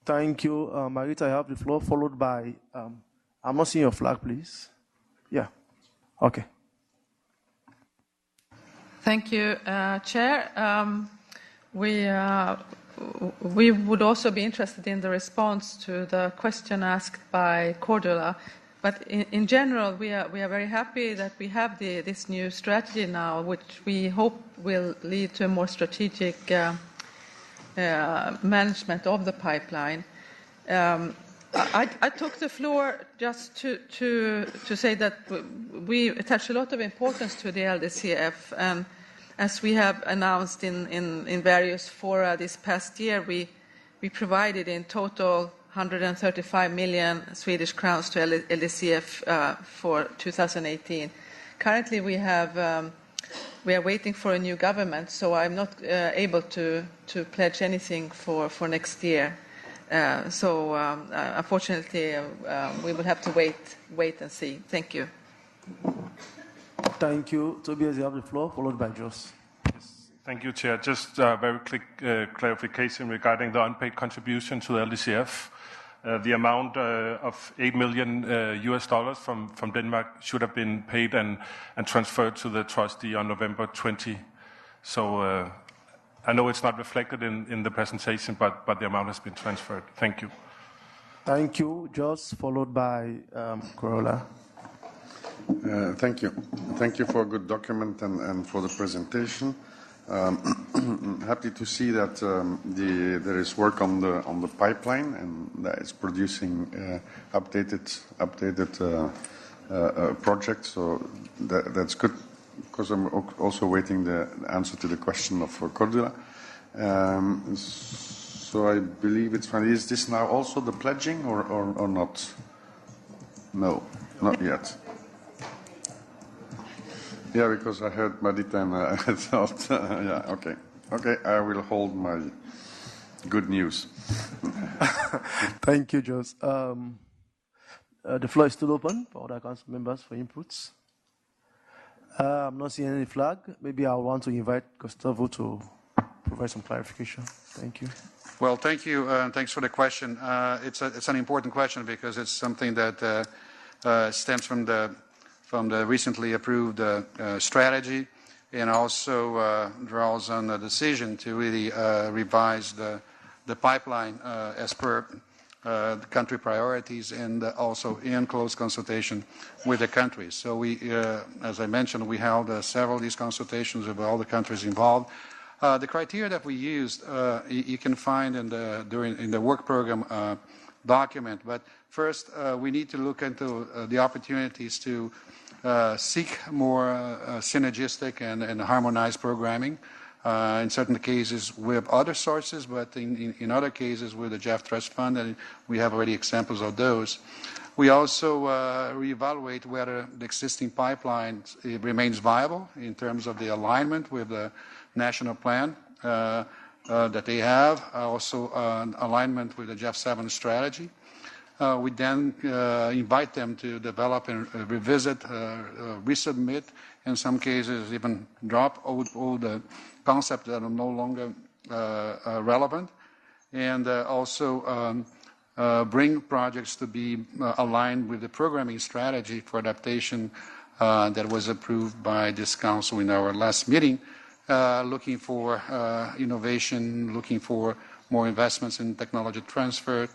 Thank you. Marita, I have the floor, followed by, I'm not seeing your flag, please. Yeah, okay. Thank you, Chair. We would also be interested in the response to the question asked by Cordula. But in general, we are very happy that we have this new strategy now, which we hope will lead to a more strategic management of the pipeline. I took the floor just to say that we attach a lot of importance to the LDCF, and as we have announced in various fora this past year, we provided in total 135 million Swedish crowns to LDCF for 2018. Currently, we are waiting for a new government, so I'm not able to pledge anything for next year. Unfortunately, we will have to wait and see. Thank you. Thank you. Tobias, you have the floor, followed by Jos. Yes, thank you, Chair. Just a very quick clarification regarding the unpaid contribution to the LDCF. The amount of $8 million US from Denmark should have been paid and transferred to the trustee on November 20. So I know it's not reflected in the presentation, but the amount has been transferred. Thank you. Thank you, Jos, followed by Corolla. Thank you. Thank you for a good document and for the presentation. Happy to see that there is work on the pipeline and that it's producing updated projects. So that's good, because I'm also waiting the answer to the question of Cordula. So I believe it's fine. Is this now also the pledging or not? No, not yet. Yeah, because I heard Marita and I thought, yeah, okay. Okay, I will hold my good news. Thank you, Jos. The floor is still open for other council members for inputs. I'm not seeing any flag. Maybe I want to invite Gustavo to provide some clarification. Thank you. Well, thank you, and thanks for the question. It's an important question because it's something that stems from the recently approved strategy, and also draws on the decision to really revise the pipeline as per the country priorities, and also in close consultation with the countries. So we, as I mentioned, we held several of these consultations with all the countries involved. The criteria that we used, you can find in the work program document. But first, we need to look into the opportunities to seek more synergistic and harmonized programming. In certain cases with other sources, but in other cases with the GEF Trust Fund, and we have already examples of those. We also reevaluate whether the existing pipeline remains viable in terms of the alignment with the national plan that they have, also alignment with the GEF 7 strategy. We then invite them to develop and revisit, resubmit, in some cases even drop all the concepts that are no longer relevant, and also bring projects to be aligned with the programming strategy for adaptation that was approved by this council in our last meeting, looking for innovation, looking for more investments in technology transfer,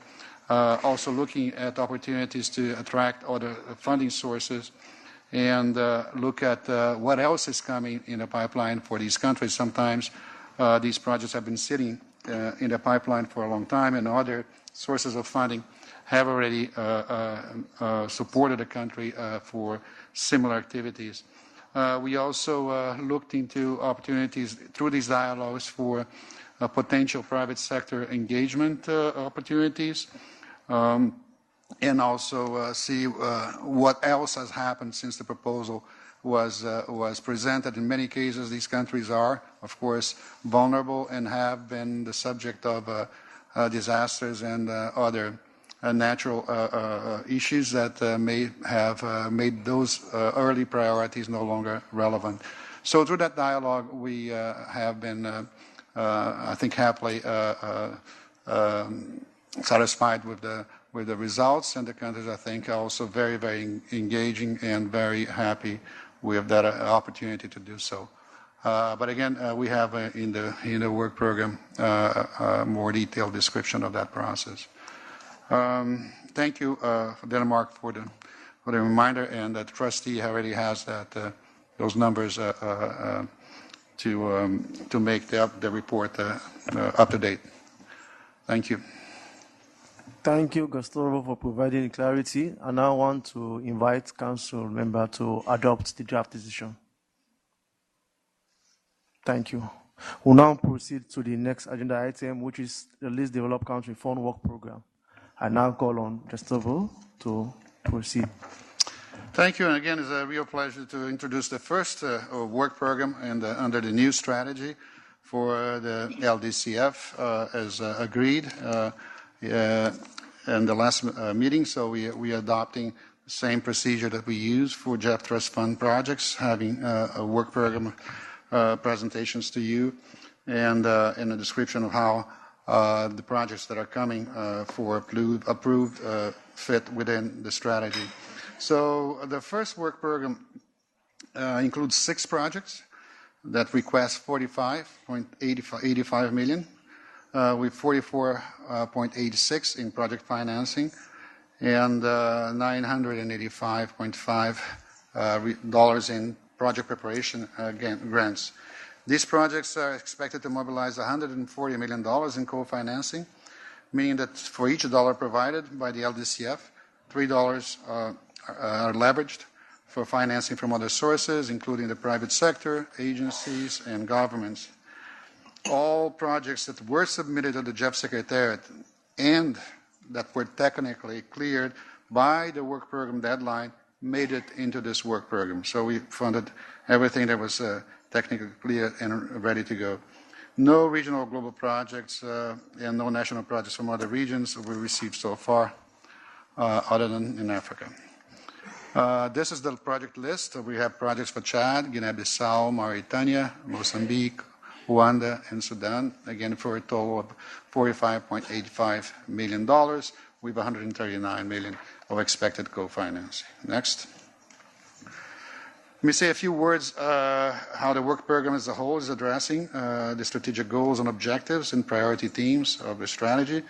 also looking at opportunities to attract other funding sources, and look at what else is coming in the pipeline for these countries. Sometimes these projects have been sitting in the pipeline for a long time, and other sources of funding have already supported the country for similar activities. We also looked into opportunities through these dialogues for potential private sector engagement opportunities, and also see what else has happened since the proposal was presented. In many cases, these countries are, of course, vulnerable and have been the subject of disasters and other natural issues that may have made those early priorities no longer relevant. So through that dialogue, we have been, I think, happily satisfied with the results, and the countries, I think, are also very, very engaging and very happy with that opportunity to do so. But again, we have in the work program a more detailed description of that process. Thank you, Denmark, for the reminder, and the trustee already has those numbers to make the report up to date. Thank you. Thank you, Gustavo, for providing clarity. I now want to invite Council member to adopt the draft decision. Thank you. We'll now proceed to the next agenda item, which is the Least Developed Country Fund Work Program. I now call on Gustavo to proceed. Thank you, and again, it's a real pleasure to introduce the first work program under the new strategy for the LDCF, as agreed in the last meeting. So we are adopting the same procedure that we use for GEF Trust Fund projects, having a work program presentations to you, and in a description of how the projects that are coming for approved fit within the strategy. So the first work program includes 6 projects that request 45.85 million, with 44.86 in project financing and $985.5 in project preparation grants. These projects are expected to mobilize $140 million in co-financing, meaning that for each dollar provided by the LDCF, $3 are leveraged for financing from other sources, including the private sector, agencies, and governments. All projects that were submitted to the GEF Secretariat and that were technically cleared by the work program deadline made it into this work program. So we funded everything that was technically clear and ready to go. No regional or global projects and no national projects from other regions were received so far, other than in Africa. This is the project list. We have projects for Chad, Guinea-Bissau, Mauritania, Mozambique, Rwanda, and Sudan, again for a total of $45.85 million with $139 million of expected co-financing. Next. Let me say a few words how the work program as a whole is addressing the strategic goals and objectives and priority themes of the strategy.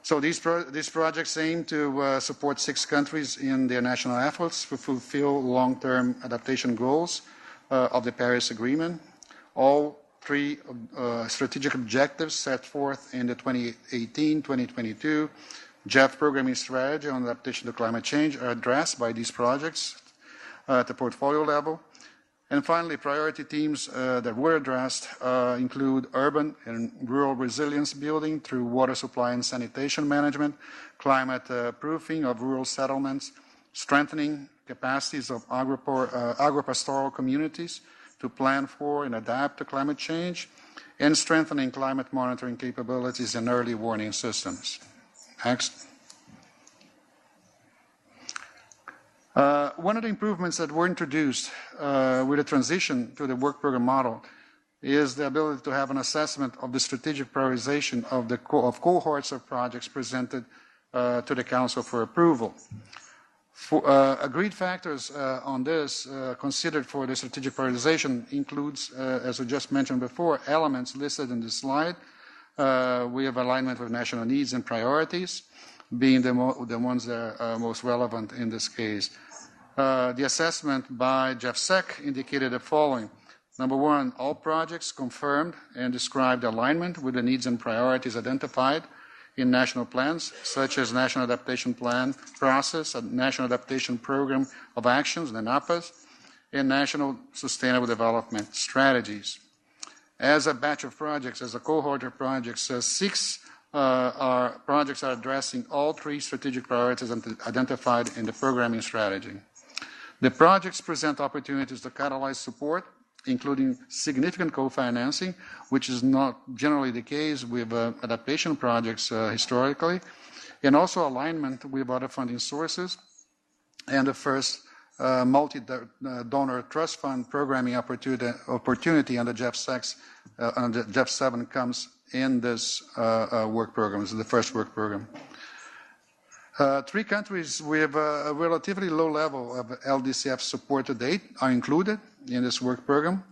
So these projects aim to support 6 countries in their national efforts to fulfill long-term adaptation goals of the Paris Agreement. All three strategic objectives set forth in the 2018-2022 GEF programming strategy on adaptation to climate change are addressed by these projects at the portfolio level. And finally, priority themes that were addressed include urban and rural resilience building through water supply and sanitation management, climate proofing of rural settlements, strengthening capacities of agropastoral communities to plan for and adapt to climate change, and strengthening climate monitoring capabilities and early warning systems. Next. One of the improvements that were introduced with the transition to the work program model is the ability to have an assessment of the strategic prioritization of the cohorts of projects presented to the Council for approval. Agreed factors on this considered for the strategic prioritization includes, as we just mentioned before, elements listed in this slide. We have alignment with national needs and priorities, being the ones that are most relevant in this case. The assessment by GEFSEC indicated the following. Number one, all projects confirmed and described alignment with the needs and priorities identified in national plans, such as National Adaptation Plan process, a National Adaptation Program of Actions, the NAPAs, and National Sustainable Development Strategies. As a batch of projects, as a cohort of projects, six projects are addressing all three strategic priorities identified in the programming strategy. The projects present opportunities to catalyze support, including significant co-financing, which is not generally the case with adaptation projects historically, and also alignment with other funding sources, and the first multi-donor trust fund programming opportunity under GEF6, under GEF7 comes in this work program. This is the first work program. Three countries with a relatively low level of LDCF support to date are included in this work program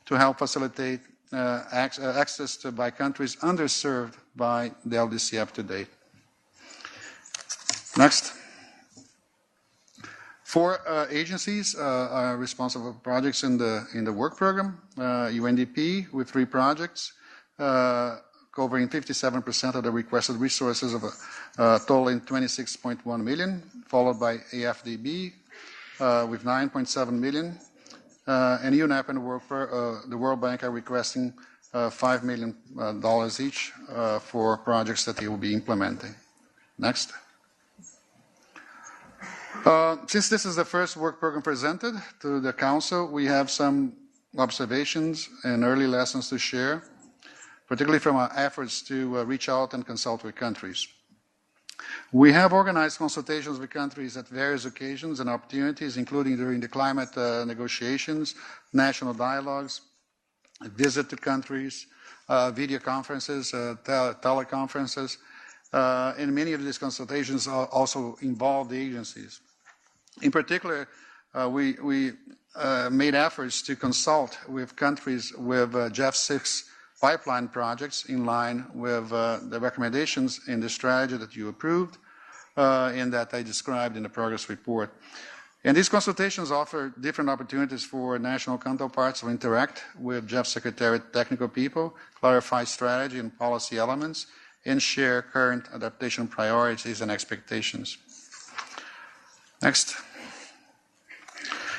to help facilitate access to by countries underserved by the LDCF to date. Next. Four agencies are responsible for projects in the work program. UNDP with 3 projects, covering 57% of the requested resources of totaling 26.1 million, followed by AFDB with 9.7 million, and UNEP and the World Bank are requesting $5 million each for projects that they will be implementing. Next. Since this is the first work program presented to the Council, we have some observations and early lessons to share, particularly from our efforts to reach out and consult with countries. We have organized consultations with countries at various occasions and opportunities, including during the climate negotiations, national dialogues, a visit to countries, video conferences, teleconferences, and many of these consultations also involve the agencies. In particular, we made efforts to consult with countries with GEF6 pipeline projects in line with the recommendations in the strategy that you approved and that I described in the progress report. And these consultations offer different opportunities for national counterparts to interact with GEF Secretariat technical people, clarify strategy and policy elements, and share current adaptation priorities and expectations. Next.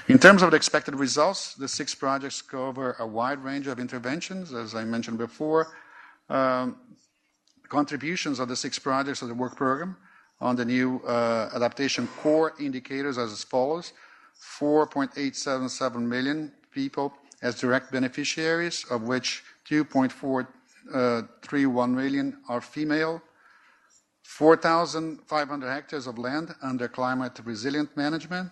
In terms of the expected results, the 6 projects cover a wide range of interventions, as I mentioned before. Contributions of the 6 projects of the work program on the new adaptation core indicators as follows: 4.877 million people as direct beneficiaries, of which 2.431 million are female, 4,500 hectares of land under climate resilient management,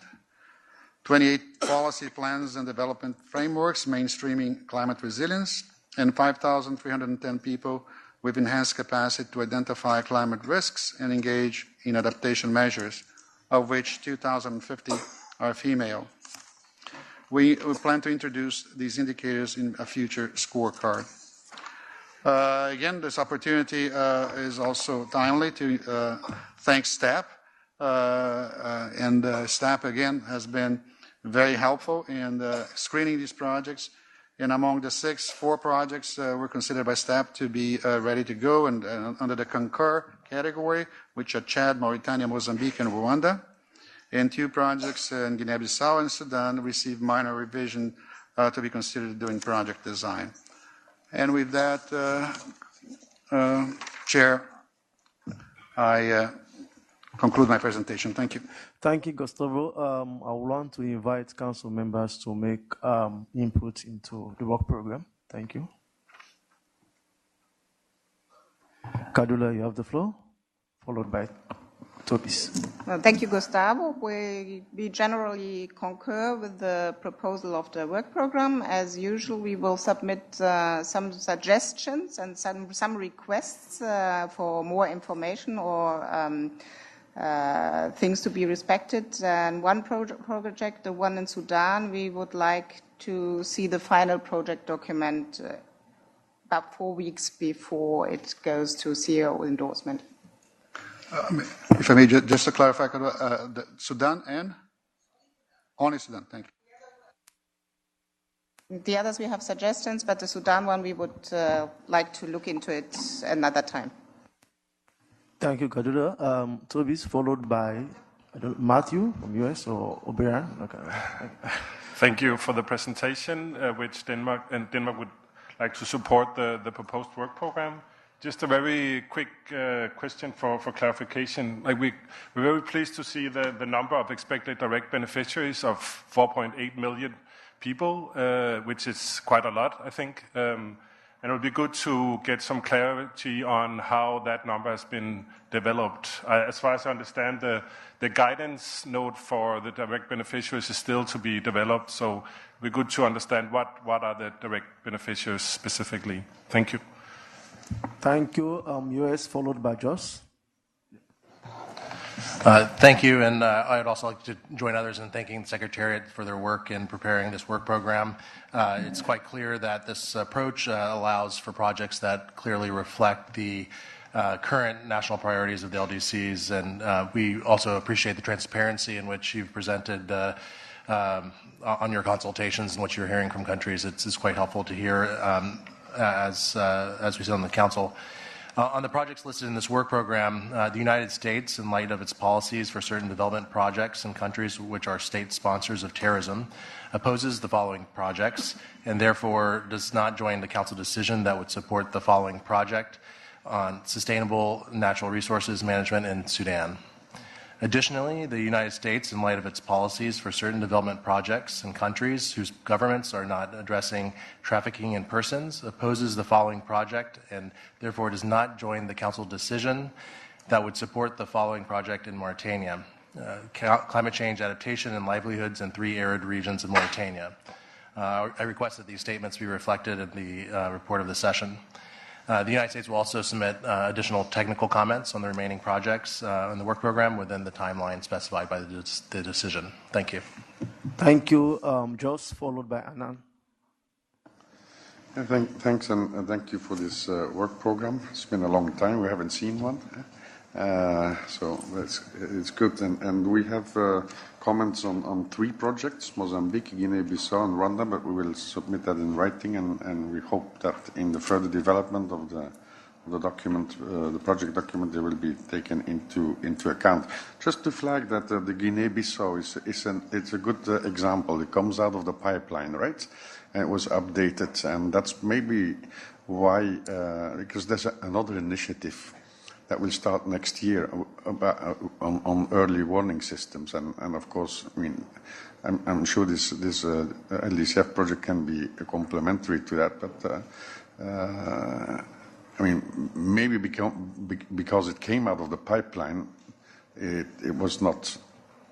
28 policy plans and development frameworks mainstreaming climate resilience, and 5,310 people with enhanced capacity to identify climate risks and engage in adaptation measures, of which 2,050 are female. We plan to introduce these indicators in a future scorecard. Again, this opportunity is also timely to thank STAP. STAP, again, has been very helpful in screening these projects And among the 6, 4 projects were considered by staff to be ready to go and under the concur category, which are Chad, Mauritania, Mozambique, and Rwanda. And 2 projects in Guinea-Bissau and Sudan received minor revision to be considered during project design. And with that, Chair, I conclude my presentation. Thank you. Thank you, Gustavo. I would want to invite council members to make input into the work program. Thank you. Kadula, you have the floor, followed by Tobis. Thank you, Gustavo. We generally concur with the proposal of the work program. As usual, we will submit some suggestions and some requests for more information or things to be respected. And one project, the one in Sudan, we would like to see the final project document about 4 weeks before it goes to CEO endorsement. If I may, just to clarify, Sudan and? Only Sudan, thank you. The others we have suggestions, but the Sudan one we would like to look into it another time. Thank you, Kadula. Tobis, followed by Matthew from US or Oberon. Okay. Thank you for the presentation, which Denmark would like to support the proposed work program. Just a very quick question for clarification. Like we're very pleased to see the number of expected direct beneficiaries of 4.8 million people, which is quite a lot, I think. And it would be good to get some clarity on how that number has been developed. As far as I understand, the guidance note for the direct beneficiaries is still to be developed, so it would be good to understand what are the direct beneficiaries specifically. Thank you. Thank you. US, followed by Joss. Thank you, and I would also like to join others in thanking the Secretariat for their work in preparing this work program. It's quite clear that this approach allows for projects that clearly reflect the current national priorities of the LDCs, and we also appreciate the transparency in which you've presented on your consultations and what you're hearing from countries. It's quite helpful to hear as we sit on the Council. On the projects listed in this work program, the United States, in light of its policies for certain development projects in countries which are state sponsors of terrorism, opposes the following projects and therefore does not join the Council decision that would support the following project on sustainable natural resources management in Sudan. Additionally, the United States, in light of its policies for certain development projects in countries whose governments are not addressing trafficking in persons, opposes the following project and therefore does not join the Council decision that would support the following project in Mauritania. Climate change adaptation and livelihoods in 3 arid regions of Mauritania. I request that these statements be reflected in the report of the session. The United States will also submit additional technical comments on the remaining projects in the work program within the timeline specified by the decision. Thank you. Thank you, Joss, followed by Anand. Thanks, and thank you for this work program. It's been a long time. We haven't seen one. So it's good. And we have comments on 3 projects, Mozambique, Guinea-Bissau, and Rwanda, but we will submit that in writing, and we hope that in the further development of the document, the project document, they will be taken into account. Just to flag that the Guinea-Bissau it's a good example. It comes out of the pipeline, right? And it was updated, and that's maybe why, because there's another initiative that will start next year on early warning systems, and of course, I mean, I'm sure this LDCF project can be complementary to that, but I mean, maybe because it came out of the pipeline, it was not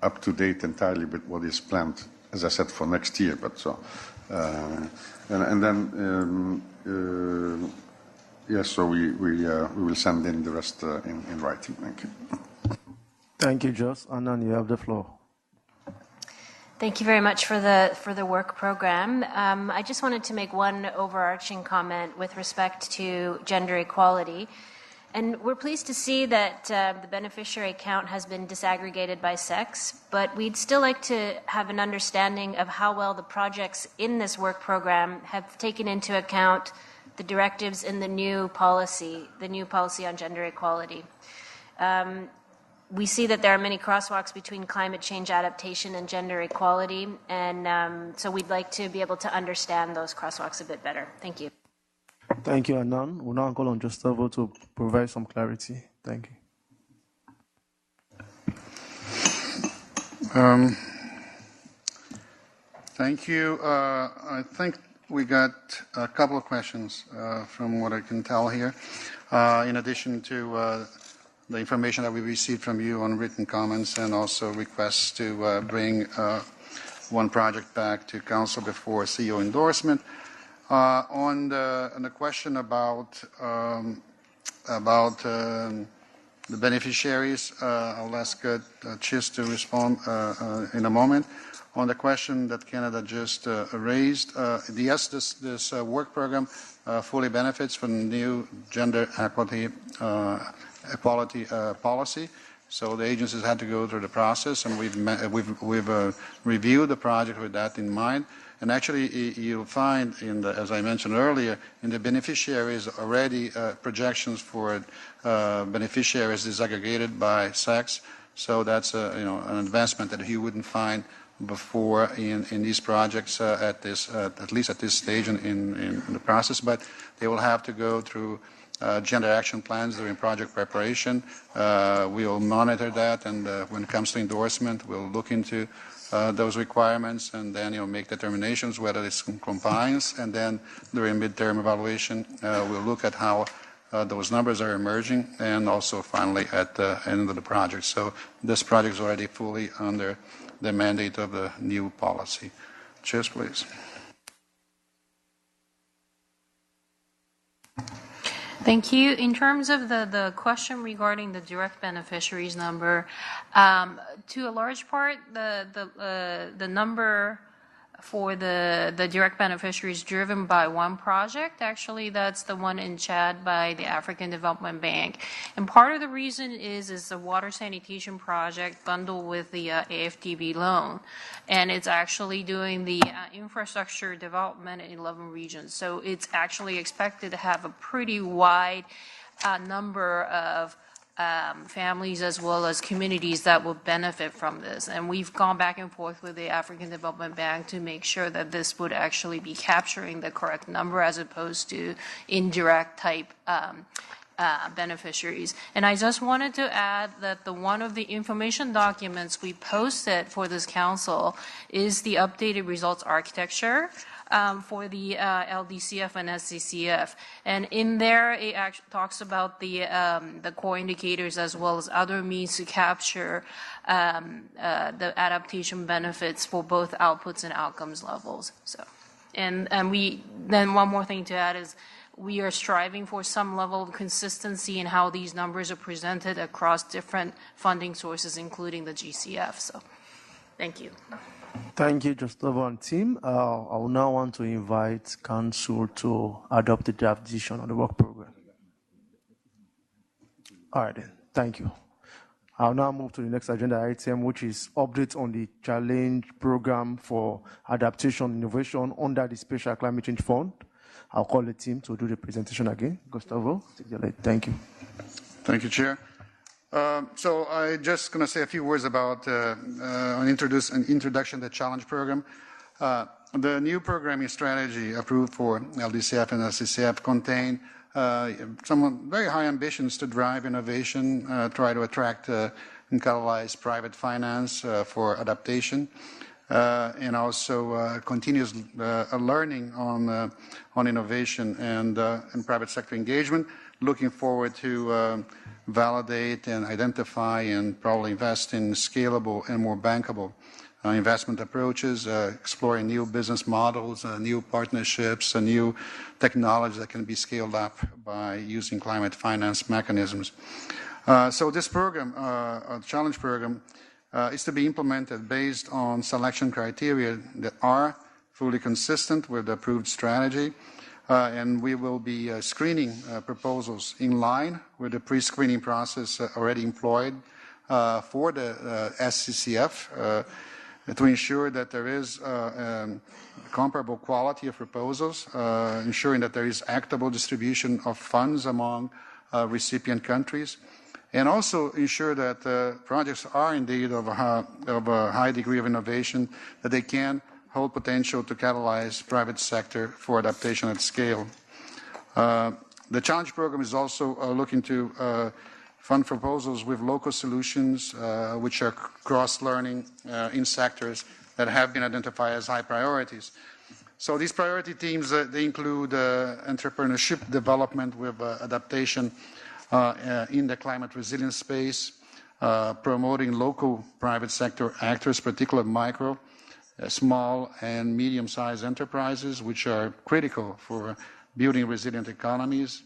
up to date entirely with what is planned, as I said, for next year. But so, and then. Yes, so we will send in the rest in writing. Thank you. Thank you, Joss. Anand, you have the floor. Thank you very much for the work program. I just wanted to make one overarching comment with respect to gender equality. And we're pleased to see that the beneficiary count has been disaggregated by sex, but we'd still like to have an understanding of how well the projects in this work program have taken into account the directives in the new policy on gender equality. We see that there are many crosswalks between climate change adaptation and gender equality, and so we'd like to be able to understand those crosswalks a bit better. Thank you. Thank you, Anand. We'll now call on Gustavo to provide some clarity. Thank you. Thank you. I think we got a couple of questions from what I can tell here. In addition to the information that we received from you on written comments and also requests to bring one project back to Council before CEO endorsement. On the question about the beneficiaries, I'll ask Chis to respond in a moment. On the question that Canada just raised, yes, this work program fully benefits from the new gender equality policy. So the agencies had to go through the process, and we've reviewed the project with that in mind. And actually, you'll find, as I mentioned earlier, in the beneficiaries already projections for beneficiaries disaggregated by sex. So that's an advancement that you wouldn't find before in these projects at least at this stage in the process. But they will have to go through gender action plans during project preparation. We will monitor that, and when it comes to endorsement, we'll look into those requirements and then make determinations whether it's in compliance. And then during midterm evaluation, we'll look at how those numbers are emerging, and also finally at the end of the project. So this project is already fully under the mandate of the new policy. Cheers, please. Thank you. In terms of the question regarding the direct beneficiaries number, to a large part, the number for the direct beneficiaries driven by one project. Actually, that's the one in Chad by the African Development Bank. And part of the reason is the water sanitation project bundled with the AFDB loan. And it's actually doing the infrastructure development in 11 regions. So it's actually expected to have a pretty wide number of families as well as communities that will benefit from this. And we've gone back and forth with the African Development Bank to make sure that this would actually be capturing the correct number as opposed to indirect type beneficiaries. And I just wanted to add that one of the information documents we posted for this council is the updated results architecture for the LDCF and SCCF. And in there, it actually talks about the core indicators as well as other means to capture the adaptation benefits for both outputs and outcomes levels. So, and then one more thing to add is we are striving for some level of consistency in how these numbers are presented across different funding sources, including the GCF. So, thank you. Thank you, Gustavo and team. I will now want to invite Council to adopt the draft decision on the work program. All right, then. Thank you. I'll now move to the next agenda item, which is updates on the challenge program for adaptation and innovation under the Special Climate Change Fund. I'll call the team to do the presentation again. Gustavo, take the lead. Thank you. Thank you, Chair. So I'm just going to say a few words about an introduction to the challenge program. The new programming strategy approved for LDCF and SCCF contain some very high ambitions to drive innovation, try to attract and catalyze private finance for adaptation, and also continuous learning on innovation and private sector engagement. Looking forward to validate and identify and probably invest in scalable and more bankable investment approaches, exploring new business models, new partnerships, and new technology that can be scaled up by using climate finance mechanisms. So this program, challenge program, is to be implemented based on selection criteria that are fully consistent with the approved strategy. and we will be screening proposals in line with the pre-screening process already employed for the SCCF to ensure that there is comparable quality of proposals, ensuring that there is equitable distribution of funds among recipient countries, and also ensure that projects are indeed of a high degree of innovation, that they can hold potential to catalyze private sector for adaptation at scale. The Challenge Program is also looking to fund proposals with local solutions which are cross-learning in sectors that have been identified as high priorities. So these priority themes, they include entrepreneurship development with adaptation in the climate resilience space, promoting local private sector actors, particularly micro, small and medium-sized enterprises, which are critical for building resilient economies,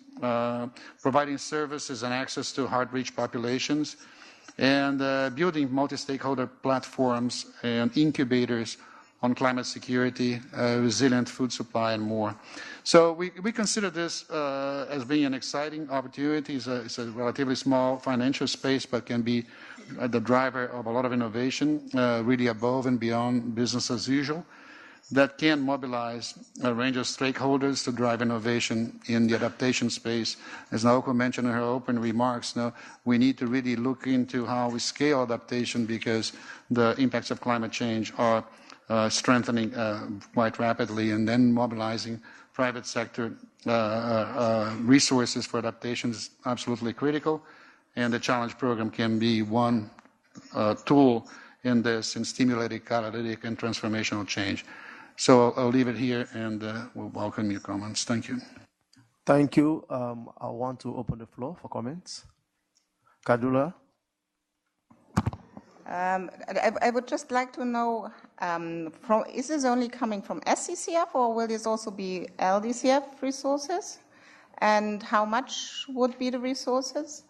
providing services and access to hard-reach populations, and building multi-stakeholder platforms and incubators on climate security, resilient food supply, and more. So we consider this as being an exciting opportunity. It's a relatively small financial space, but can be the driver of a lot of innovation, really above and beyond business as usual, that can mobilize a range of stakeholders to drive innovation in the adaptation space. As Naoko mentioned in her opening remarks, we need to really look into how we scale adaptation, because the impacts of climate change are strengthening quite rapidly, and then mobilizing private sector resources for adaptation is absolutely critical, and the Challenge Program can be one tool in this, in stimulating catalytic and transformational change. So I'll leave it here, and we'll welcome your comments. Thank you. Thank you. I want to open the floor for comments. Kadula? I would just like to know, is this only coming from SCCF, or will this also be LDCF resources? And how much would be the resources?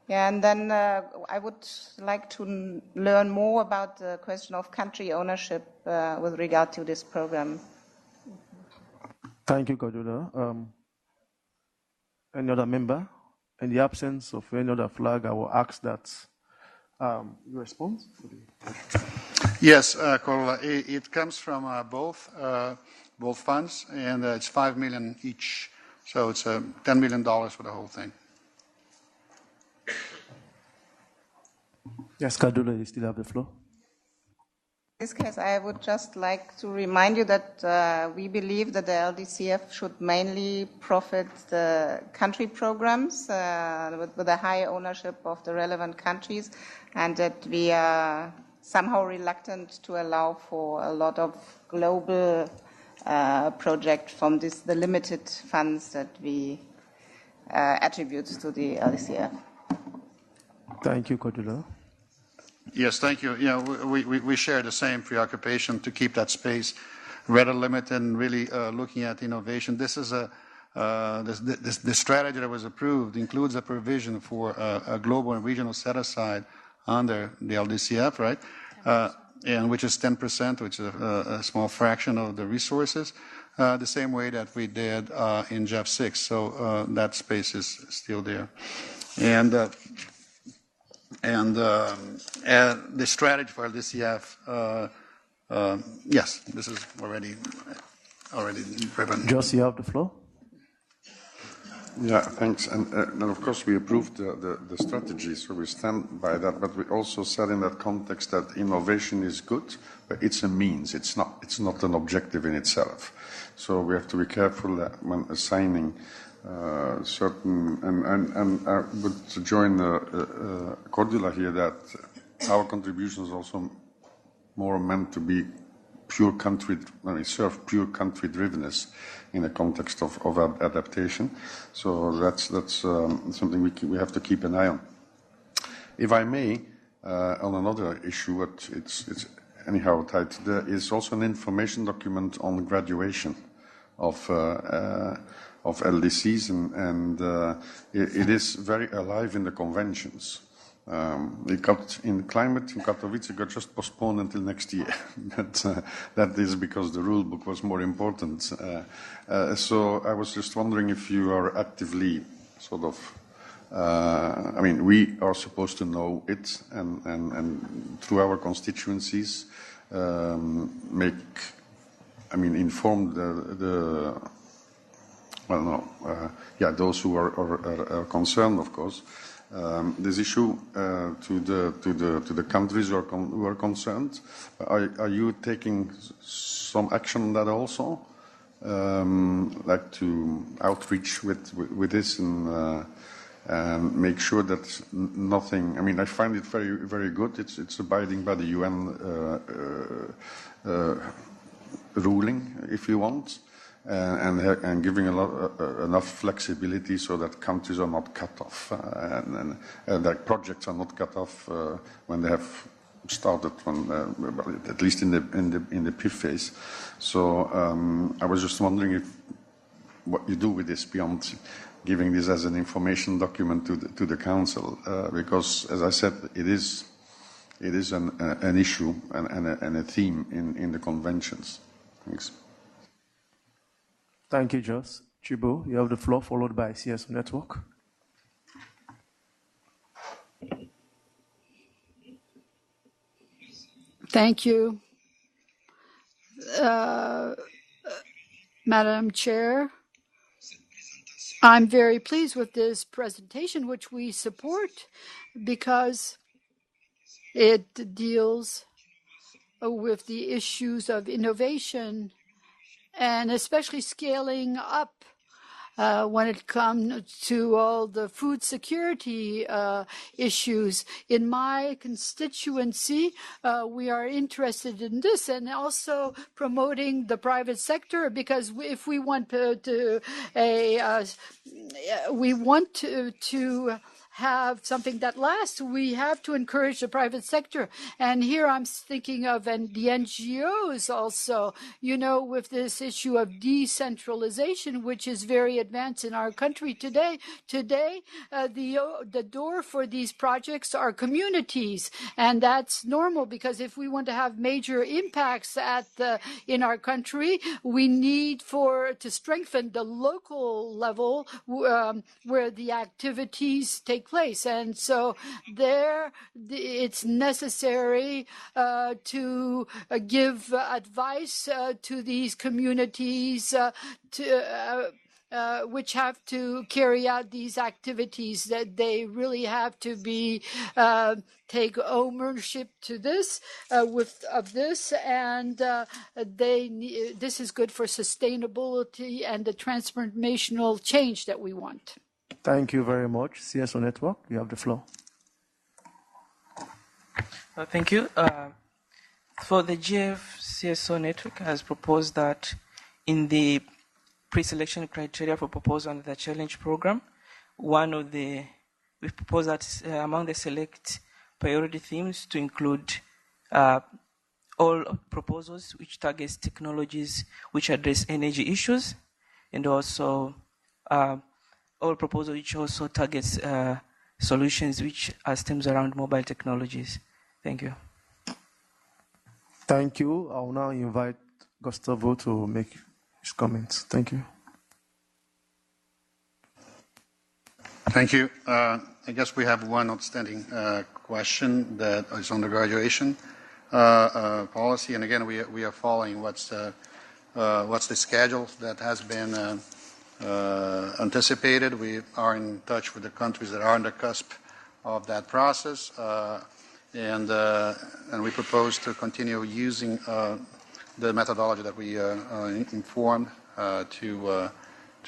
Yeah, and then I would like to learn more about the question of country ownership with regard to this program. Thank you, Kadula. Any other member? In the absence of any other flag, I will ask that you respond. Yes, Corolla, it comes from both funds, and it's $5 million each, so it's $10 million for the whole thing. Yes, Kadula, you still have the floor. In this case, I would just like to remind you that we believe that the LDCF should mainly profit the country programs with a high ownership of the relevant countries, and that we are somehow reluctant to allow for a lot of global projects from the limited funds that we attribute to the LDCF. Thank you, Kadula. Yes, thank you. Yeah, we share the same preoccupation to keep that space rather limited and really looking at innovation. This is the strategy that was approved includes a provision for a global and regional set-aside under the LDCF, right? And which is 10%, which is a small fraction of the resources, the same way that we did in GEF 6. So that space is still there. And the strategy for LDCF, yes, this is already driven. Joss, you have the floor. Yeah, thanks. And of course, we approved the strategy, so we stand by that. But we also said in that context that innovation is good, but it's a means. It's not an objective in itself. So we have to be careful when assigning certain. And I would join Cordula here that our contribution is also more meant to be pure country. Serve pure country drivenness in the context of adaptation. So that's something we have to keep an eye on. If I may, on another issue, it's anyhow tied to there is also an information document on graduation of LDCs, and it is very alive in the conventions. In climate in Katowice got just postponed until next year. That is because the rule book was more important. So I was just wondering if you are actively sort of, I mean, we are supposed to know it and through our constituencies inform those who are concerned, of course. This issue to the countries who are concerned. Are you taking some action on that also, like to outreach with this and make sure that nothing? I mean, I find it very, very good. It's abiding by the UN ruling, if you want. And giving enough flexibility so that countries are not cut off and that projects are not cut off when they have started, at least in the PIF phase. So I was just wondering what you do with this beyond giving this as an information document to the Council, because, as I said, it is an issue and a theme in the conventions. Thanks. Thank you, Jos. Chibo, you have the floor, followed by CSO Network. Thank you, Madam Chair. I'm very pleased with this presentation, which we support because it deals with the issues of innovation and especially scaling up when it comes to all the food security issues. In my constituency, we are interested in this and also promoting the private sector, because if we want to have something that lasts, we have to encourage the private sector. And here I'm thinking of the NGOs also, with this issue of decentralization, which is very advanced in our country today. Today, the door for these projects are communities, and that's normal, because if we want to have major impacts in our country, we need to strengthen the local level where the activities take place. And so it's necessary to give advice to these communities which have to carry out these activities, that they really have to take ownership to this and this is good for sustainability and the transformational change that we want. Thank you very much. CSO Network, you have the floor. Thank you. For the GEF CSO Network has proposed that in the pre-selection criteria for proposal under the challenge program, we propose that among the select priority themes to include all proposals which targets technologies which address energy issues, and also all proposals which also targets solutions which are stems around mobile technologies. Thank you. Thank you. I will now invite Gustavo to make his comments. Thank you. Thank you. I guess we have one outstanding question that is on the graduation policy, and again we are following what's the schedule that has been anticipated. We are in touch with the countries that are on the cusp of that process, and we propose to continue using the methodology that we informed to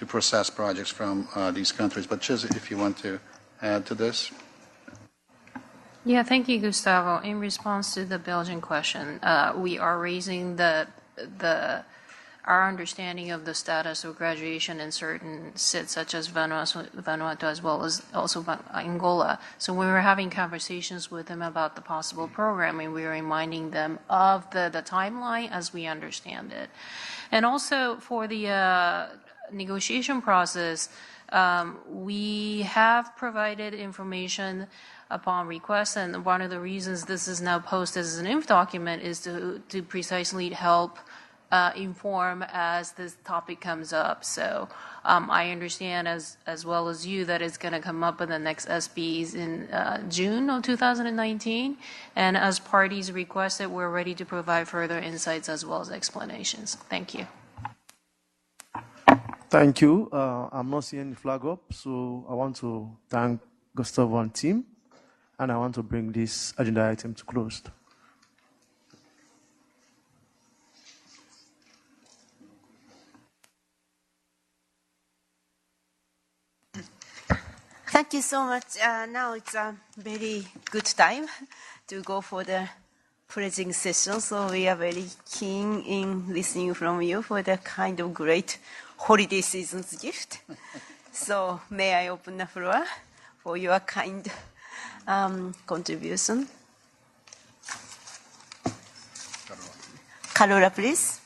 process projects from these countries. But Chiz, if you want to add to this. Yeah, thank you, Gustavo. In response to the Belgian question, we are raising our understanding of the status of graduation in certain SIDS, such as Vanuatu, as well as also Angola. So when we were having conversations with them about the possible programming, we were reminding them of the timeline as we understand it. And also for the negotiation process, we have provided information upon request. And one of the reasons this is now posted as an INF document is to precisely help inform as this topic comes up. So I understand as well as you that it's going to come up in the next SBs in June of 2019. And as parties requested, we're ready to provide further insights as well as explanations. Thank you. Thank you. I'm not seeing the flag up, so I want to thank Gustavo and team, and I want to bring this agenda item to close. Thank you so much. Now it's a very good time to go for the pledging session. So we are very keen in listening from you for the kind of great holiday season's gift. So may I open the floor for your kind contribution. Carola, please.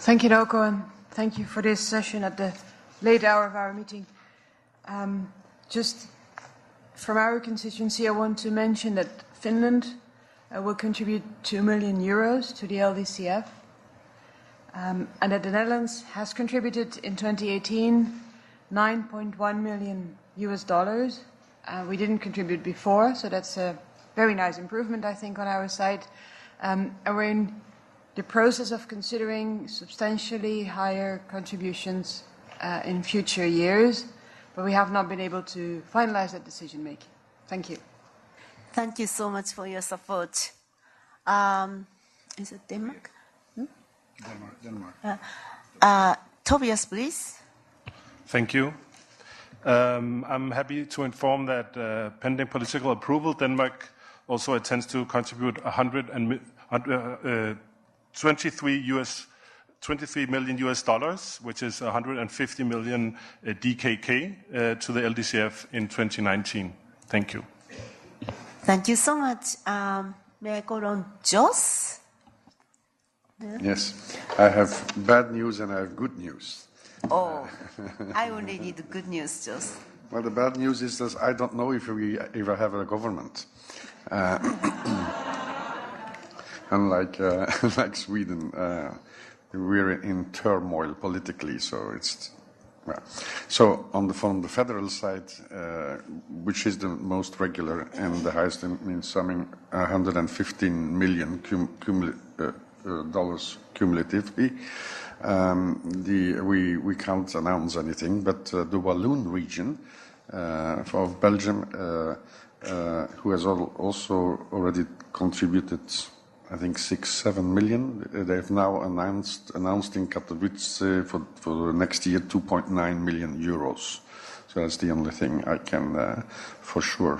Thank you, Naoko, and thank you for this session at the late hour of our meeting. Just from our constituency, I want to mention that Finland will contribute 2 million euros to the LDCF, and that the Netherlands has contributed in 2018 $9.1 million US. We didn't contribute before, so that's a very nice improvement, I think, on our side. And we're in the process of considering substantially higher contributions in future years, but we have not been able to finalize that decision making. Thank you. Thank you so much for your support. Is it Denmark? Denmark. Tobias, please. Thank you. I'm happy to inform that pending political approval, Denmark also intends to contribute $23 million US, which is 150 million DKK to the LDCF in 2019. Thank you. Thank you so much. May I call on Jos? Yes, I have bad news and I have good news. Oh, I only need good news, Jos. Well, the bad news is that I don't know if we ever have a government. Unlike like Sweden, we're in turmoil politically, so it's well. So from the federal side, which is the most regular and the highest in summing $115 million dollars cumulatively. We can't announce anything, but the Walloon region of Belgium, who has also already contributed, I think 6-7 million. They have now announced in Katowice for the next year 2.9 million euros. So that's the only thing I can for sure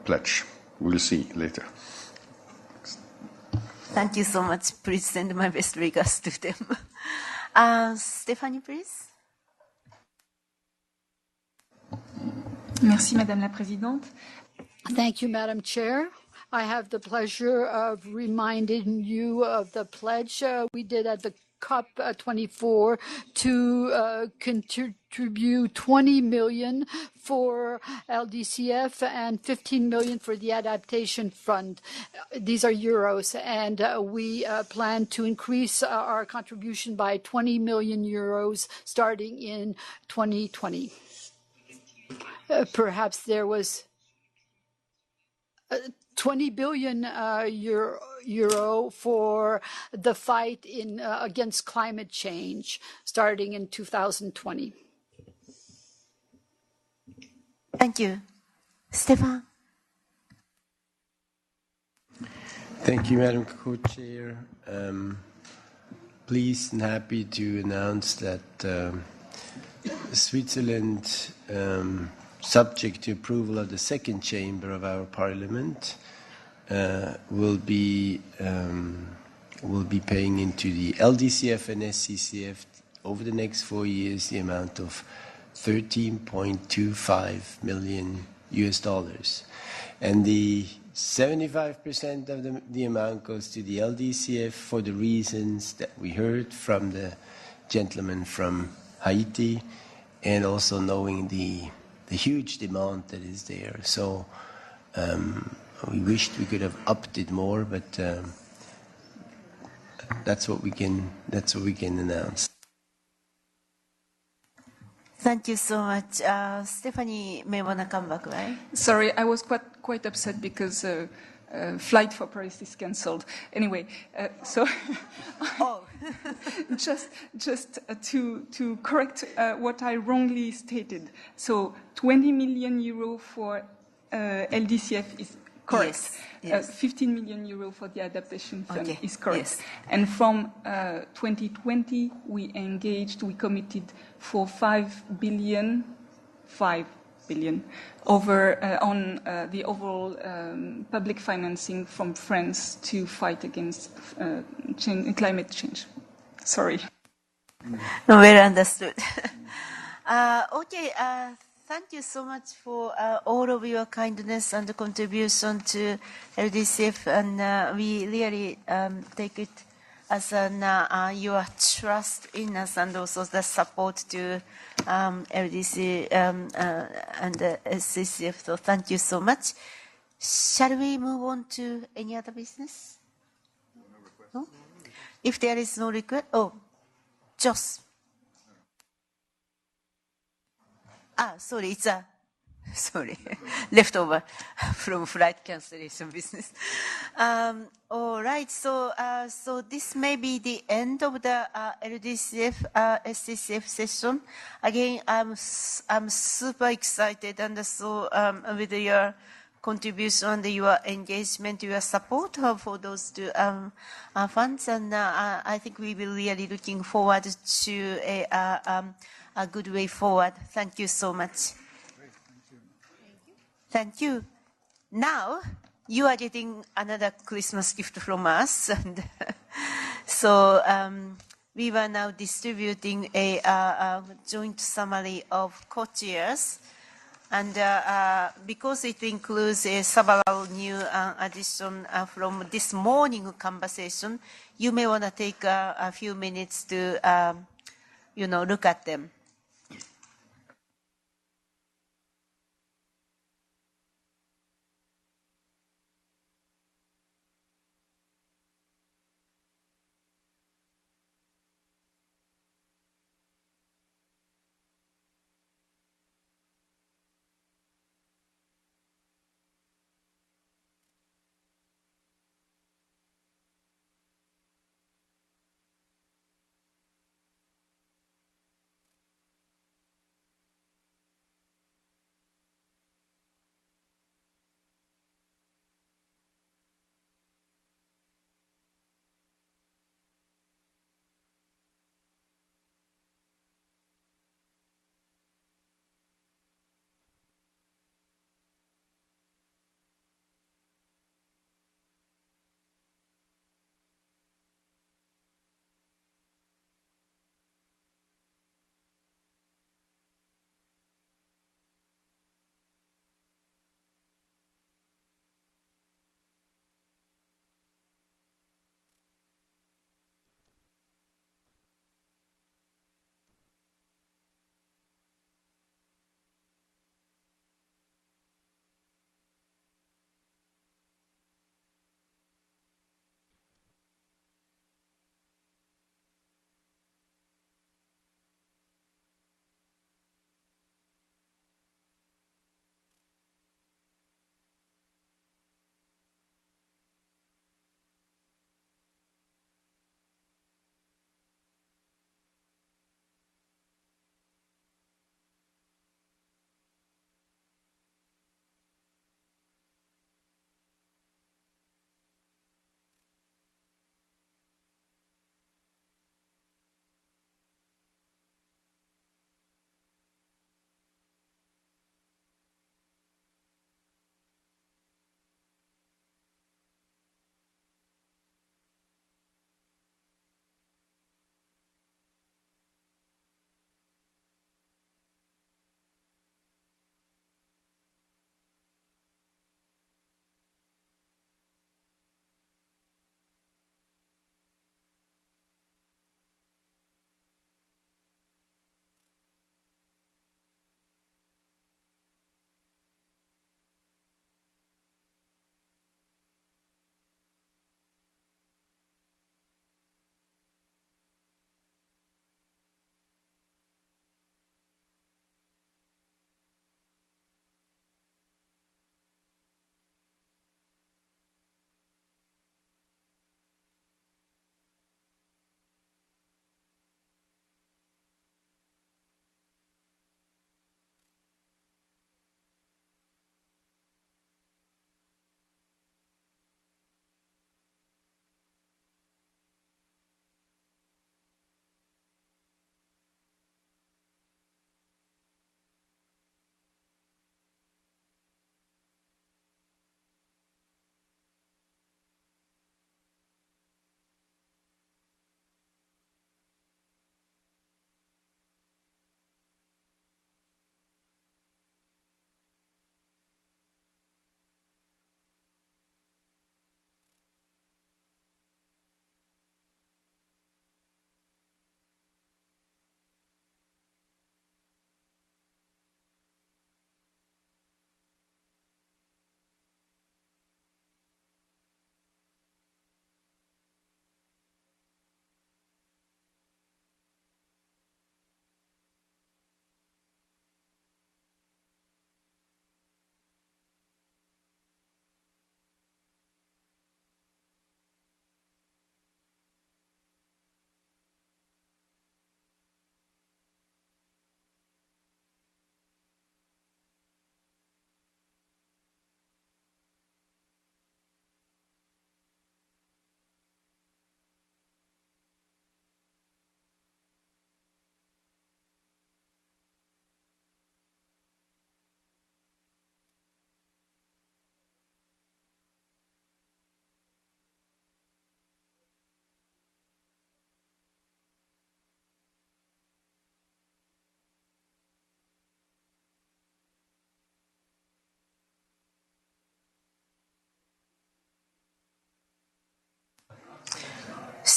pledge. We'll see later. Thank you so much. Please send my best regards to them. Stephanie, please. Merci, Madame la Présidente. Thank you, Madam Chair. I have the pleasure of reminding you of the pledge we did at the COP24 to contribute 20 million for LDCF and 15 million for the Adaptation Fund. These are euros, and we plan to increase our contribution by 20 million euros starting in 2020. Perhaps there was 20 billion euro for the fight against climate change starting in 2020. Thank you. Stefan. Thank you, Madam Co-Chair. Pleased and happy to announce that Switzerland, subject to approval of the second chamber of our parliament, will be paying into the LDCF and SCCF over the next 4 years the amount of $13.25 million US. And the 75% of the amount goes to the LDCF for the reasons that we heard from the gentleman from Haiti, and also knowing the the huge demand that is there. So we wished we could have upped it more, but that's what we can announce. Thank you so much. Stephanie may want to come back, right? Sorry, I was quite upset because flight for Paris is cancelled. Anyway, so just to correct what I wrongly stated. So 20 million euro for LDCF is correct. Yes. 15 million euro for the adaptation fund is correct. Yes. And from 2020, we committed for 5 billion over on the overall public financing from France to fight against climate change. Sorry. No, well understood. Okay. Thank you so much for all of your kindness and contribution to LDCF, and we really take it as your trust in us and also the support to LDC and SCCF. So thank you so much. Shall we move on to any other business? No? If there is no request, Joss. Sorry, it's leftover from flight cancellation business. All right, so this may be the end of the LDCF SCCF session. Again, I'm super excited, and so with your contribution and your engagement, your support for those two funds, and I think we will really looking forward to a good way forward. Thank you so much. Thank you. Now you are getting another Christmas gift from us, and so we were now distributing a joint summary of co-chairs, and because it includes several new additions from this morning conversation, you may want to take a few minutes to look at them.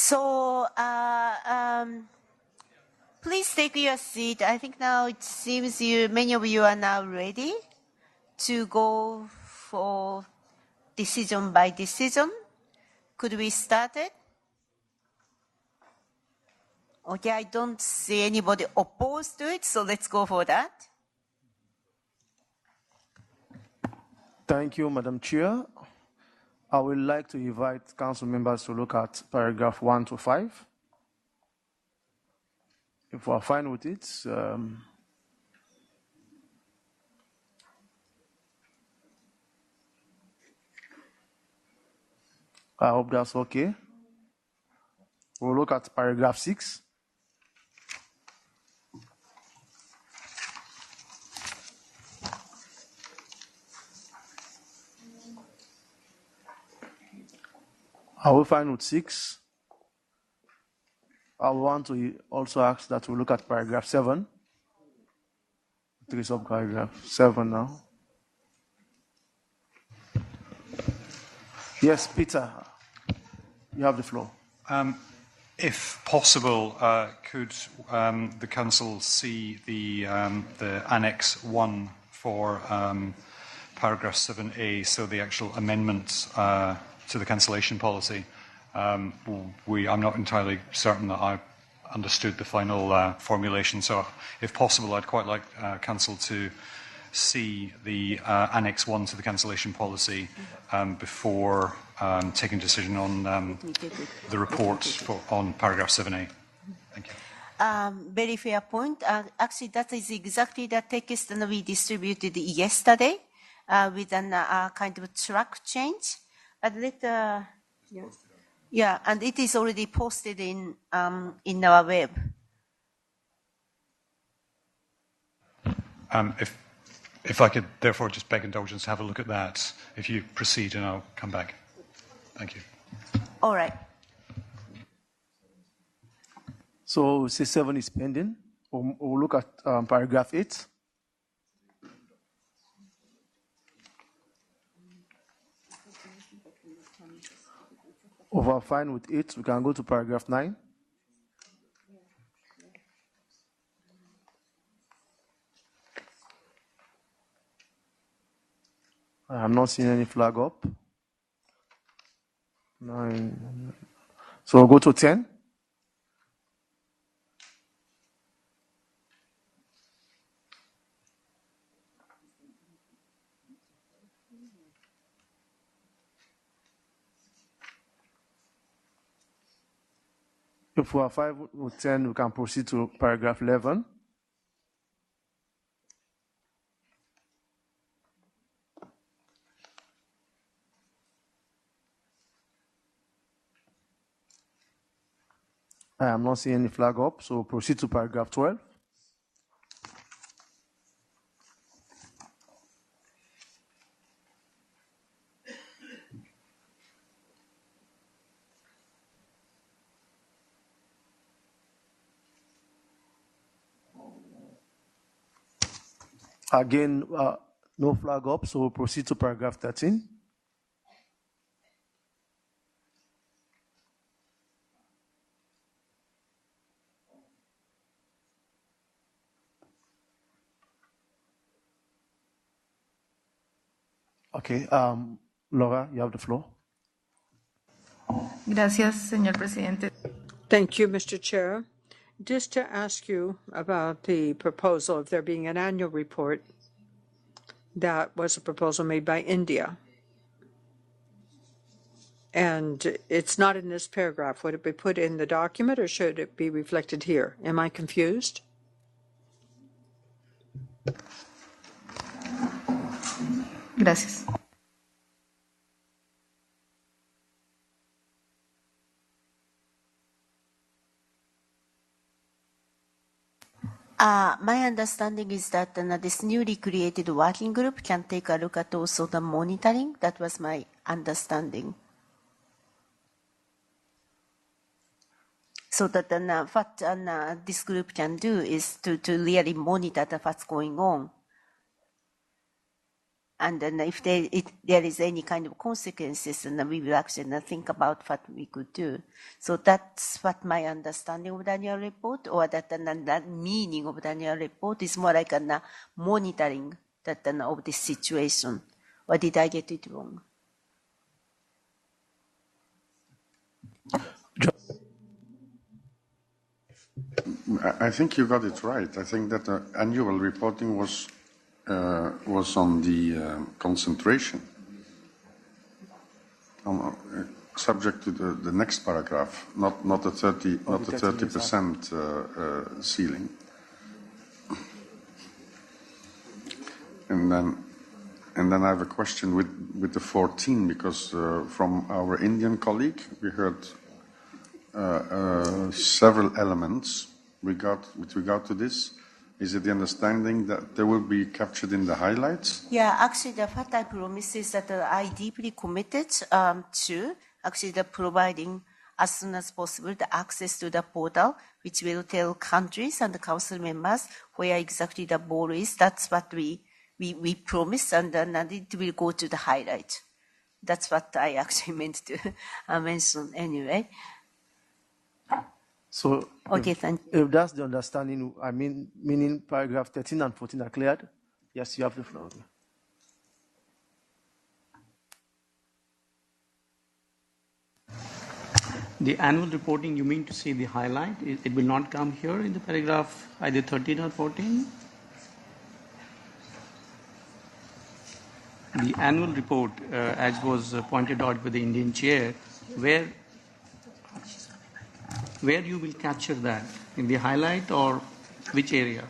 So please take your seat. I think now it seems many of you are now ready to go for decision by decision. Could we start it? Okay, I don't see anybody opposed to it, so let's go for that. Thank you, Madam Chair. I would like to invite council members to look at paragraph 1 to 5. If we are fine with it, I hope that's okay. We'll look at paragraph 6. Are we fine with 6? I want to also ask that we look at paragraph 7. 3 subparagraph 7 now. Yes, Peter, you have the floor. If possible, could the Council see the Annex 1 for paragraph 7A, so the actual amendments to the cancellation policy? I'm not entirely certain that I understood the final formulation, so if possible, I'd quite like Council to see the Annex 1 to the cancellation policy before taking a decision on the report on paragraph 7A. Thank you. Very fair point. Actually, that is exactly the text that we distributed yesterday with a kind of track change. But yeah, and it is already posted in our web. If I could therefore just beg indulgence to have a look at that, if you proceed, and I'll come back. Thank you. All right. So C7 is pending. We'll look at paragraph 8. If we're fine with 8, we can go to paragraph 9. I am not seeing any flag up. 9. So we'll go to 10. If we are 5 with 10, we can proceed to paragraph 11. I am not seeing any flag up, so we'll proceed to paragraph 12. Again, no flag up, so we'll proceed to paragraph 13. Okay, Laura, you have the floor. Gracias, señor presidente. Thank you, Mr. Chair. Just to ask you about the proposal of there being an annual report, that was a proposal made by India. And it's not in this paragraph. Would it be put in the document or should it be reflected here? Am I confused? Gracias. My understanding is that this newly created working group can take a look at also the monitoring. That was my understanding. So that what this group can do is to really monitor what's going on. And then if there is any kind of consequences, then we will actually think about what we could do. So that's what my understanding of the annual report, or that the meaning of the annual report is more like a monitoring of this situation. Or did I get it wrong? I think you got it right. I think that the annual reporting was on the concentration, subject to the next paragraph, not the 30% ceiling. And then I have a question with the 14, because from our Indian colleague we heard several elements with regard to this. Is it the understanding that they will be captured in the highlights? Yeah, actually, what I promise is that I deeply committed to actually providing as soon as possible the access to the portal, which will tell countries and the council members where exactly the ball is. That's what we promised, and then it will go to the highlight. That's what I actually meant to mention anyway. So, okay, thank you. If that's the understanding, I mean, meaning paragraph 13 and 14 are cleared? Yes, you have the floor. The annual reporting, you mean to say the highlight? It will not come here in the paragraph either 13 or 14? The annual report, as was pointed out by the Indian chair, where you will capture that? In the highlight or which area?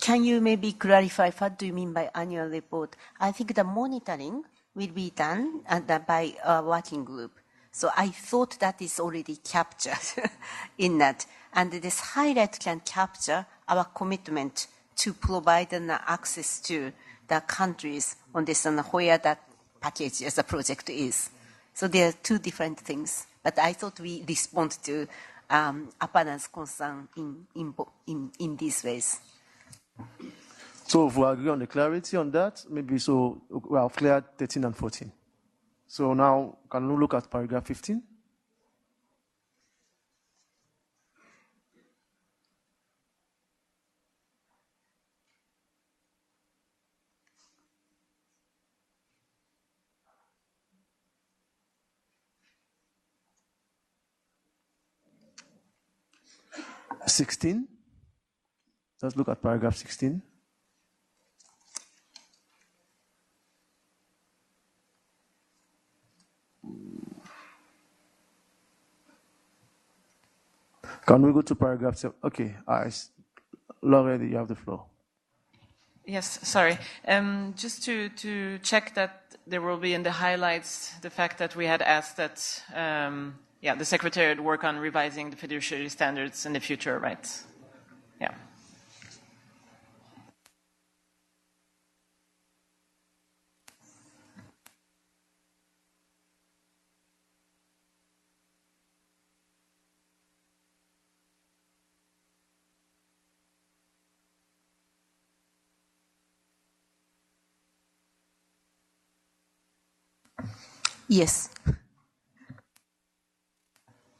Can you maybe clarify what do you mean by annual report? I think the monitoring will be done by a working group. So I thought that is already captured in that. And this highlight can capture our commitment to provide access to the countries on this and where that package as a project is. So there are two different things, but I thought we respond to apparent concern in these ways. So if we agree on the clarity on that, maybe so we have cleared 13 and 14. So now can we look at paragraph 15? Let's look at paragraph 16. Can we go to paragraph 7? Okay, Laura, you have the floor. Yes, sorry. Just to check that there will be in the highlights the fact that we had asked that the Secretariat work on revising the fiduciary standards in the future, right? Yeah. Yes.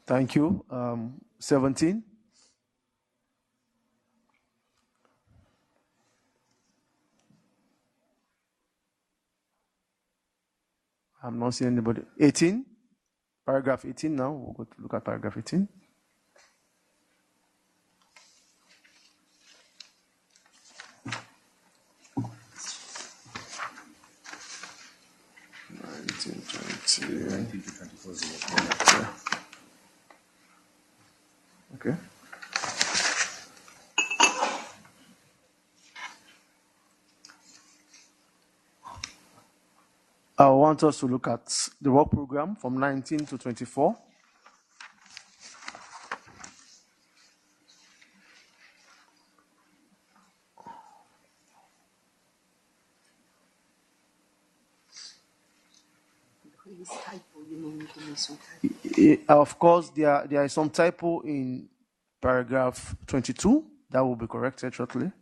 Thank you. 17. I'm not seeing anybody. 18. Paragraph 18 now. We'll go to look at paragraph 18. Okay. I want us to look at the work program from 19 to 24. Of course, there is some typo in paragraph 22. That will be corrected shortly.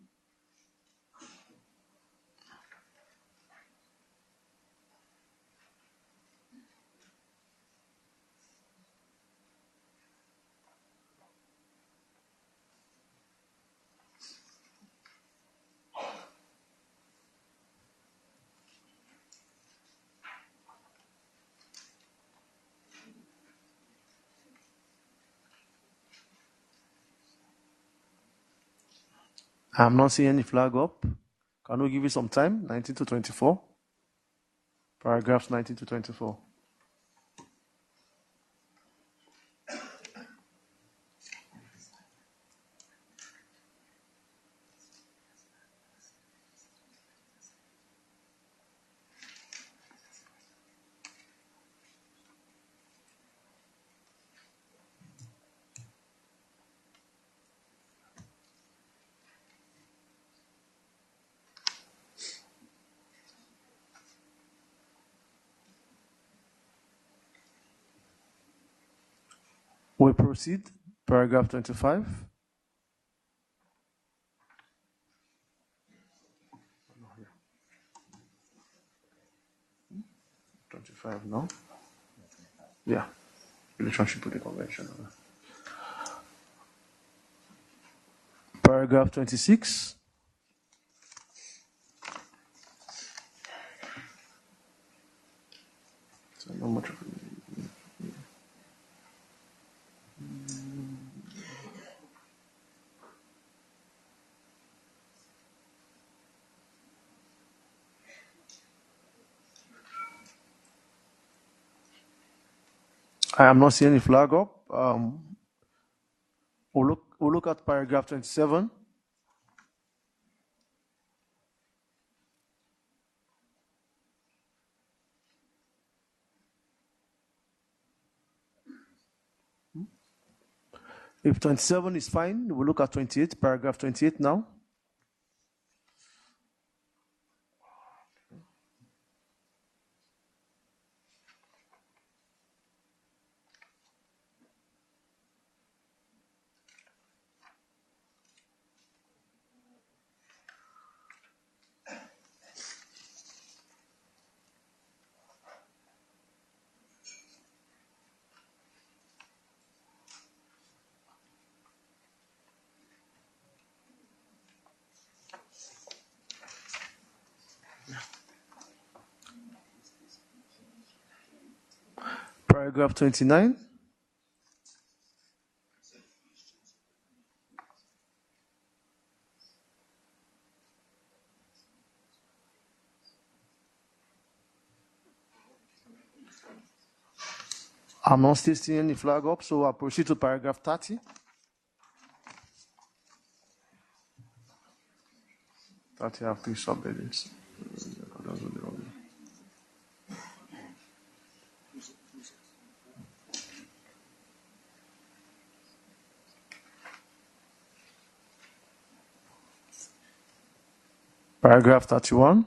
I'm not seeing any flag up. Can we give you some time? 19 to 24. Paragraphs 19 to 24. We proceed. Paragraph 25. No? Yeah. Relationship with the convention. Paragraph 26. So not much of I am not seeing any flag up. We'll look at paragraph 27. If 27 is fine, we'll look at 28, paragraph 28 now. Paragraph 29. I'm not still seeing any flag up, so I'll proceed to paragraph 30. 30 have three subheadings. Paragraph 31.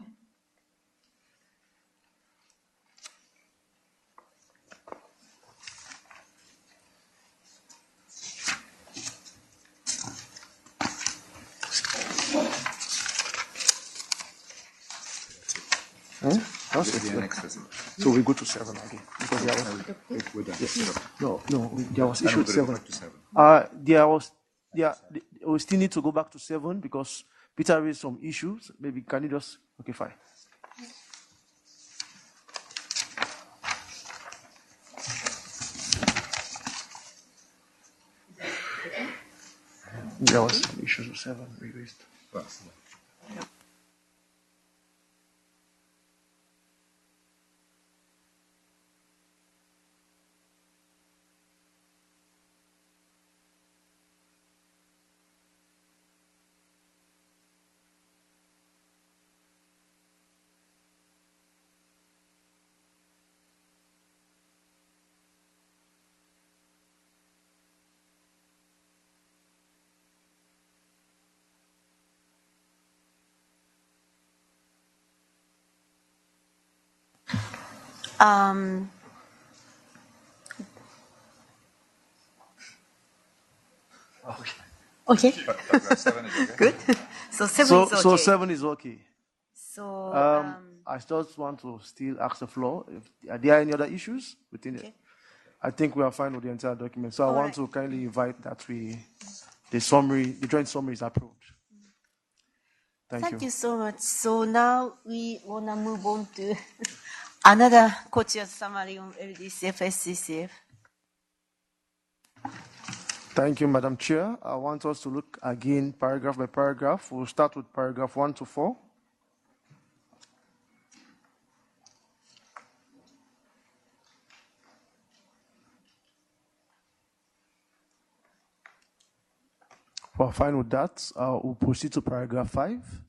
So we go to 7 again. Because there was issue 7. We still need to go back to 7 because Peter raised some issues. Maybe can you just, okay, fine. There was some issues with 7 we raised. Okay. Good. So 7 is okay. So 7 is okay. So I just want to still ask the floor. Are there any other issues within it? I think we are fine with the entire document. So I want to kindly invite that the joint summary is approved. Thank you so much. So now we want to move on to another co-chair summary on LDCF, SCCF. Thank you, Madam Chair. I want us to look again paragraph by paragraph. We'll start with paragraph 1 to 4. If we're fine with that, we'll proceed to paragraph 5.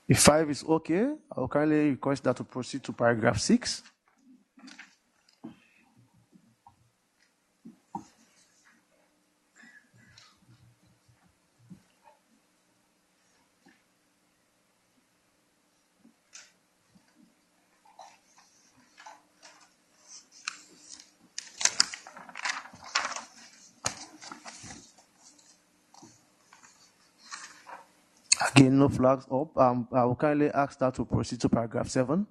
If 5 is okay, I'll kindly request that to proceed to paragraph 6. Again, no flags up. I will kindly ask that to proceed to paragraph 7.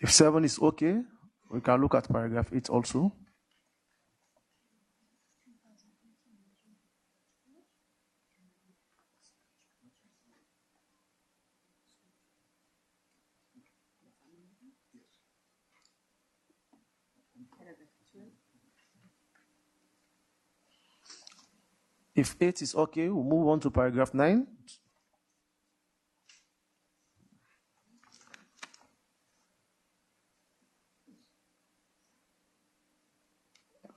If 7 is okay, we can look at paragraph 8 also. If 8 is okay, we'll move on to paragraph 9.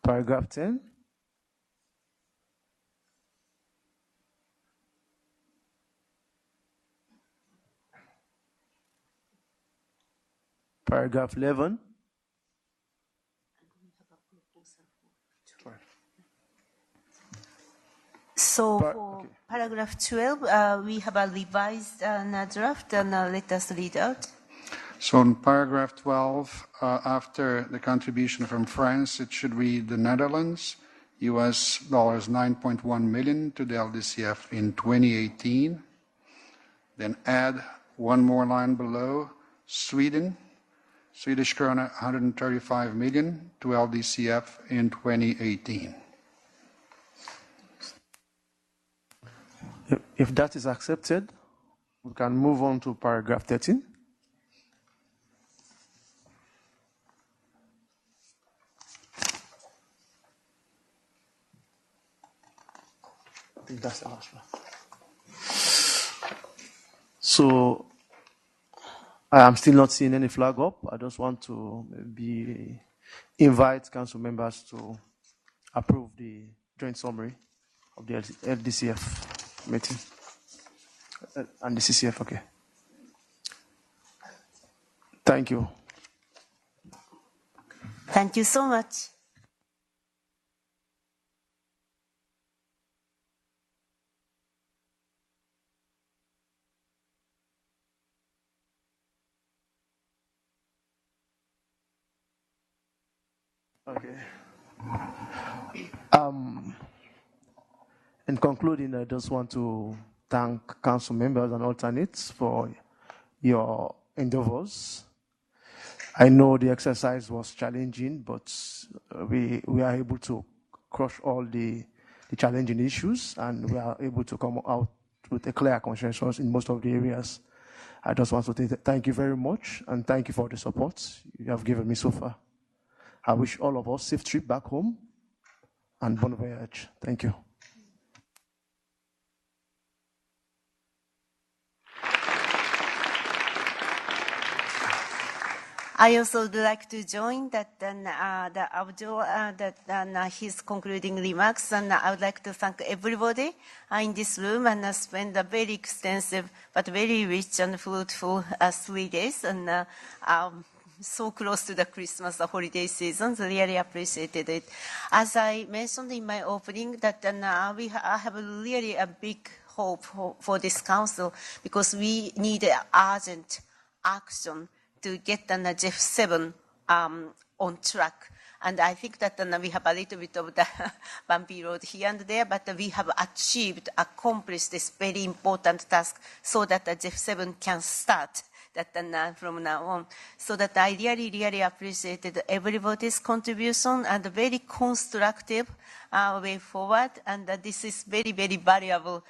Paragraph 10. Paragraph 11. So for paragraph 12, we have a revised draft, and let us read out. So in paragraph 12, after the contribution from France, it should read the Netherlands, US dollars 9.1 million to the LDCF in 2018. Then add one more line below, Sweden, Swedish krona 135 million to LDCF in 2018. If that is accepted, we can move on to paragraph 13. I think that's the last one. So I am still not seeing any flag up. I just want to invite council members to approve the joint summary of the LDCF meeting and the CCF. Okay. Thank you. Thank you so much. Okay. In concluding, I just want to thank council members and alternates for your endeavors. I know the exercise was challenging, but we are able to crush all the challenging issues, and we are able to come out with a clear consensus in most of the areas. I just want to thank you very much, and thank you for the support you have given me so far. I wish all of us safe trip back home and bon voyage. Thank you. I also would like to join that his concluding remarks, and I would like to thank everybody in this room and spend a very extensive but very rich and fruitful 3 days, and so close to the Christmas holiday season. Really appreciated it. As I mentioned in my opening, that I have really a big hope for this council, because we need urgent action to get the GEF 7 on track. And I think that we have a little bit of the bumpy road here and there, but we have accomplished this very important task so that the GEF7 can start from now on. So that I really, really appreciated everybody's contribution and a very constructive way forward. And this is very, very valuable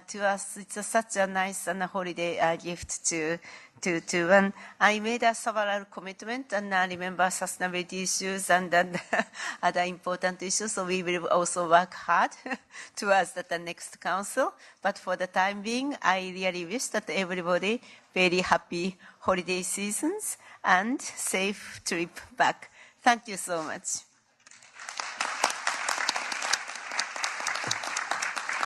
to us. It's such a nice and holiday gift to. And I made several commitments and remember sustainability issues and other important issues. So we will also work hard towards the next council. But for the time being, I really wish that everybody very happy holiday seasons and safe trip back. Thank you so much.